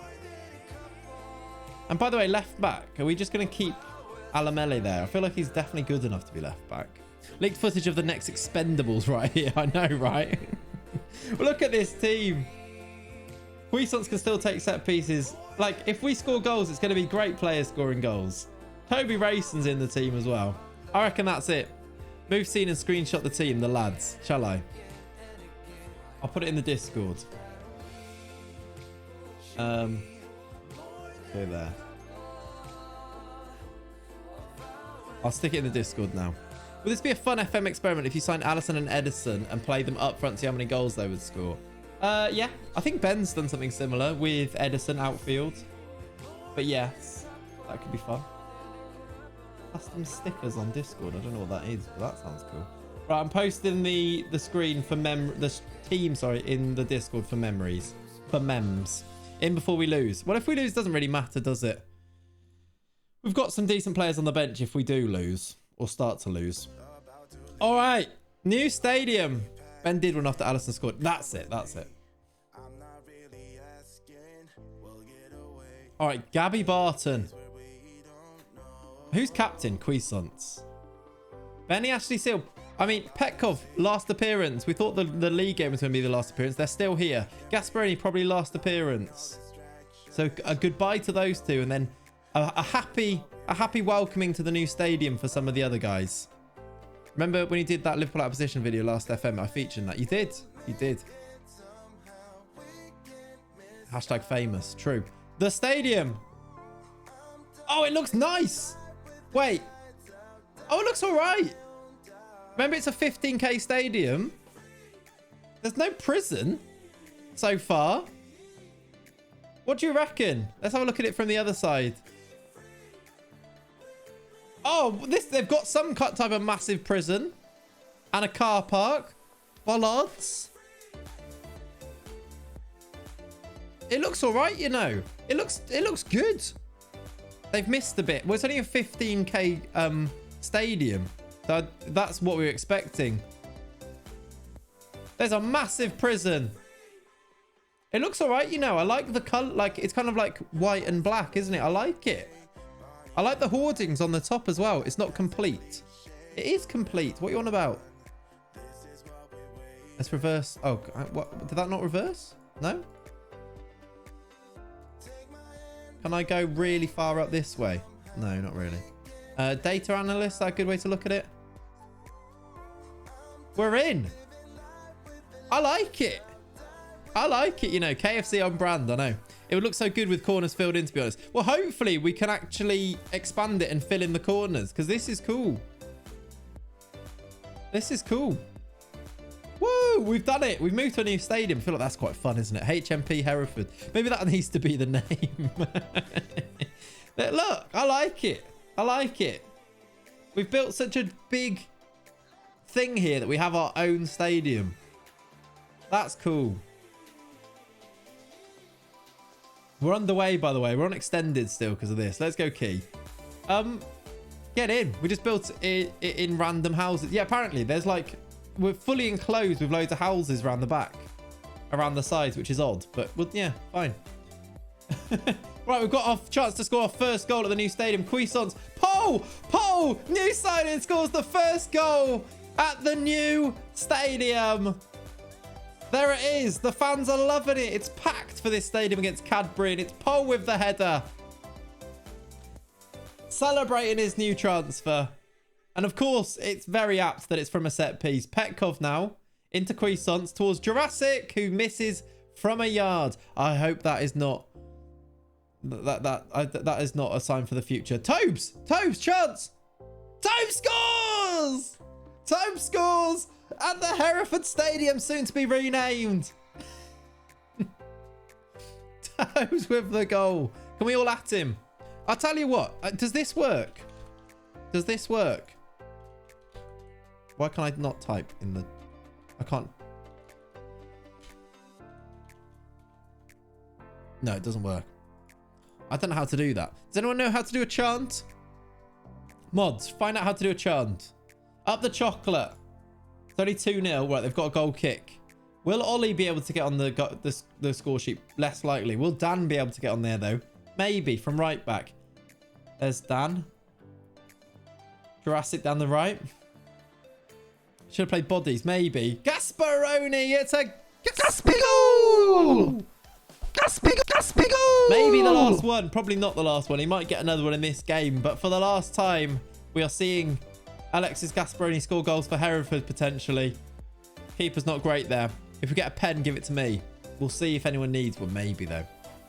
And by the way, left back, are we just going to keep Alamele there? I feel like he's definitely good enough to be left back. Leaked footage of the next Expendables right here. I know, right? Look at this team. Cuisance can still take set pieces. Like, if we score goals, it's going to be great players scoring goals. Toby Rayson's in the team as well. I reckon that's it. Move scene and screenshot the team, the lads. Shall I? I'll put it in the Discord. Go there. I'll stick it in the Discord now. Will this be a fun FM experiment if you sign Allison and Edison and play them up front to see how many goals they would score? Yeah. I think Ben's done something similar with Edison outfield. But yes, that could be fun. Custom stickers on Discord. I don't know what that is, but that sounds cool. Right, I'm posting the screen for the team, sorry, in the Discord for memories. For mems. In before we lose. Well, if we lose, doesn't really matter, does it? We've got some decent players on the bench if we do lose. Or start to lose. All right. New stadium. Ben did one after Allison scored. That's it. That's it. All right. Gabby Barton. Who's captain? Cuisance. Benny Ashley Seal. I mean, Petkov, last appearance. We thought the league game was going to be the last appearance. They're still here. Gasparini, probably last appearance. So a goodbye to those two. And then a happy welcoming to the new stadium for some of the other guys. Remember when you did that Liverpool Opposition video last FM? I featured that. You did. You did. Hashtag famous. True. The stadium. Oh, it looks nice. Wait. Oh, it looks all right. Remember, it's a 15k stadium. There's no prison so far. What do you reckon? Let's have a look at it from the other side. Oh, they've got some type of massive prison and a car park. Bollards. It looks all right, you know. It looks good. They've missed a bit. Well, it's only a 15k stadium. So that's what we were expecting. There's a massive prison. It looks all right, you know. I like the color. Like, it's kind of like white and black, isn't it? I like it. I like the hoardings on the top as well. It's not complete. It is complete. What are you on about? Let's reverse. Oh, what? Did that not reverse? No? Can I go really far up this way? No, not really. Data analyst, that a good way to look at it? We're in. I like it. I like it, you know. KFC on brand, I know. It would look so good with corners filled in, to be honest. Well, hopefully we can actually expand it and fill in the corners, because this is cool. This is cool. Woo, we've done it. We've moved to a new stadium. I feel like that's quite fun, isn't it? HMP Hereford. Maybe that needs to be the name. Look, I like it. I like it. We've built such a big thing here that we have our own stadium. That's cool. We're underway, by the way. We're on extended still because of this. Let's go key. Get in. We just built it in random houses. Yeah, apparently there's like, we're fully enclosed with loads of houses around the back, around the sides, which is odd, but well, yeah, fine. Right, we've got our chance to score our first goal at the new stadium. Cuisance. Poe! New signing scores the first goal at the new stadium. There it is. The fans are loving it. It's packed for this stadium against Cadbury, and it's Poe with the header. Celebrating his new transfer. And of course, it's very apt that it's from a set piece. Petkov now into Cuisance towards Jurassic, who misses from a yard. I hope that is not... That is not a sign for the future. Tobes, chance. Tobes scores. Tobes scores at the Hereford Stadium, soon to be renamed. Tobes with the goal. Can we all at him? I'll tell you what. Does this work? Does this work? Why can I not type in the... I can't... No, it doesn't work. I don't know how to do that. Does anyone know how to do a chant? Mods, find out how to do a chant. Up the chocolate. It's only 2-0. Right, they've got a goal kick. Will Ollie be able to get on the score sheet? Less likely. Will Dan be able to get on there, though? Maybe, from right back. There's Dan. Jurassic down the right. Should have played bodies, maybe. Gasparoni, it's a Gaspi goal! Gaspi goal! Maybe the last one. Probably not the last one. He might get another one in this game. But for the last time, we are seeing Alexis Gasparoni score goals for Hereford, potentially. Keeper's not great there. If we get a pen, give it to me. We'll see if anyone needs one. Maybe, though.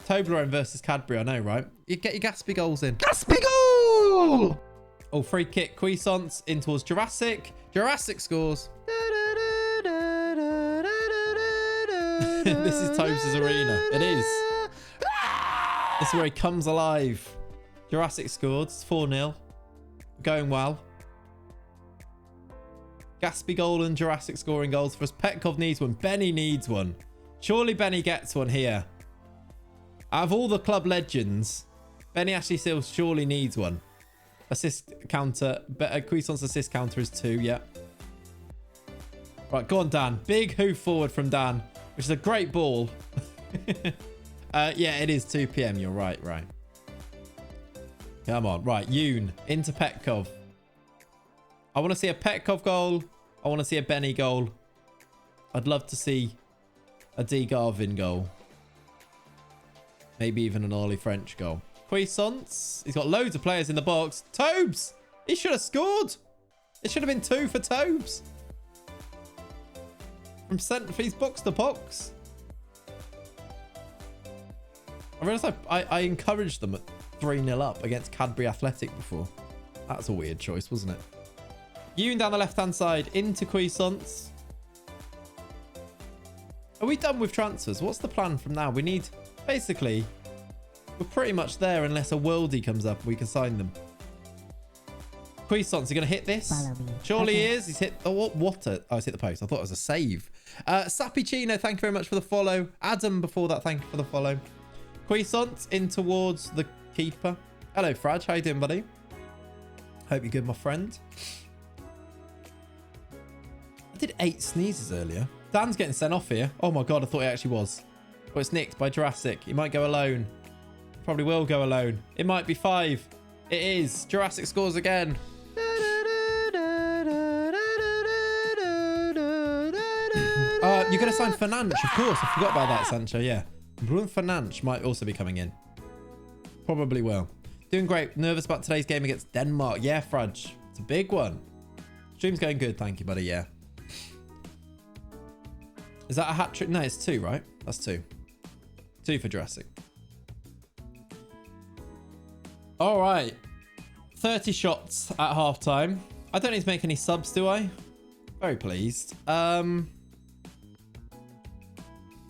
Toblerone versus Cadbury. I know, right? You get your Gatsby goals in. Gatsby goal! Oh, free kick. Cuisance in towards Jurassic. Jurassic scores. This is Tobes' arena. It is. This is where he comes alive. Jurassic scored. It's 4-0. Going well. Gatsby goal and Jurassic scoring goals for us. Petkov needs one. Benny needs one. Surely Benny gets one here. Out of all the club legends, Benny actually still surely needs one. Assist counter. Cuisance assist counter is 2. Yeah. Right, go on, Dan. Big hoof forward from Dan, which is a great ball. Yeah, it is 2 p.m. You're right. Come on. Right, Yoon into Petkov. I want to see a Petkov goal. I want to see a Benny goal. I'd love to see a D. Garvin goal. Maybe even an Ollie French goal. Cuisance. He's got loads of players in the box. Tobes! He should have scored. It should have been 2 for Tobes. From centre piece box to box. I realised I encouraged them at 3-0 up against Cadbury Athletic before. That's a weird choice, wasn't it? Yoon down the left-hand side into Cuisance. Are we done with transfers? What's the plan from now? We need... Basically, we're pretty much there unless a worldie comes up and we can sign them. Cuisance, are you going to hit this? Surely he is. He's hit... Oh, what a... Oh, he's hit the post. I thought it was a save. Sapicino, thank you very much for the follow. Adam, before that, thank you for the follow. Cuisance in towards the keeper. Hello, Fraj. How you doing, buddy? Hope you're good, my friend. I did 8 sneezes earlier. Dan's getting sent off here. Oh my god, I thought he actually was. Oh, it's nicked by Jurassic. He might go alone. Probably will go alone. It might be 5. It is. Jurassic scores again. You're going to sign Fernandes, of course. I forgot about that, Sancho. Yeah. Bruno Fernandes might also be coming in. Probably will. Doing great. Nervous about today's game against Denmark. Yeah, Frudge. It's a big one. Stream's going good. Thank you, buddy. Yeah. Is that a hat trick? No, it's 2, right? That's 2. 2 for Jurassic. All right. 30 shots at halftime. I don't need to make any subs, do I? Very pleased.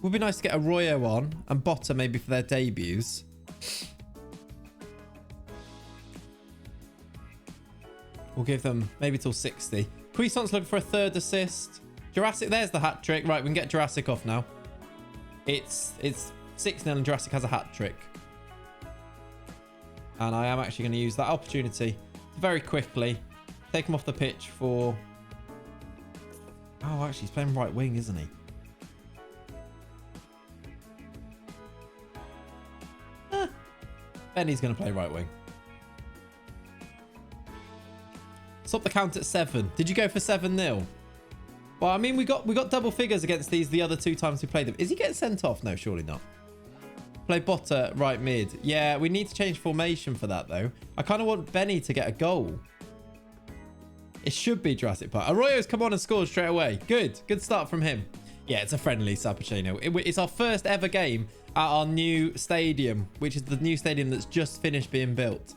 Would be nice to get Arroyo on and Botta maybe for their debuts. We'll give them maybe till 60. Cuisance looking for a 3rd assist. Jurassic, there's the hat trick. Right, we can get Jurassic off now. It's 6-0 and Jurassic has a hat trick. And I am actually going to use that opportunity to very quickly take him off the pitch for... Oh, actually, he's playing right wing, isn't he? Benny's going to play right wing. Stop the count at 7. Did you go for 7-0? Well, I mean, we got double figures against these the other 2 times we played them. Is he getting sent off? No, surely not. Play Botta right mid. Yeah, we need to change formation for that, though. I kind of want Benny to get a goal. It should be Jurassic Park. Arroyo's come on and scored straight away. Good. Good start from him. Yeah, it's a friendly, Sapicino. It's our first ever game at our new stadium, which is the new stadium that's just finished being built.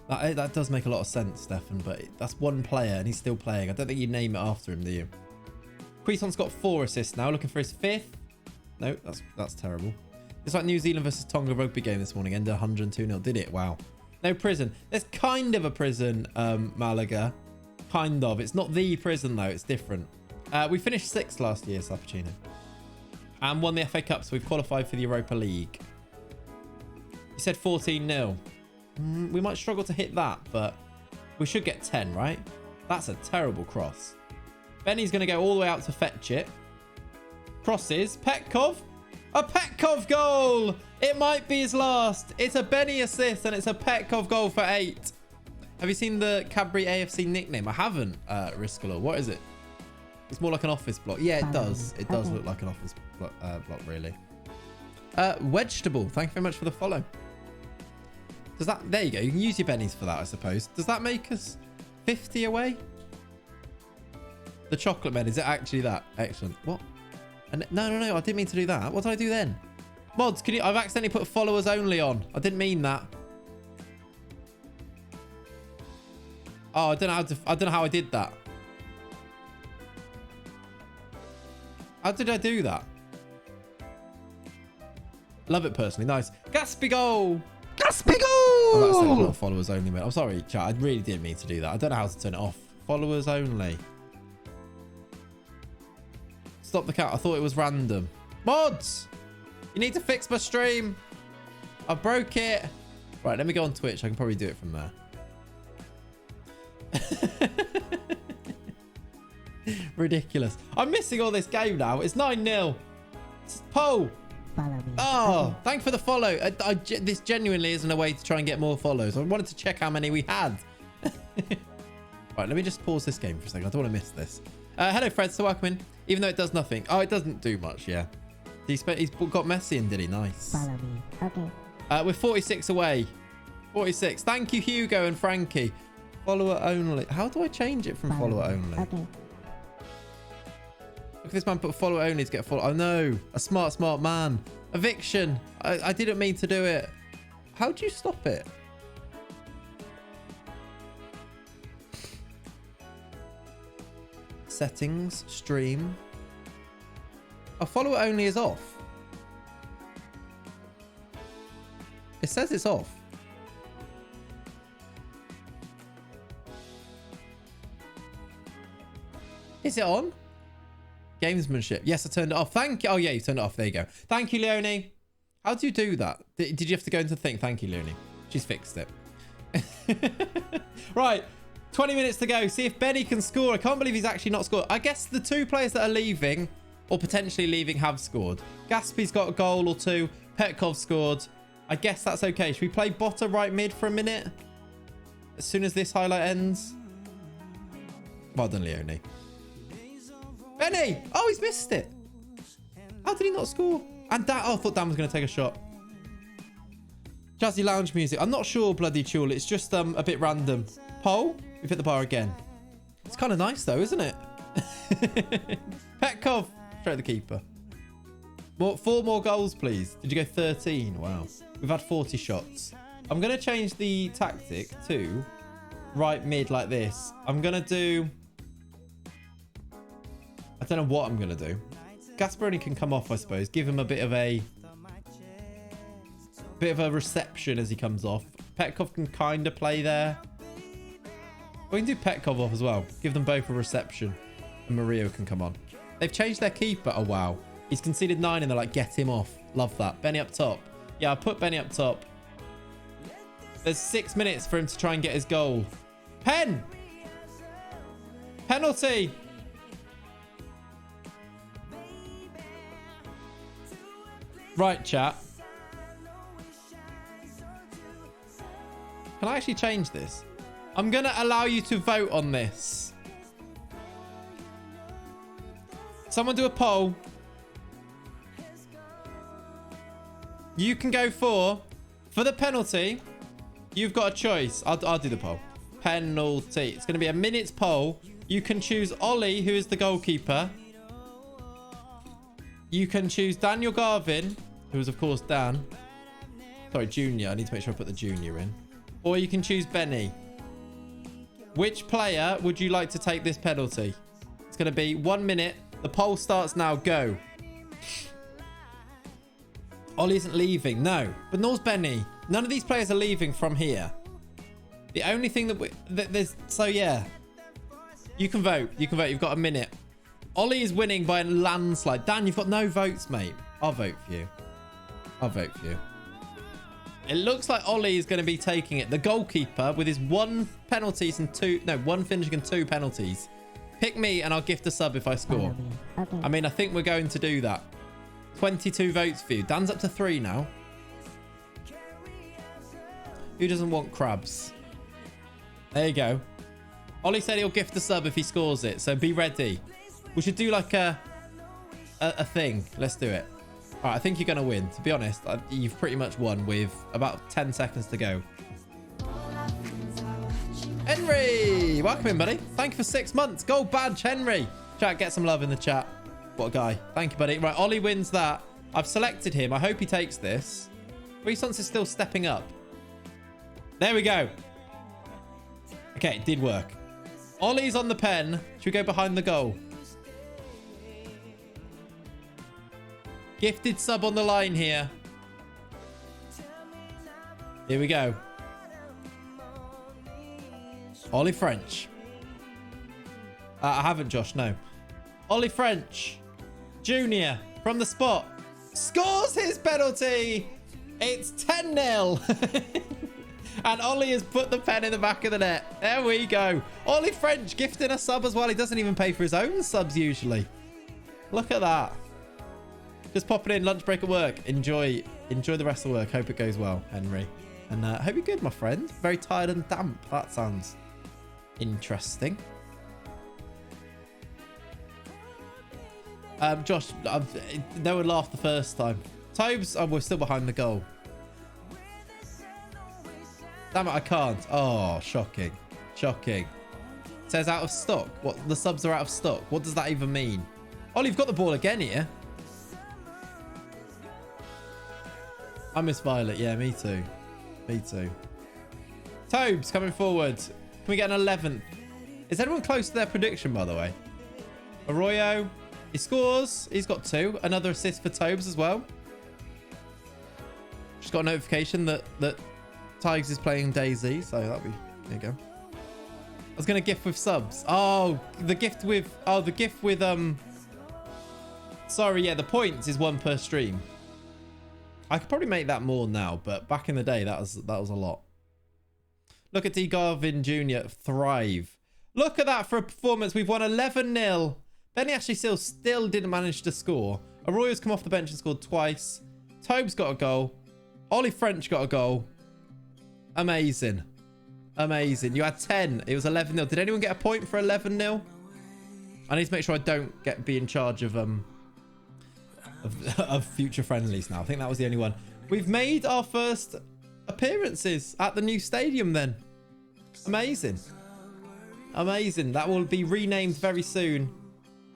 That does make a lot of sense, Stefan, but that's one player and he's still playing. I don't think you name it after him, do you? Cuisance's got 4 assists now, looking for his 5th. No, that's terrible. It's like New Zealand versus Tonga rugby game this morning. Ended 102-0, did it? Wow. No prison. There's kind of a prison, Malaga. Kind of. It's not the prison, though. It's different. We finished 6th last year, Sapicino. And won the FA Cup, so we've qualified for the Europa League. You said 14-0. We might struggle to hit that, but we should get 10, right? That's a terrible cross. Benny's going to go all the way out to fetch it. Crosses. Petkov. A Petkov goal! It might be his last. It's a Benny assist, and it's a Petkov goal for 8. Have you seen the Cadbury AFC nickname? I haven't, Riskalor. What is it? It's more like an office block. Yeah, it does. It does look like an office block, really. Vegetable. Thank you very much for the follow. Does that... There you go. You can use your bennies for that, I suppose. Does that make us 50 away? The chocolate men. Is it actually that? Excellent. What? And no. I didn't mean to do that. What did I do then? Mods, can you... I've accidentally put followers only on. I didn't mean that. Oh, I don't know how I did that. How did I do that? Love it personally. Nice. Gaspy goal. Gaspy goal. I've accidentally put followers only, mate. I'm sorry, chat. I really didn't mean to do that. I don't know how to turn it off. Followers only. Stop the count. I thought it was random. Mods! You need to fix my stream. I broke it. Right, let me go on Twitch. I can probably do it from there. Ridiculous. I'm missing all this game now. It's 9-0. Poe. Follow me. Oh, thanks for the follow. This genuinely isn't a way to try and get more follows. I wanted to check how many we had. Right, let me just pause this game for a second. I don't want to miss this. Hello, Fred. So welcome in. Even though it does nothing. Oh, it doesn't do much, yeah. He's got Messi in, did he? Nice. Follow me. Okay. We're 46 away. 46. Thank you, Hugo and Frankie. Follower only. How do I change it from follower only? Okay. Look at this man put follower only to get a follow. Oh no, a smart man. Eviction. I didn't mean to do it. How do you stop it? Settings, stream. A follower only is off. It says it's off. Is it on? Gamesmanship. Yes, I turned it off. Thank you. Oh, yeah, you turned it off. There you go. Thank you, Leonie. How do you do that? Did you have to go into the thing? Thank you, Leonie. She's fixed it. Right. 20 minutes to go. See if Benny can score. I can't believe he's actually not scored. I guess the two players that are leaving or potentially leaving have scored. Gaspy's got a goal or two. Petkov scored. I guess that's okay. Should we play Botta right mid for a minute? As soon as this highlight ends. Well done, Leonie. Benny! Oh, he's missed it. How did he not score? And Dan, oh, I thought Dan was going to take a shot. Jazzy lounge music. I'm not sure, bloody Chul. It's just a bit random. Pole? We've hit the bar again. It's kind of nice, though, isn't it? Petkov. Straight at the keeper. 4 more goals, please. Did you go 13? Wow. We've had 40 shots. I'm going to change the tactic to right mid like this. I'm going to do... I don't know what I'm going to do. Gasparoni can come off, I suppose. Give him a bit of a reception as he comes off. Petkov can kind of play there. We can do Petkov off as well. Give them both a reception. And Mario can come on. They've changed their keeper. Oh, wow. He's conceded 9 and they're like, get him off. Love that. Benny up top. Yeah, I put Benny up top. There's 6 minutes for him to try and get his goal. Pen! Penalty! Right, chat. Can I actually change this? I'm going to allow you to vote on this. Someone do a poll. You can go for the penalty. You've got a choice. I'll do the poll. Penalty. It's going to be a minute's poll. You can choose Ollie, who is the goalkeeper. You can choose Daniel Garvin, who is, of course, Dan. Sorry, Junior. I need to make sure I put the Junior in. Or you can choose Benny. Which player would you like to take this penalty? It's going to be 1 minute. The poll starts now. Go. Ollie isn't leaving. No. But nor's Benny. None of these players are leaving from here. The only thing that there's... So, yeah. You can vote. You can vote. You've got a minute. Ollie is winning by a landslide. Dan, you've got no votes, mate. I'll vote for you. I'll vote for you. It looks like Ollie is going to be taking it. The goalkeeper with his 1 penalties and 2... No, 1 finishing and 2 penalties. Pick me and I'll gift a sub if I score. Okay. I mean, I think we're going to do that. 22 votes for you. Dan's up to 3 now. Who doesn't want crabs? There you go. Ollie said he'll gift a sub if he scores it. So be ready. We should do like a thing. Let's do it. All right, I think you're going to win. To be honest, you've pretty much won with about 10 seconds to go. Henry! Welcome in, buddy. Thank you for 6 months. Gold badge, Henry. Chat, get some love in the chat. What a guy. Thank you, buddy. Right, Ollie wins that. I've selected him. I hope he takes this. Renaissance is still stepping up. There we go. Okay, it did work. Ollie's on the pen. Should we go behind the goal? Gifted sub on the line here. Here we go. Ollie French. I haven't, Josh, no. Ollie French. Junior from the spot. Scores his penalty. It's 10-0. And Ollie has put the pen in the back of the net. There we go. Ollie French gifting a sub as well. He doesn't even pay for his own subs usually. Look at that. Just popping in, lunch break at work. Enjoy the rest of the work. Hope it goes well, Henry. And hope you're good, my friend. Very tired and damp. That sounds interesting. Josh, no one laughed the first time. Tobes, oh, we're still behind the goal. Damn it, I can't. Oh, shocking. Shocking. It says out of stock. What? The subs are out of stock. What does that even mean? Ollie, you've got the ball again here. I miss Violet. Yeah, me too. Me too. Tobes coming forward. Can we get an 11th? Is anyone close to their prediction, by the way? Arroyo. He scores. He's got 2. Another assist for Tobes as well. Just got a notification that Tigers is playing Daisy. So that'll be... There you go. I was going to gift with subs. Oh, the gift with... Oh, the gift with... Sorry, yeah, the points is 1 per stream. I could probably make that more now, but back in the day, that was a lot. Look at D. Garvin Jr. thrive. Look at that for a performance. We've won 11-0. Benny Ashley still didn't manage to score. Arroyo's come off the bench and scored twice. Tobes got a goal. Ollie French got a goal. Amazing. Amazing. You had 10. It was 11-0. Did anyone get a point for 11-0? I need to make sure I don't be in charge of future friendlies now. I think that was the only one. We've made our first appearances at the new stadium then. Amazing. Amazing. That will be renamed very soon.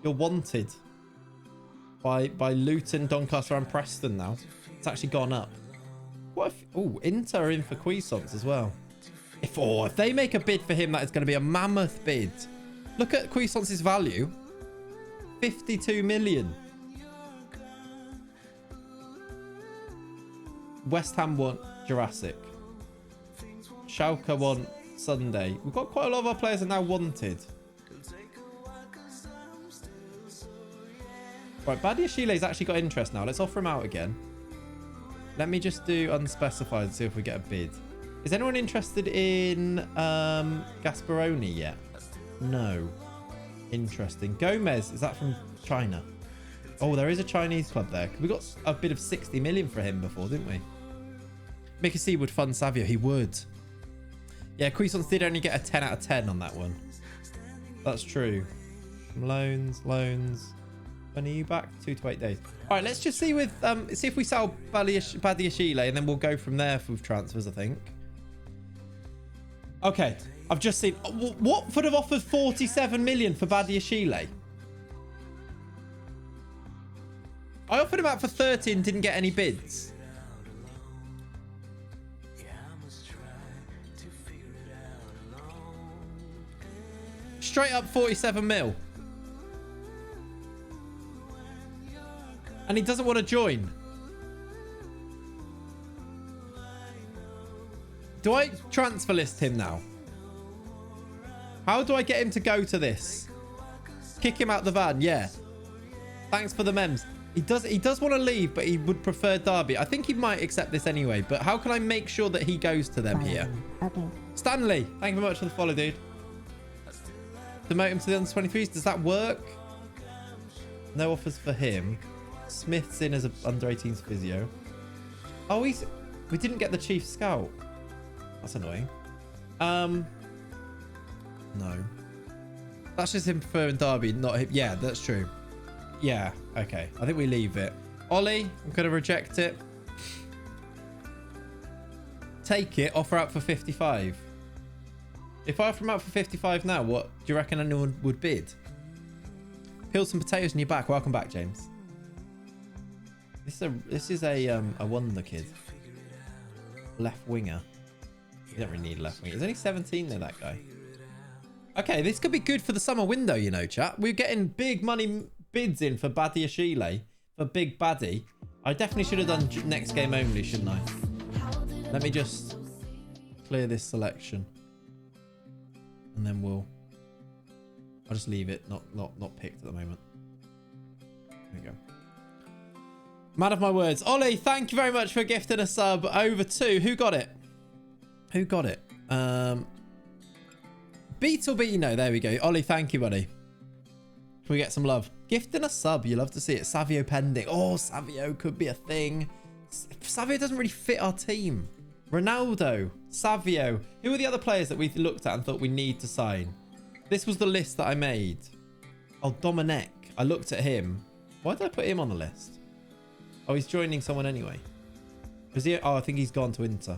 You're wanted by Luton, Doncaster and Preston now. It's actually gone up. What if... Oh, Inter are in for Cuisance as well. If they make a bid for him, that is going to be a mammoth bid. Look at Cuisance's value. 52 million. West Ham want Jurassic. Schalke want Sunday. We've got quite a lot of our players are now wanted. Right, Badiashile's actually got interest now. Let's offer him out again. Let me just do unspecified and see if we get a bid. Is anyone interested in Gasparoni yet? No. Interesting. Gomez, is that from China? Oh, there is a Chinese club there. We got a bid of 60 million for him before, didn't we? Mickey C would fund Savio. He would. Yeah, Cuisance did only get a 10 out of 10 on that one. That's true. Loans. When are you back? 2 to 8 days. All right, let's just see with see if we sell Badiashile, and then we'll go from there with transfers, I think. Okay, I've just seen... Watford have offered 47 million for Badiashile. I offered him out for 30 and didn't get any bids. Straight up 47 mil. And he doesn't want to join. Do I transfer list him now? How do I get him to go to this? Kick him out the van, yeah. Thanks for the memes. He does want to leave, but he would prefer Derby. I think he might accept this anyway, but how can I make sure that he goes to them here? Okay. Stanley, thank you very much for the follow, dude. Demote him to the under-23s. Does that work? No offers for him. Smith's in as an under-18s physio. Oh, we didn't get the chief scout. That's annoying. No. That's just him preferring Derby, not him. Yeah, that's true. Yeah, okay. I think we leave it. Ollie, I'm going to reject it. Take it. Offer out for 55. If I offer him out for 55 now, what do you reckon anyone would bid? Peel some potatoes in your back. Welcome back, James. This is a wonder kid. Left winger. You don't really need a left winger. He's only 17 though, that guy. Okay, this could be good for the summer window, you know, chat. We're getting big money bids in for Badia Shile, for Big Baddie. I definitely should have done next game only, shouldn't I? Let me just clear this selection. And then I'll just leave it, not picked at the moment. There we go. Man of my words. Ollie, thank you very much for gifting a sub over to... Who got it? Who got it? Beetlebino. There we go. Ollie, thank you, buddy. Can we get some love? Gifting a sub. You love to see it. Savio pending. Oh, Savio could be a thing. Savio doesn't really fit our team. Ronaldo. Savio. Who are the other players that we looked at and thought we need to sign? This was the list that I made. Oh, Dominic. I looked at him. Why did I put him on the list? Oh, he's joining someone anyway. Is he? Oh, I think he's gone to Inter.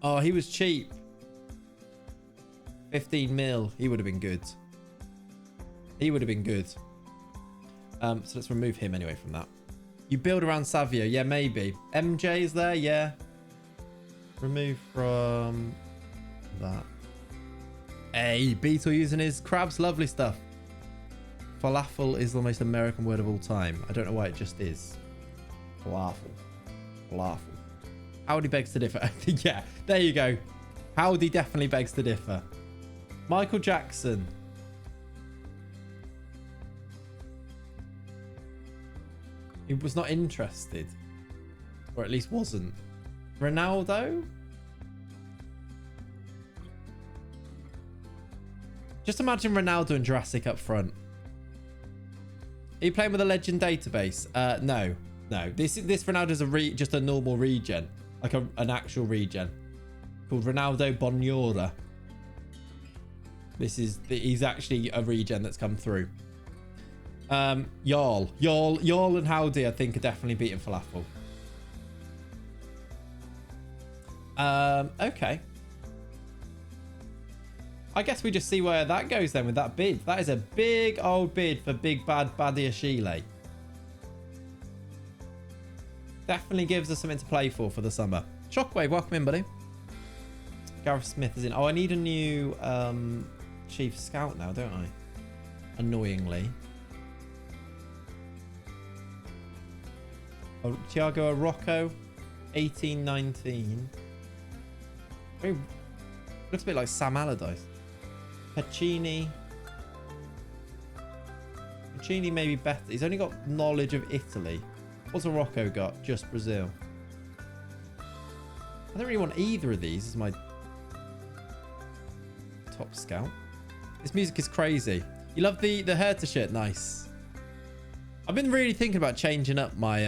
Oh, he was cheap. 15 mil. He would have been good. He would have been good. So let's remove him anyway from that. You build around Savio. Yeah, maybe. MJ is there. Yeah. Remove from that. Hey, Beetle using his crabs. Lovely stuff. Falafel is the most American word of all time. I don't know why it just is. Falafel. Falafel. Howdy begs to differ. Yeah, there you go. Howdy definitely begs to differ. Michael Jackson. He was not interested. Or at least wasn't. Ronaldo? Just imagine Ronaldo and Jurassic up front. Are you playing with a legend database? No. No. This Ronaldo's just a normal regen. Like an actual regen. Called Ronaldo Bonora. He's actually a regen that's come through. Jarl and Howdy, I think, are definitely beating Falafel. Okay. I guess we just see where that goes then with that bid. That is a big old bid for Big Bad Badia Shile. Definitely gives us something to play for the summer. Shockwave, welcome in, buddy. Gareth Smith is in. Oh, I need a new Chief Scout now, don't I? Annoyingly. Oh, Thiago Rocco, 1819. Looks a bit like Sam Allardyce. Pacini. Pacini may be better. He's only got knowledge of Italy. What's a Rocco got? Just Brazil. I don't really want either of these as my top scout. This music is crazy. You love the Hereford shirt? Nice. I've been really thinking about changing up my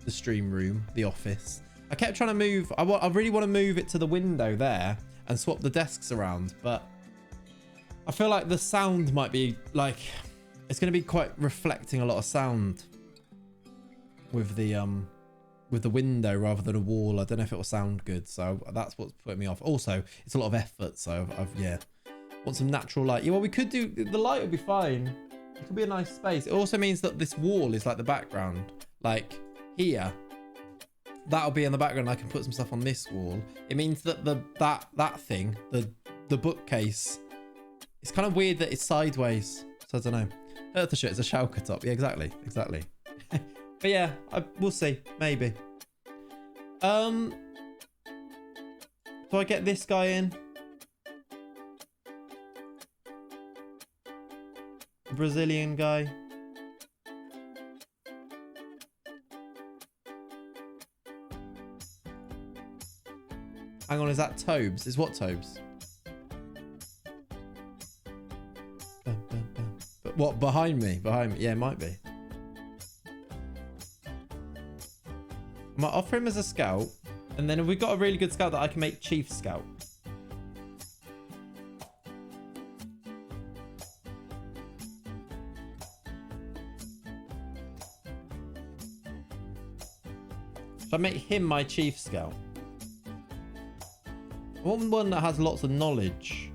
the stream room, the office. I kept trying to move. I really want to move it to the window there and swap the desks around, but I feel like the sound might be like it's going to be quite reflecting a lot of sound with the window rather than a wall. I don't know if it will sound good, so that's what's putting me off. Also, it's a lot of effort, so I've want some natural light. Yeah, well, we could do the light would be fine. It could be a nice space. It also means that this wall is like the background, like here. That'll be in the background. I can put some stuff on this wall. It means that that thing, the bookcase, it's kind of weird that it's sideways. So I don't know. Earth shit is a Schalke top. Yeah, exactly. But yeah, we'll see. Maybe. Do I get this guy in? Brazilian guy. Hang on, is that Tobes? Is what Tobes? But what, behind me? Behind me? Yeah, it might be. I might offer him as a scout. And then if we've got a really good scout that I can make chief scout. Should I make him my chief scout? I want one that has lots of knowledge.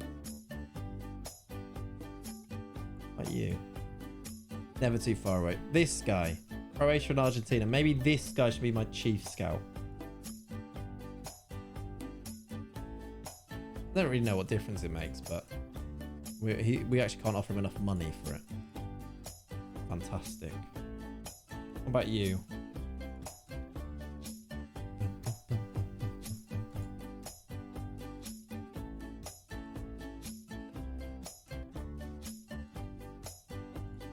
Like you. Never too far away. This guy. Croatia and Argentina. Maybe this guy should be my chief scout. I don't really know what difference it makes, but we actually can't offer him enough money for it. Fantastic. What about you?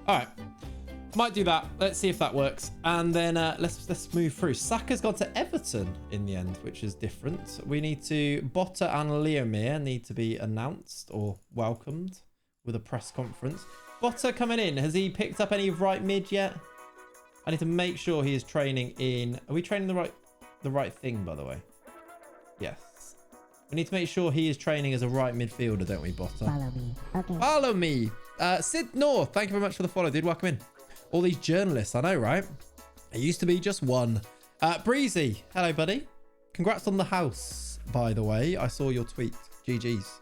All right, might do that. Let's see if that works, and then let's move through. Saka's gone to Everton in the end, which is different. We need to Botta and Leomir need to be announced or welcomed with a press conference. Botta coming in. Has he picked up any right mid yet? I need to make sure he is training in. Are we training the right thing, by the way? Yes. We need to make sure he is training as a right midfielder, don't we, Botta? Follow me. Okay. Follow me. Sid North, thank you very much for the follow, dude. Welcome in. All these journalists, I know, right? It used to be just one. Breezy, hello, buddy. Congrats on the house, by the way. I saw your tweet. GG's.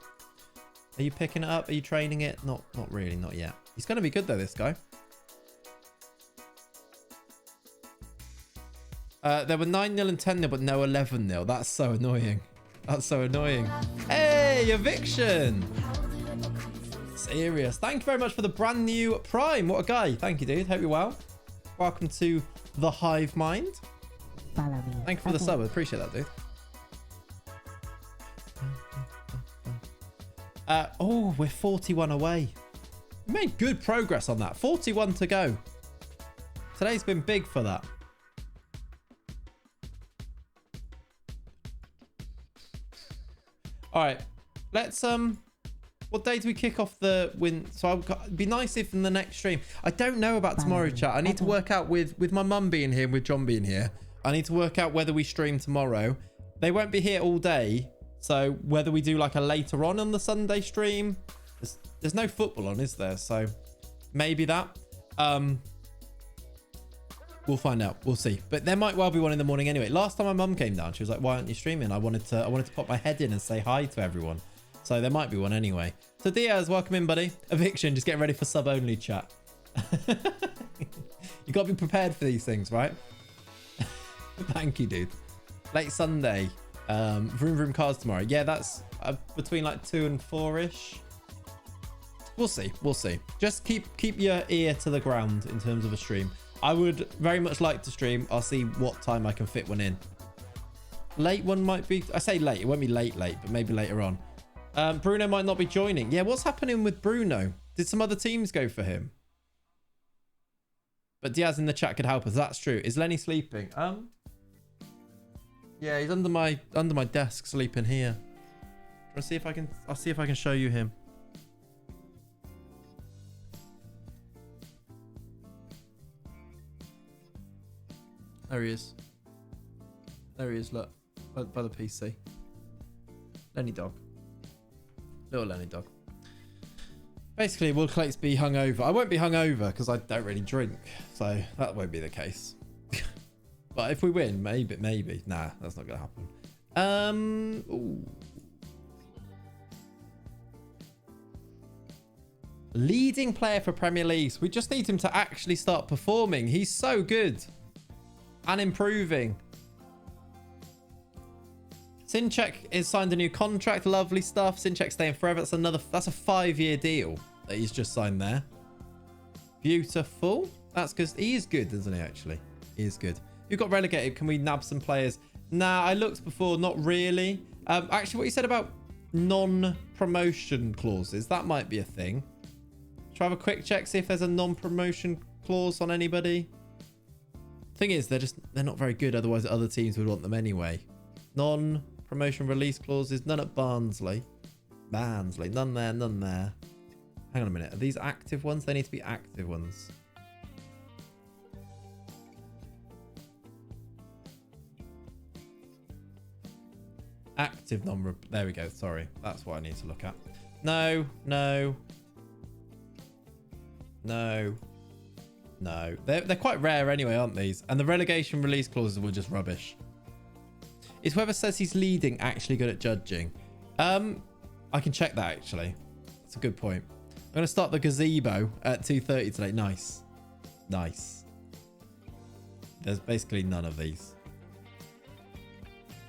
Are you picking it up? Are you training it? Not really, not yet. He's going to be good, though, this guy. There were 9-0 and 10-0, but no 11-0. That's so annoying. That's so annoying. Hey, eviction. Serious. Thank you very much for the brand new Prime. What a guy. Thank you, dude. Hope you're well. Welcome to the Hive Mind. Follow me. Thank you for the sub. I appreciate that, dude. Oh, we're 41 away. We made good progress on that. 41 to go. Today's been big for that. All right, let's what day do we kick off the win? So it'd be nice if in the next stream. I don't know about tomorrow, chat. I need to work out with my mum being here and with John being here. I need to work out whether we stream tomorrow. They won't be here all day, so whether we do like a later on the Sunday stream. There's no football on, is there? So maybe that. We'll find out. We'll see. But there might well be one in the morning anyway. Last time my mum came down, she was like, "Why aren't you streaming?" I wanted to pop my head in and say hi to everyone. So there might be one anyway. So Diaz, welcome in, buddy. Eviction, just getting ready for sub only chat. You got to be prepared for these things, right? Thank you, dude. Late Sunday. Vroom vroom cars tomorrow. Yeah, that's between like 2 and 4-ish. We'll see. We'll see. Just keep your ear to the ground in terms of a stream. I would very much like to stream. I'll see what time I can fit one in. Late one might be... I say late. It won't be late, but maybe later on. Bruno might not be joining. Yeah, what's happening with Bruno? Did some other teams go for him? But Diaz in the chat could help us. That's true. Is Lenny sleeping? Yeah, he's under my desk sleeping here. I'll see if I can show you him. There he is. There he is, look. By the PC. Lenny dog. Little Lenny dog. Basically, will Clates be hungover? I won't be hungover because I don't really drink. So that won't be the case. But if we win, maybe. Nah, that's not going to happen. Ooh. Leading player for Premier League. We just need him to actually start performing. He's so good. And improving. Sinchek is signed a new contract. Lovely stuff. Sinchek staying forever. That's a 5-year deal that he's just signed there. Beautiful. That's because he is good, isn't he, actually? He is good. Who got relegated? Can we nab some players? Nah, I looked before. Not really. Actually, what you said about non-promotion clauses, that might be a thing. Try have a quick check, see if there's a non-promotion clause on anybody. Thing is, they're not very good. Otherwise, other teams would want them anyway. Non-promotion release clauses. None at Barnsley. None there. None there. Hang on a minute. Are these active ones? They need to be active ones. Active non. There we go. Sorry, that's what I need to look at. No. They're quite rare anyway, aren't these? And the relegation release clauses were just rubbish. Is whoever says he's leading actually good at judging? I can check that actually. That's a good point. I'm going to start the gazebo at 2:30 today. Nice. Nice. There's basically none of these.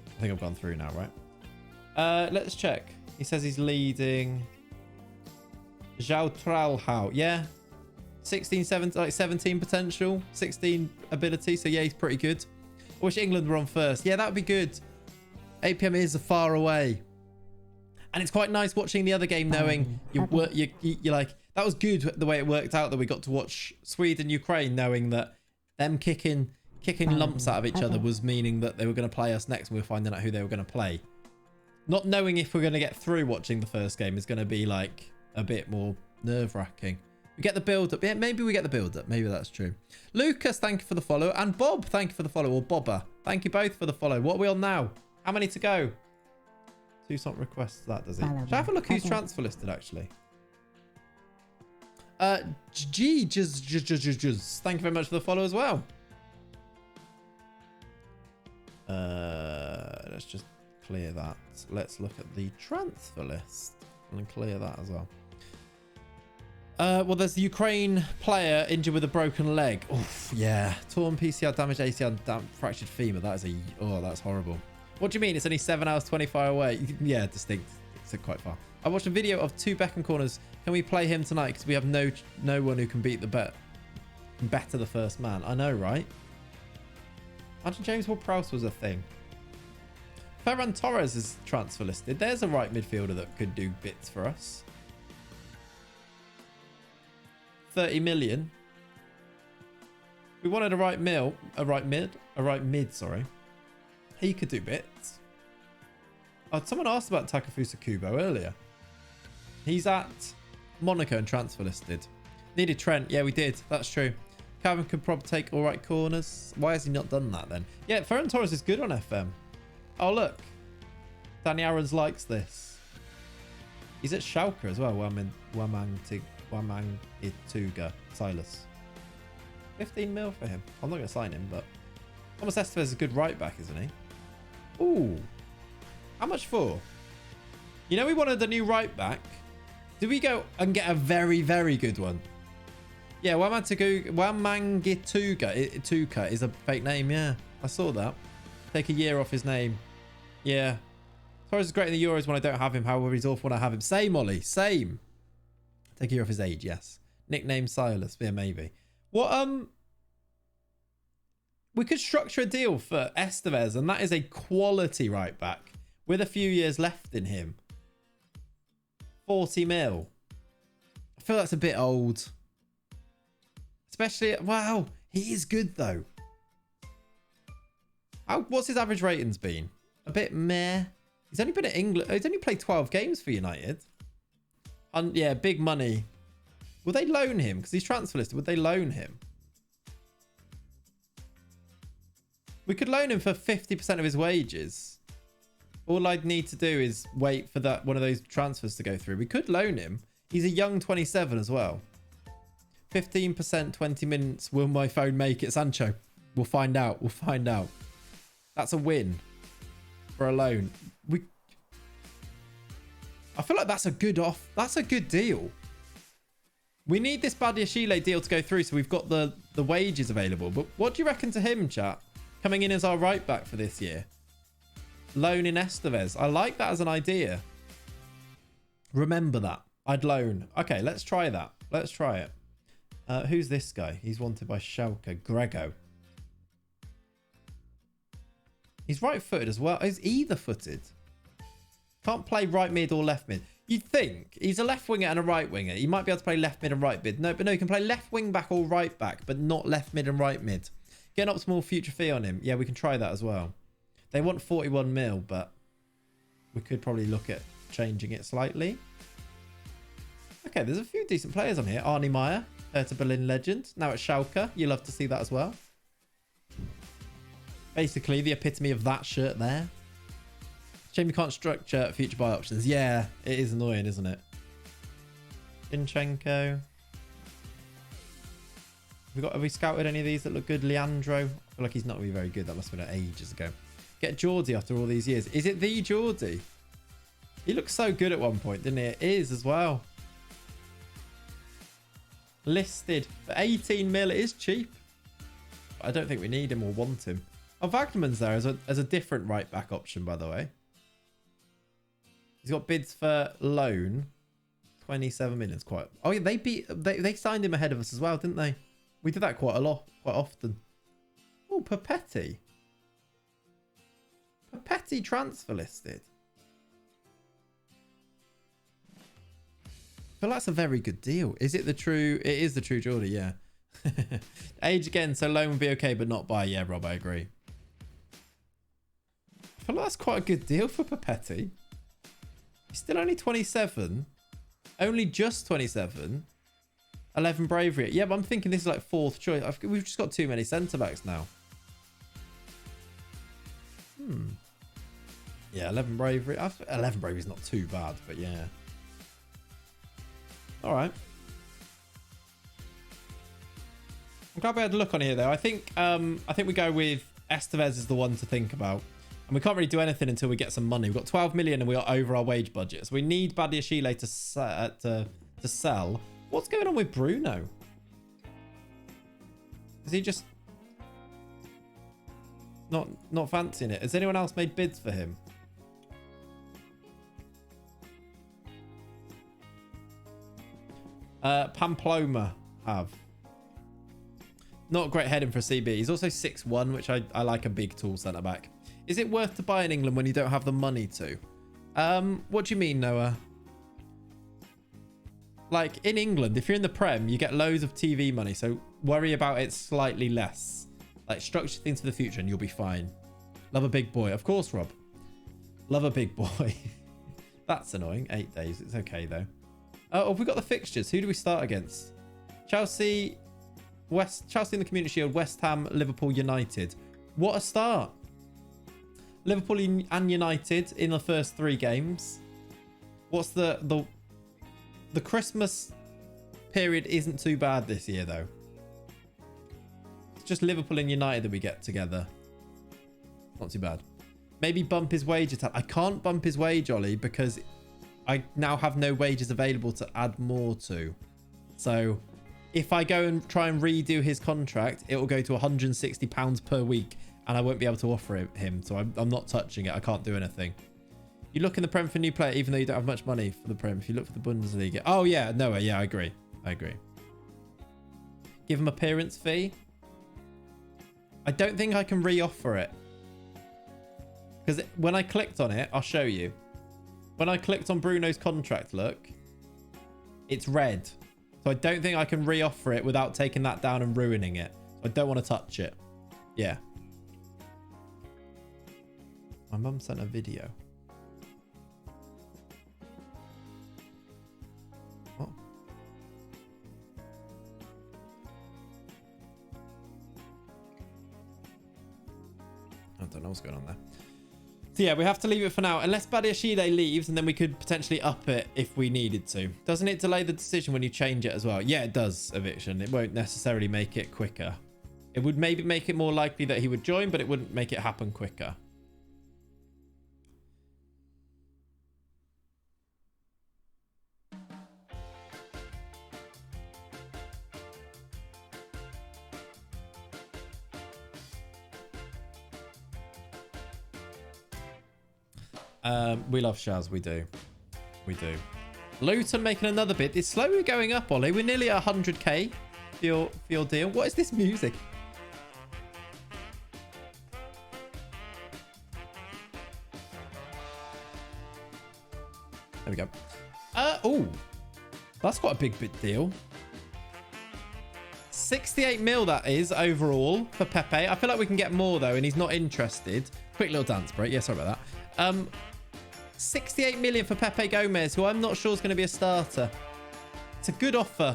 I think I've gone through now, right? Let's check. He says he's leading. Zhao Tralhao. Yeah. 16, 17, like 17 potential. 16 ability. So yeah, he's pretty good. I wish England were on first. Yeah, that would be good. 8 p.m. is far away. And it's quite nice watching the other game knowing you're like, that was good the way it worked out that we got to watch Sweden, Ukraine, knowing that them kicking lumps out of each other was meaning that they were going to play us next and we were finding out who they were going to play. Not knowing if we're going to get through watching the first game is going to be like a bit more nerve-wracking. We get the build-up. Yeah, maybe we get the build-up. Maybe that's true. Lucas, thank you for the follow. And Bob, thank you for the follow. Or Bobber. Thank you both for the follow. What are we on now? How many to go? 2 song requests that, does he? Should I have a look who's transfer listed, actually? Thank you very much for the follow as well. Let's just clear that. Let's look at the transfer list and clear that as well. Well, there's the Ukraine player injured with a broken leg. Oof, yeah. Torn PCL, damaged ACL, fractured femur. That is that's horrible. What do you mean? It's only 7 hours 25 away. Yeah, distinct. It's quite far. I watched a video of 2 Beckham corners. Can we play him tonight? Because we have no one who can beat the better the first man. I know, right? Imagine James Ward-Prowse was a thing. Ferran Torres is transfer listed. There's a right midfielder that could do bits for us. 30 million. We wanted a right mid, sorry. He could do bits. Oh, someone asked about Takefusa Kubo earlier. He's at Monaco and transfer listed. Needed Trent. Yeah, we did. That's true. Calvin could probably take all right corners. Why has he not done that then? Yeah, Ferran Torres is good on FM. Oh, look. Danny Aarons likes this. He's at Schalke as well. Wamang Ituga Silas. 15 mil for him. I'm not going to sign him, but Thomas Estevez is a good right back, isn't he? Ooh. How much for? You know, we wanted a new right back. Did we go and get a very, very good one? Yeah, Wamangituka is a fake name. Yeah, I saw that. Take a year off his name. Yeah. Torres is great in the Euros when I don't have him. However, he's awful when I have him. Same, Ollie. Same. Take a year off his age, yes. Nickname Silas. Yeah, maybe. What, we could structure a deal for Estevez, and that is a quality right back with a few years left in him. 40 mil. I feel that's a bit old. Especially, wow, he is good though. What's his average ratings been? A bit meh. He's only been at England. He's only played 12 games for United. And yeah, big money. Will they loan him? Because he's transfer listed. Would they loan him? We could loan him for 50% of his wages. All I'd need to do is wait for that one of those transfers to go through. We could loan him. He's a young 27 as well. 15%, 20 minutes. Will my phone make it, Sancho? We'll find out. We'll find out. That's a win for a loan. I feel like that's a good That's a good deal. We need this Badiashile deal to go through, so we've got the wages available. But what do you reckon to him, chat? Coming in as our right back for this year. Loan in Estevez. I like that as an idea. Remember that. I'd loan. Okay, let's try that. Let's try it. Who's this guy? He's wanted by Schalke. Grego. He's right-footed as well. He's either-footed. Can't play right mid or left mid. You'd think he's a left winger and a right winger. He might be able to play left mid and right mid. No, but no, he can play left wing back or right back, but not left mid and right mid. Get an optimal future fee on him. Yeah, we can try that as well. They want 41 mil, but we could probably look at changing it slightly. Okay, there's a few decent players on here. Arnie Meyer, Hertha Berlin legend. Now at Schalke. You love to see that as well. Basically, the epitome of that shirt there. Shame you can't structure future buy options. Yeah, it is annoying, isn't it? Zinchenko. Have we scouted any of these that look good? Leandro. I feel like he's not going to be very good. That must have been ages ago. Get Geordie after all these years. Is it the Geordie? He looked so good at one point, didn't he? It is as well. listed for 18 mil. It is cheap. I don't think we need him or want him. Oh, Wagnerman's there as a different right back option, by the way. He's got bids for loan. 27 million is quite... Oh, yeah, they signed him ahead of us as well, didn't they? We did that quite a lot, quite often. Oh, Papetti. Papetti transfer listed. I feel that's a very good deal. Is it the true... It is the true Geordie, yeah. Age again, so loan would be okay, but not buy. Yeah, Rob, I agree. I feel like that's quite a good deal for Papetti. He's still only 27. Only just 27. 11 bravery. Yeah, but I'm thinking this is like fourth choice. We've just got too many centre-backs now. Yeah, 11 bravery. 11 bravery is not too bad, but yeah. All right. I'm glad we had a look on here, though. I think we go with Estevez as the one to think about. And we can't really do anything until we get some money. We've got 12 million and we are over our wage budget. So we need Badiashile to sell. What's going on with Bruno? Is he just not fancying it? Has anyone else made bids for him? Pamplona have. Not great heading for a CB. He's also 6'1", which I like a big tall centre-back. Is it worth to buy in England when you don't have the money to? What do you mean, Noah? Like, in England, if you're in the Prem, you get loads of TV money, so worry about it slightly less. Like, structure things for the future and you'll be fine. Love a big boy. Of course, Rob. Love a big boy. That's annoying. 8 days. It's okay, though. Oh, have we got the fixtures? Who do we start against? Chelsea in the Community Shield, West Ham, Liverpool, United. What a start. Liverpool and United in the first 3 games. What's the Christmas period isn't too bad this year, though. It's just Liverpool and United that we get together. Not too bad. Maybe bump his wage attack. I can't bump his wage, Ollie, because I now have no wages available to add more to. So if I go and try and redo his contract, it will go to £160 per week and I won't be able to offer him. So I'm not touching it. I can't do anything. You look in the Prem for a new player, even though you don't have much money for the Prem. If you look for the Bundesliga. Oh, yeah. No, yeah, I agree. Give him appearance fee. I don't think I can re-offer it. Because when I clicked on it, I'll show you. When I clicked on Bruno's contract, look, it's red. So I don't think I can re-offer it without taking that down and ruining it. So I don't want to touch it. Yeah. My mum sent a video. What? I don't know what's going on there. So yeah, we have to leave it for now. Unless Badiashile leaves, and then we could potentially up it if we needed to. Doesn't it delay the decision when you change it as well? Yeah, it does, Eviction. It won't necessarily make it quicker. It would maybe make it more likely that he would join, but it wouldn't make it happen quicker. We love Shaz, we do. Luton making another bid. It's slowly going up, Ollie. We're nearly at 100k for your deal. What is this music? There we go. Oh, that's quite a big bid deal. 68 mil that is overall for Pepe. I feel like we can get more though, and he's not interested. Quick little dance break. Yeah, sorry about that. 68 million for Pepe Gomez, who I'm not sure is going to be a starter. It's a good offer.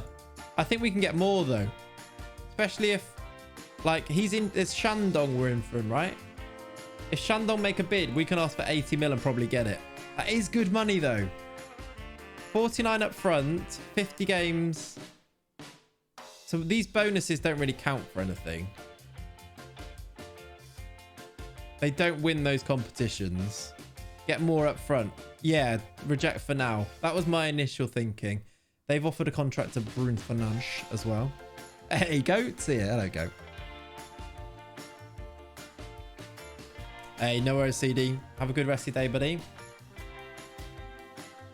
I think we can get more though, especially if, like, he's in. It's Shandong we're in for him, right? If Shandong make a bid, we can ask for 80 mil and probably get it. That is good money though. 49 up front, 50 games. So these bonuses don't really count for anything. They don't win those competitions. Get more up front. Yeah, reject for now. That was my initial thinking. They've offered a contract to Bruno Fernandes as well. Hey, Goats here. Hello, Goat. Hey, no worries, CD. Have a good rest of your day, buddy.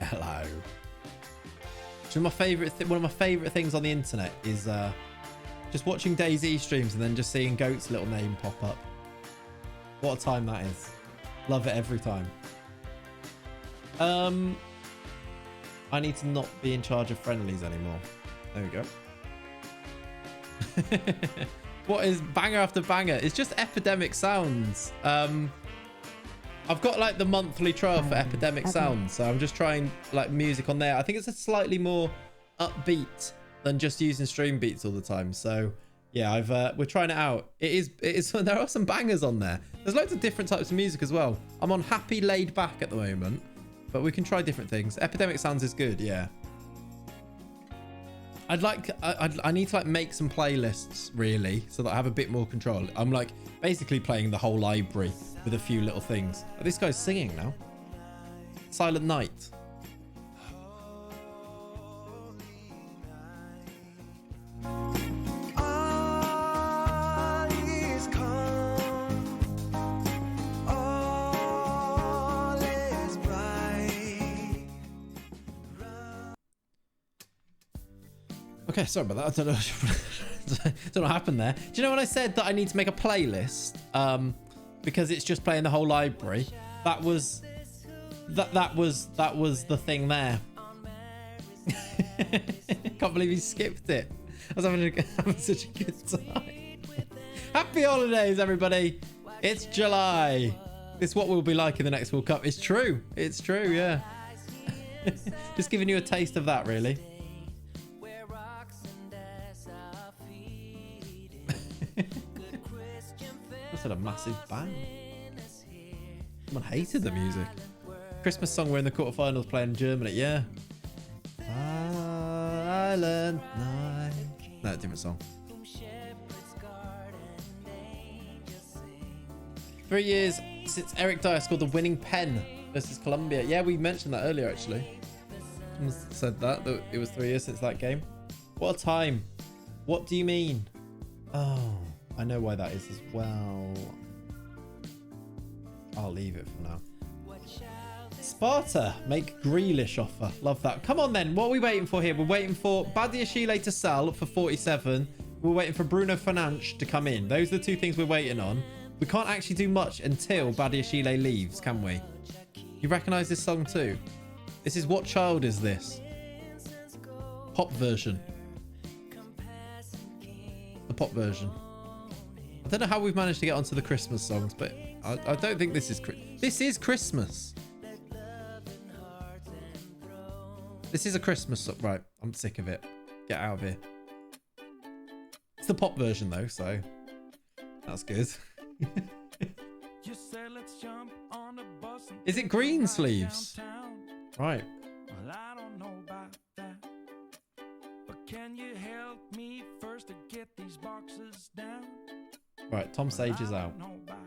Hello. So one of my favorite things on the internet is just watching DayZ streams and then just seeing Goat's little name pop up. What a time that is. Love it every time. I need to not be in charge of friendlies anymore. There we go. What is banger after banger? It's just Epidemic Sounds. I've got like the monthly trial for Epidemic Sounds, so I'm just trying like music on there. I think it's a slightly more upbeat than just using stream beats all the time. So yeah, we're trying it out. It is there are some bangers on there. There's loads of different types of music as well. I'm on Happy Laid Back at the moment, but we can try different things. Epidemic Sounds is good, yeah. I need to like make some playlists really so that I have a bit more control. I'm like basically playing the whole library with a few little things. Oh, this guy's singing now. Silent Night. Okay, sorry about that. I don't know what happened there. Do you know when I said that I need to make a playlist? Because it's just playing the whole library. That was the thing there. Can't believe he skipped it. I was having such a good time. Happy holidays, everybody. It's July. It's what we'll be like in the next World Cup. It's true. It's true, yeah. Just giving you a taste of that, really. That's a massive bang. Someone hated the music. Christmas song we're in the quarterfinals playing in Germany. Yeah. Silent Night. No, different song. 3 years since Eric Dyer scored the winning pen versus Colombia. Yeah, we mentioned that earlier actually. Someone said that it was 3 years since that game. What a time. What do you mean? Oh, I know why that is as well. I'll leave it for now. Sparta make Grealish offer. Love that. Come on then. What are we waiting for here? We're waiting for Badiashile to sell for 47. We're waiting for Bruno Fernandes to come in. Those are the two things we're waiting on. We can't actually do much until Badiashile leaves, can we? You recognise this song too? This is What Child Is This? Pop version. The pop version. I don't know how we've managed to get onto the Christmas songs, but I don't think this is this is Christmas. This is a Christmas song. Right, I'm sick of it. Get out of here. It's the pop version though, so that's good. Is it green sleeves? Right. Well, I don't know about that. But can you help me first to get these boxes down? Right, Tom Sage is out.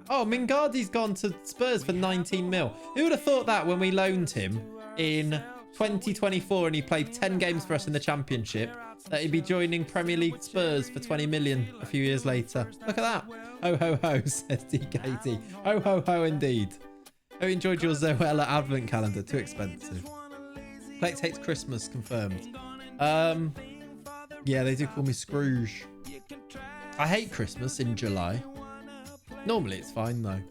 Oh, Mingardi's gone to Spurs for 19 mil. Who would have thought that when we loaned him in 2024 and he played 10 games for us in the Championship, that he'd be joining Premier League Spurs for 20 million a few years later. Look at that. Ho, ho, ho, says DKT. Ho, ho, ho, indeed. Hope you enjoyed your Zoella Advent calendar. Too expensive. Plex hates Christmas, confirmed. Yeah, they do call me Scrooge. I hate Christmas in July. Normally it's fine though.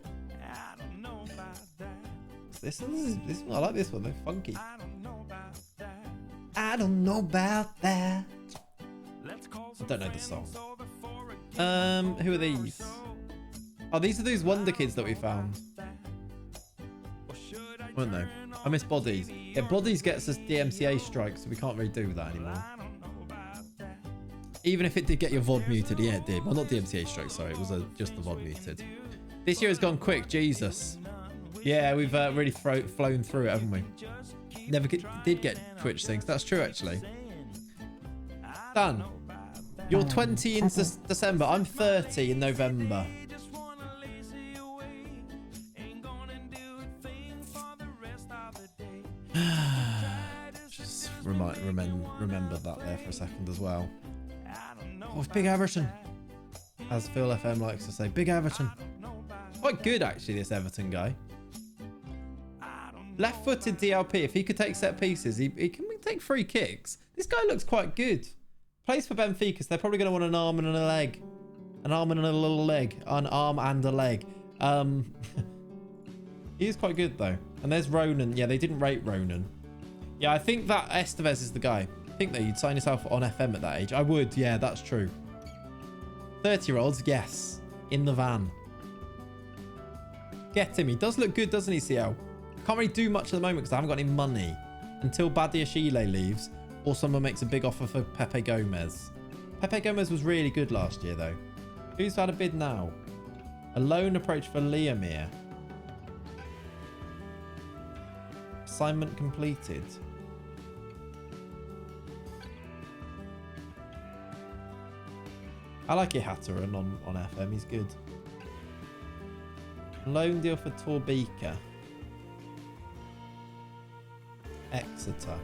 This one, I like this one. They're funky. I don't know about that. I don't know the song. Who are these? Oh, these are those Wonder Kids that we found. Weren't they? I miss Bodies. Yeah, Bodies gets us DMCA strikes, so we can't really do that anymore. Even if it did get your VOD muted, yeah, it did. Well, not DMCA strikes, sorry. It was just the VOD muted. This year has gone quick, Jesus. Yeah, we've really flown through it, haven't we? Never did get Twitch things. That's true, actually. Dan, you're 20 in December. I'm 30 in November. Just remember that there for a second as well. Oh, it's Big Everton. As Phil FM likes to say, Big Everton. Quite good, actually, this Everton guy. Left-footed DLP. If he could take set pieces, he can take free kicks. This guy looks quite good. Plays for Benfica, so they're probably going to want an arm and a leg. An arm and a little leg. An arm and a leg. He is quite good, though. And there's Ronan. Yeah, they didn't rate Ronan. Yeah, I think that Estevez is the guy. I think that you'd sign yourself on FM at that age. I would. Yeah, that's true. 30-year-olds, yes. In the van. Get him. He does look good, doesn't he, CL? Can't really do much at the moment because I haven't got any money. Until Badiashile leaves or someone makes a big offer for Pepe Gomez. Pepe Gomez was really good last year, though. Who's had a bid now? A loan approach for Leomir. Assignment completed. I like Ihataren on FM. He's good. Loan deal for Torbeeka. Exeter.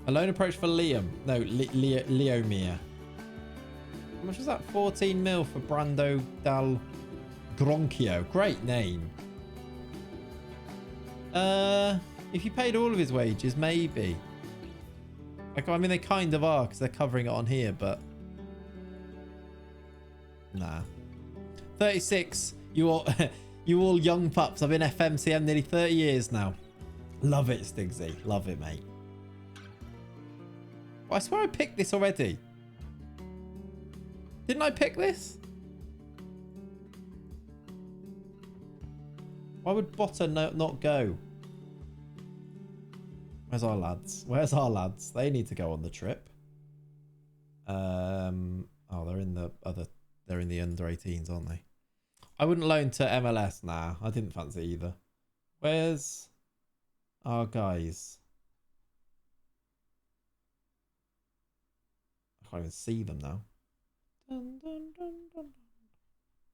A loan approach for Liam. No, Leomir. How much was that? 14 mil for Brando Dal Gronchio. Great name. If you paid all of his wages, maybe. Like, I mean, they kind of are because they're covering it on here, but nah. 36. You all, you all young pups. I've been FMCM nearly 30 years now. Love it, Stigsy. Love it, mate. I swear I picked this already. Didn't I pick this? Why would Botta not go? Where's our lads? Where's our lads? They need to go on the trip. Oh, they're in the under 18s, aren't they? I wouldn't loan to MLS. Nah, I didn't fancy either. Where's our guys? I can't even see them now. Dun, dun, dun, dun.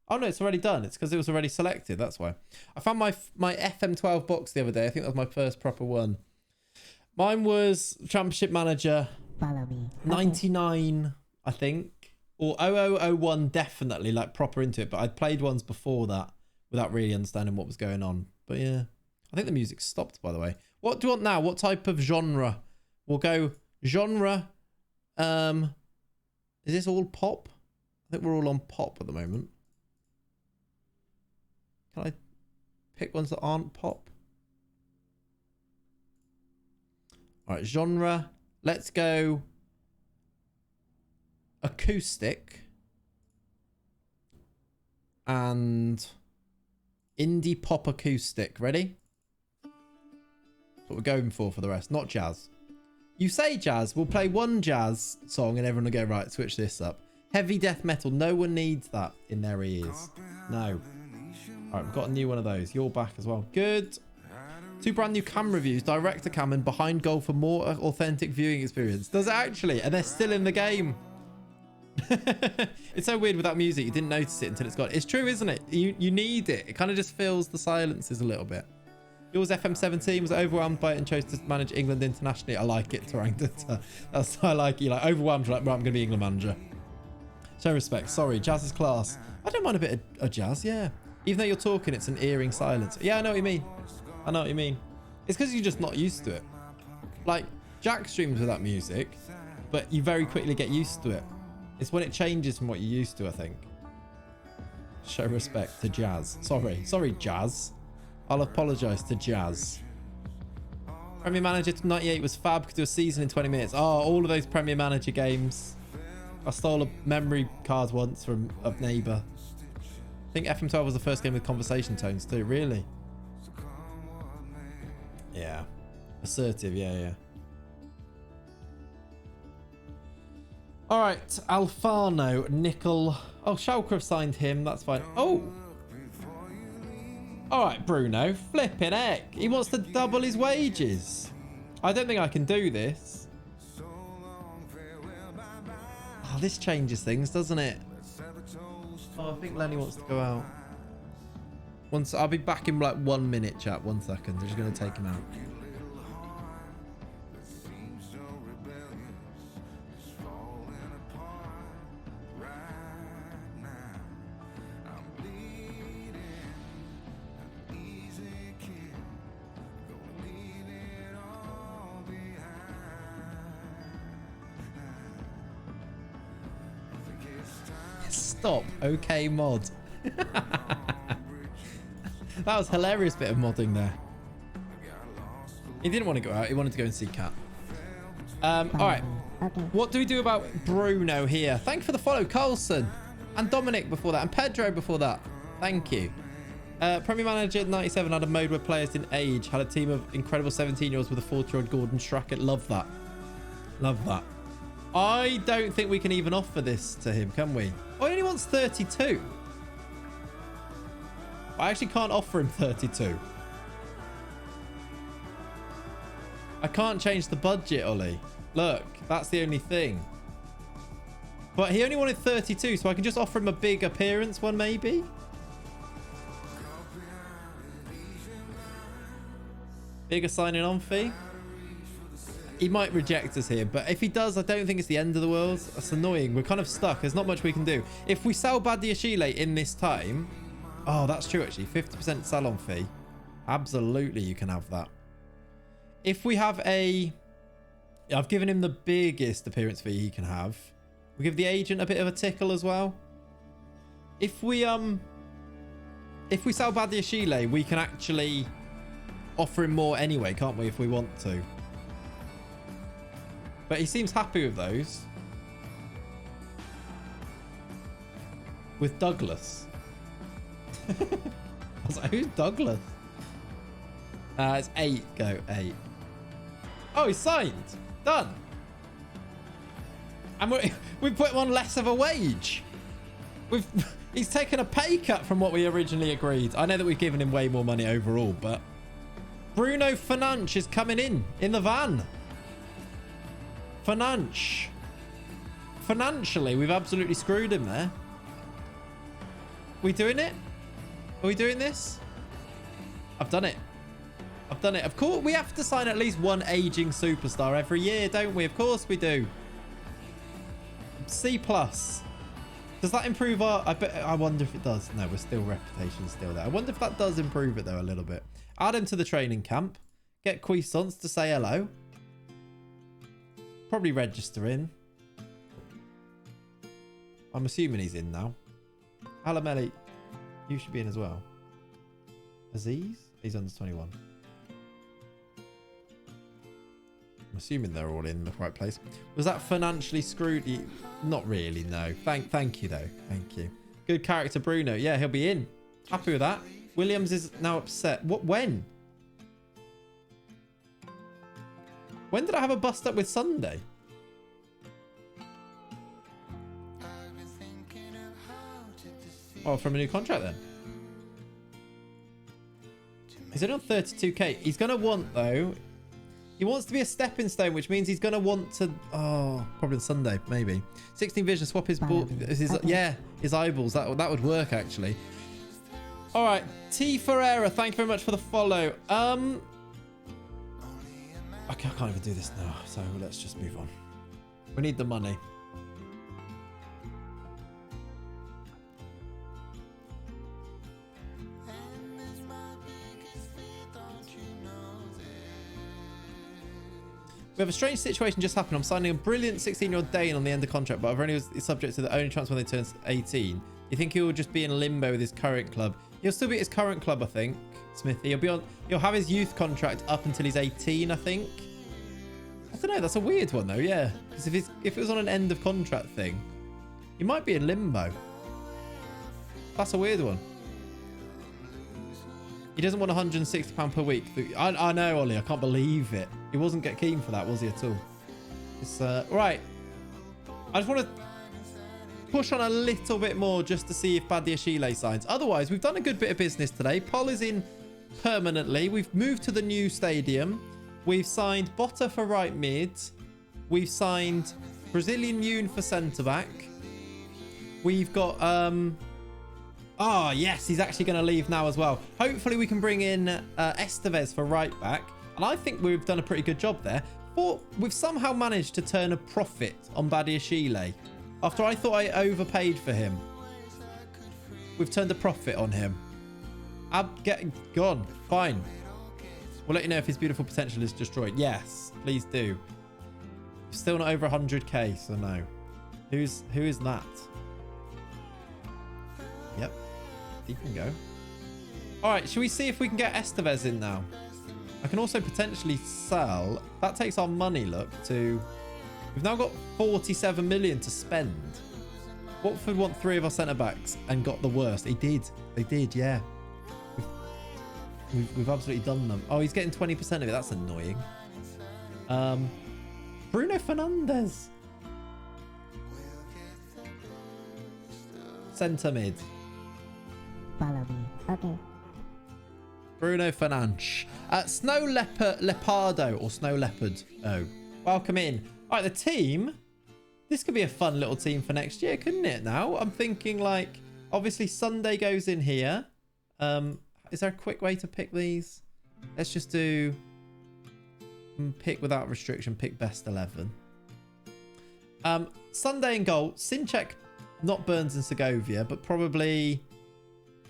Oh no, it's already done. It's because it was already selected. That's why. I found my FM12 box the other day. I think that was my first proper one. Mine was Championship Manager. Follow me. 99, I think. Or 0001 definitely, like proper into it. But I'd played ones before that without really understanding what was going on. But yeah. I think the music stopped, by the way. What do you want now? What type of genre? We'll go genre. Is this all pop? I think we're all on pop at the moment. Can I pick ones that aren't pop? All right, genre. Let's go acoustic and indie pop acoustic. Ready? That's what we're going for the rest. Not jazz. You say jazz. We'll play one jazz song and everyone will go, right, switch this up. Heavy death metal. No one needs that in their ears. No. All right, we've got a new one of those. You're back as well. Good. 2 brand new cam reviews. Director cam and behind goal for more authentic viewing experience. Does it actually? And they're still in the game. It's so weird with that music. You didn't notice it until it's gone. It's true, isn't it? You need it. It kind of just fills the silences a little bit. Yours FM17 was overwhelmed by it and chose to manage England internationally. I like it, Tarangdata. That's I like you. Like overwhelmed, like, right, I'm going to be England manager. Show respect. Sorry, jazz is class. I don't mind a bit of jazz, yeah. Even though you're talking, it's an earring silence. Yeah, I know what you mean. I know what you mean. It's because you're just not used to it. Like, Jack streams with that music, but you very quickly get used to it. It's when it changes from what you're used to, I think. Show respect to jazz. Sorry, jazz. I'll apologise to jazz. Premier Manager 98 was fab. Could do a season in 20 minutes. Oh, all of those Premier Manager games. I stole a memory card once from a neighbour. I think FM12 was the first game with conversation tones too. Really? Yeah. Assertive, yeah. All right, Alfano, Nickel. Oh, Schalke have signed him. That's fine. Oh. All right, Bruno. Flipping heck. He wants to double his wages. I don't think I can do this. Oh, this changes things, doesn't it? Oh, I think Lenny wants to go out. Once I'll be back in like 1 minute, chat. 1 second. I'm just going to take him out. Stop. Okay, mod. That was hilarious bit of modding there. He didn't want to go out. He wanted to go and see Cat. All right. Okay. What do we do about Bruno here? Thank you for the follow, Carlson. And Dominic before that. And Pedro before that. Thank you. Premier Manager 97 had a mode where players didn't age. Had a team of incredible 17-year-olds with a 40-year-old Gordon Strackett. Love that. Love that. I don't think we can even offer this to him, can we? Oh, he only wants 32. I actually can't offer him 32. I can't change the budget, Ollie. Look, that's the only thing. But he only wanted 32, so I can just offer him a big appearance one, maybe? Bigger signing on fee? He might reject us here, but if he does, I don't think it's the end of the world. That's annoying. We're kind of stuck. There's not much we can do. If we sell Badiashile in this time... Oh, that's true, actually. 50% salon fee. Absolutely, you can have that. If we have a... I've given him the biggest appearance fee he can have. We'll give the agent a bit of a tickle as well. If we sell Badiashile, we can actually offer him more anyway, can't we, if we want to? But he seems happy with those. With Douglas. I was like, who's Douglas? It's 8. Go, 8. Oh, he's signed. Done. And we've put him on less of a wage. He's taken a pay cut from what we originally agreed. I know that we've given him way more money overall, but Bruno Fernandes is coming in the van. Financially, we've absolutely screwed him there. We doing it? Are we doing this? I've done it. I've done it. Of course, we have to sign at least one aging superstar every year, don't we? Of course we do. C+. Does that improve our... I wonder if it does. No, we're still... Reputation's still there. I wonder if that does improve it, though, a little bit. Add him to the training camp. Get Cuisance to say hello. Probably register in. I'm assuming he's in now. Alameli, you should be in as well. Aziz? He's under 21. I'm assuming they're all in the right place. Was that financially screwed? Not really, no. Thank you, though. Thank you. Good character, Bruno. Yeah, he'll be in. Happy with that. Williams is now upset. What? When? When did I have a bust up with Sunday? Oh, from a new contract then. He's only on 32k. He's going to want, though... He wants to be a stepping stone, which means he's going to want to... Oh, probably on Sunday, maybe. 16 vision, swap his ball... Yeah, his eyeballs. That would work, actually. All right. T. Ferreira, thank you very much for the follow. Okay, I can't even do this now, so let's just move on. We need the money. We have a strange situation just happened. I'm signing a brilliant 16-year-old Dane on the end of contract, but I've only was subject to the only transfer when they turn 18. You think he will just be in limbo with his current club? He'll still be at his current club, I think. Smithy. He'll have his youth contract up until he's 18, I think. I don't know. That's a weird one, though. Yeah, because if it was on an end of contract thing, he might be in limbo. That's a weird one. He doesn't want £160 per week. I know, Ollie. I can't believe it. He wasn't get keen for that, was he, at all? It's right. I just want to push on a little bit more just to see if Badiashile signs. Otherwise, we've done a good bit of business today. Pol is in permanently. We've moved to the new stadium. We've signed Botta for right mid. We've signed Brazilian Yoon for centre back. We've got Oh, yes, he's actually going to leave now as well. Hopefully we can bring in Estevez for right back. And I think we've done a pretty good job there. We've somehow managed to turn a profit on Badiashile. After I thought I overpaid for him. We've turned a profit on him. Gone. Fine. We'll let you know if his beautiful potential is destroyed. Yes, please do. Still not over 100k, so no. Who is that? Yep. He can go. All right, should we see if we can get Estevez in now? I can also potentially sell. That takes our money, look, to... We've now got 47 million to spend. Watford want 3 of our centre-backs and got the worst. They did, yeah. We've absolutely done them. Oh, he's getting 20% of it. That's annoying. Bruno Fernandes. Centre mid. Follow me. Okay. Bruno Fernandes. Snow Leopardo or Snow Leopard. Oh, welcome in. All right, the team. This could be a fun little team for next year, couldn't it? Now I'm thinking like, obviously Sunday goes in here. Is there a quick way to pick these? Let's just do pick without restriction. Pick best 11. Sunday in goal. Sinchek, not Burns and Segovia, but probably.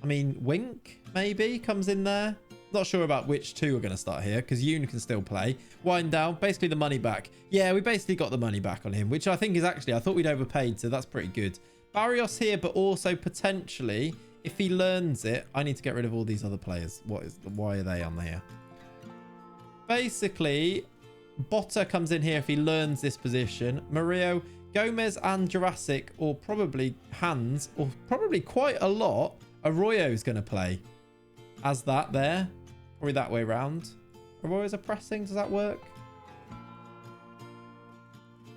I mean, Wink maybe comes in there. Not sure about which 2 are going to start here because Yoon can still play. Wind down, basically the money back. Yeah, we basically got the money back on him, which I think is actually, I thought we'd overpaid, so that's pretty good. Barrios here, but also potentially, if he learns it, I need to get rid of all these other players. Why are they on here? Basically, Botta comes in here if he learns this position. Murillo, Gomez and Jurassic, or probably Hans, or probably quite a lot, Arroyo's going to play as that there. Probably that way around. Arroyo's a pressing. Does that work?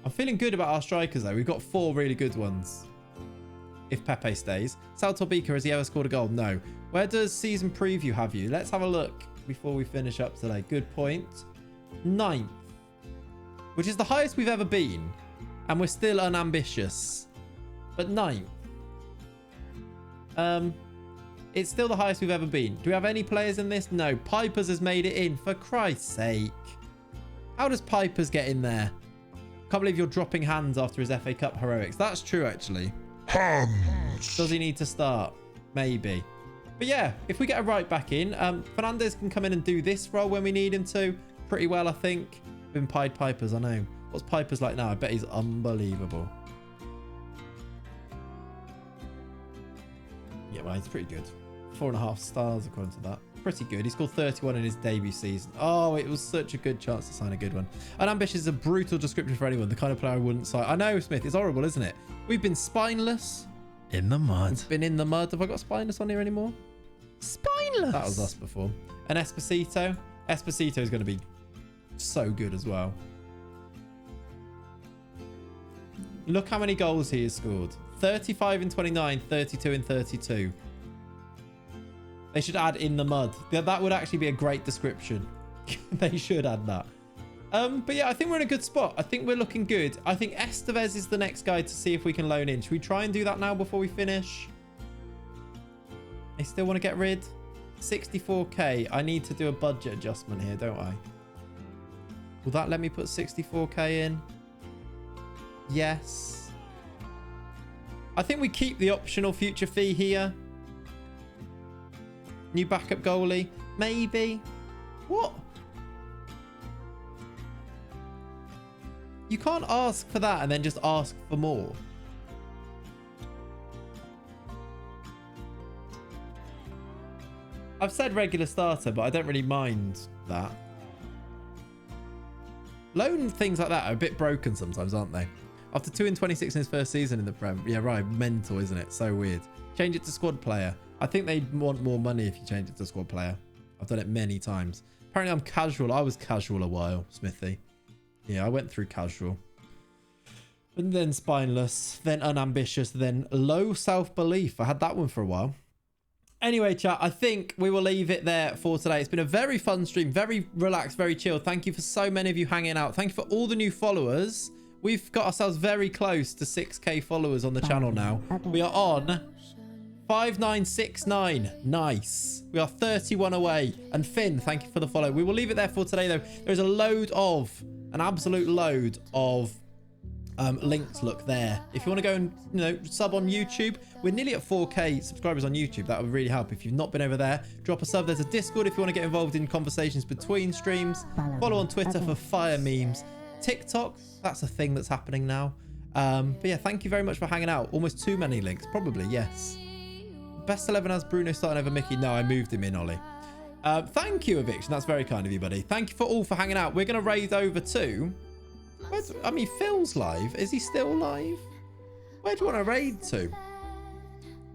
I'm feeling good about our strikers, though. We've got 4 really good ones. If Pepe stays. Sal Torbica, has he ever scored a goal? No. Where does season preview have you? Let's have a look before we finish up today. Good point. 9th. Which is the highest we've ever been. And we're still unambitious. But 9th. It's still the highest we've ever been. Do we have any players in this? No. Pipers has made it in, for Christ's sake. How does Pipers get in there? Can't believe you're dropping Hands after his FA Cup heroics. That's true, actually. Hands. Does he need to start? Maybe. But yeah, if we get a right back in, Fernandes can come in and do this role when we need him to. Pretty well, I think. Been Pied Pipers, I know. What's Pipers like now? I bet he's unbelievable. Yeah, well, he's pretty good. 4.5 stars according to that. Pretty good. He scored 31 in his debut season. Oh, it was such a good chance to sign a good one. Unambitious is a brutal description for anyone. The kind of player I wouldn't sign. I know, Smith. It's horrible, isn't it? We've been spineless. In the mud. We've been in the mud. Have I got spineless on here anymore? Spineless. That was us before. And Esposito. Esposito is going to be so good as well. Look how many goals he has scored. 35 in 29, 32 in 32. They should add in the mud. That would actually be a great description. They should add that. But yeah, I think we're in a good spot. I think we're looking good. I think Estevez is the next guy to see if we can loan in. Should we try and do that now before we finish? I still want to get rid. 64k. I need to do a budget adjustment here, don't I? Will that let me put 64k in? Yes. I think we keep the optional future fee here. New backup goalie. Maybe. What? You can't ask for that and then just ask for more. I've said regular starter, but I don't really mind that. Loan things like that are a bit broken sometimes, aren't they? After 2 in 26 in his first season in the Prem. Yeah, right. Mental, isn't it? So weird. Change it to squad player. I think they'd want more money if you change it to squad player. I've done it many times. Apparently I'm casual. I was casual a while, Smithy. Yeah, I went through casual. And then spineless. Then unambitious. Then low self-belief. I had that one for a while. Anyway, chat, I think we will leave it there for today. It's been a very fun stream. Very relaxed, very chill. Thank you for so many of you hanging out. Thank you for all the new followers. We've got ourselves very close to 6k followers on the channel now. We are on 5969. Nice. We are 31 away. And Finn, thank you for the follow. We will leave it there for today, though. There's an absolute load of links. Look there. If you want to go and, sub on YouTube, we're nearly at 4K subscribers on YouTube. That would really help. If you've not been over there, drop a sub. There's a Discord if you want to get involved in conversations between streams. Follow on Twitter for fire memes. TikTok, that's a thing that's happening now. But yeah, thank you very much for hanging out. Almost too many links. Probably, yes. Best 11 has Bruno starting over Mickey. No, I moved him in, Ollie. Thank you, Eviction. That's very kind of you, buddy. Thank you for hanging out. We're going to raid over to... Phil's live. Is he still live? Where do you want to raid to?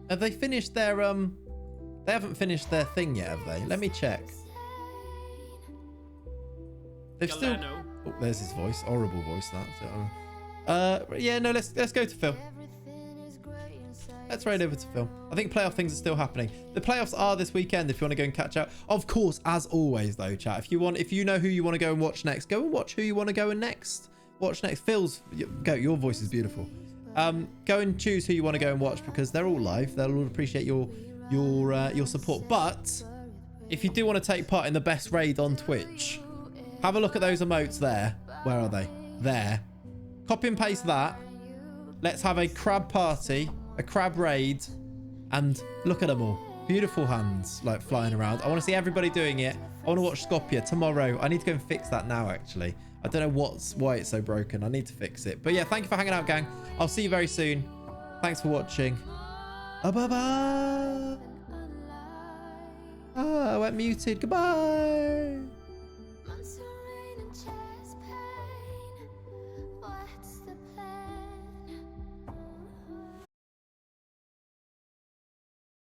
Have they finished their... They haven't finished their thing yet, have they? Let me check. They've still... Oh, there's his voice. Horrible voice, that. Yeah, no, let's go to Phil. Let's raid over to Phil. I think playoff things are still happening. The playoffs are this weekend if you want to go and catch up. Of course, as always, though, chat. If you know who you want to go and watch next, go and watch who you want to go and watch next. Phil's... Go, your voice is beautiful. Go and choose who you want to go and watch because they're all live. They'll all appreciate your support. But if you do want to take part in the best raid on Twitch, have a look at those emotes there. Where are they? There. Copy and paste that. Let's have a crab party, a crab raid, and look at them all. Beautiful hands, like flying around. I want to see everybody doing it. I want to watch Skopje tomorrow. I need to go and fix that now, actually. I don't know why it's so broken. I need to fix it. But yeah, thank you for hanging out, gang. I'll see you very soon. Thanks for watching. Bye-bye. I went muted. Goodbye.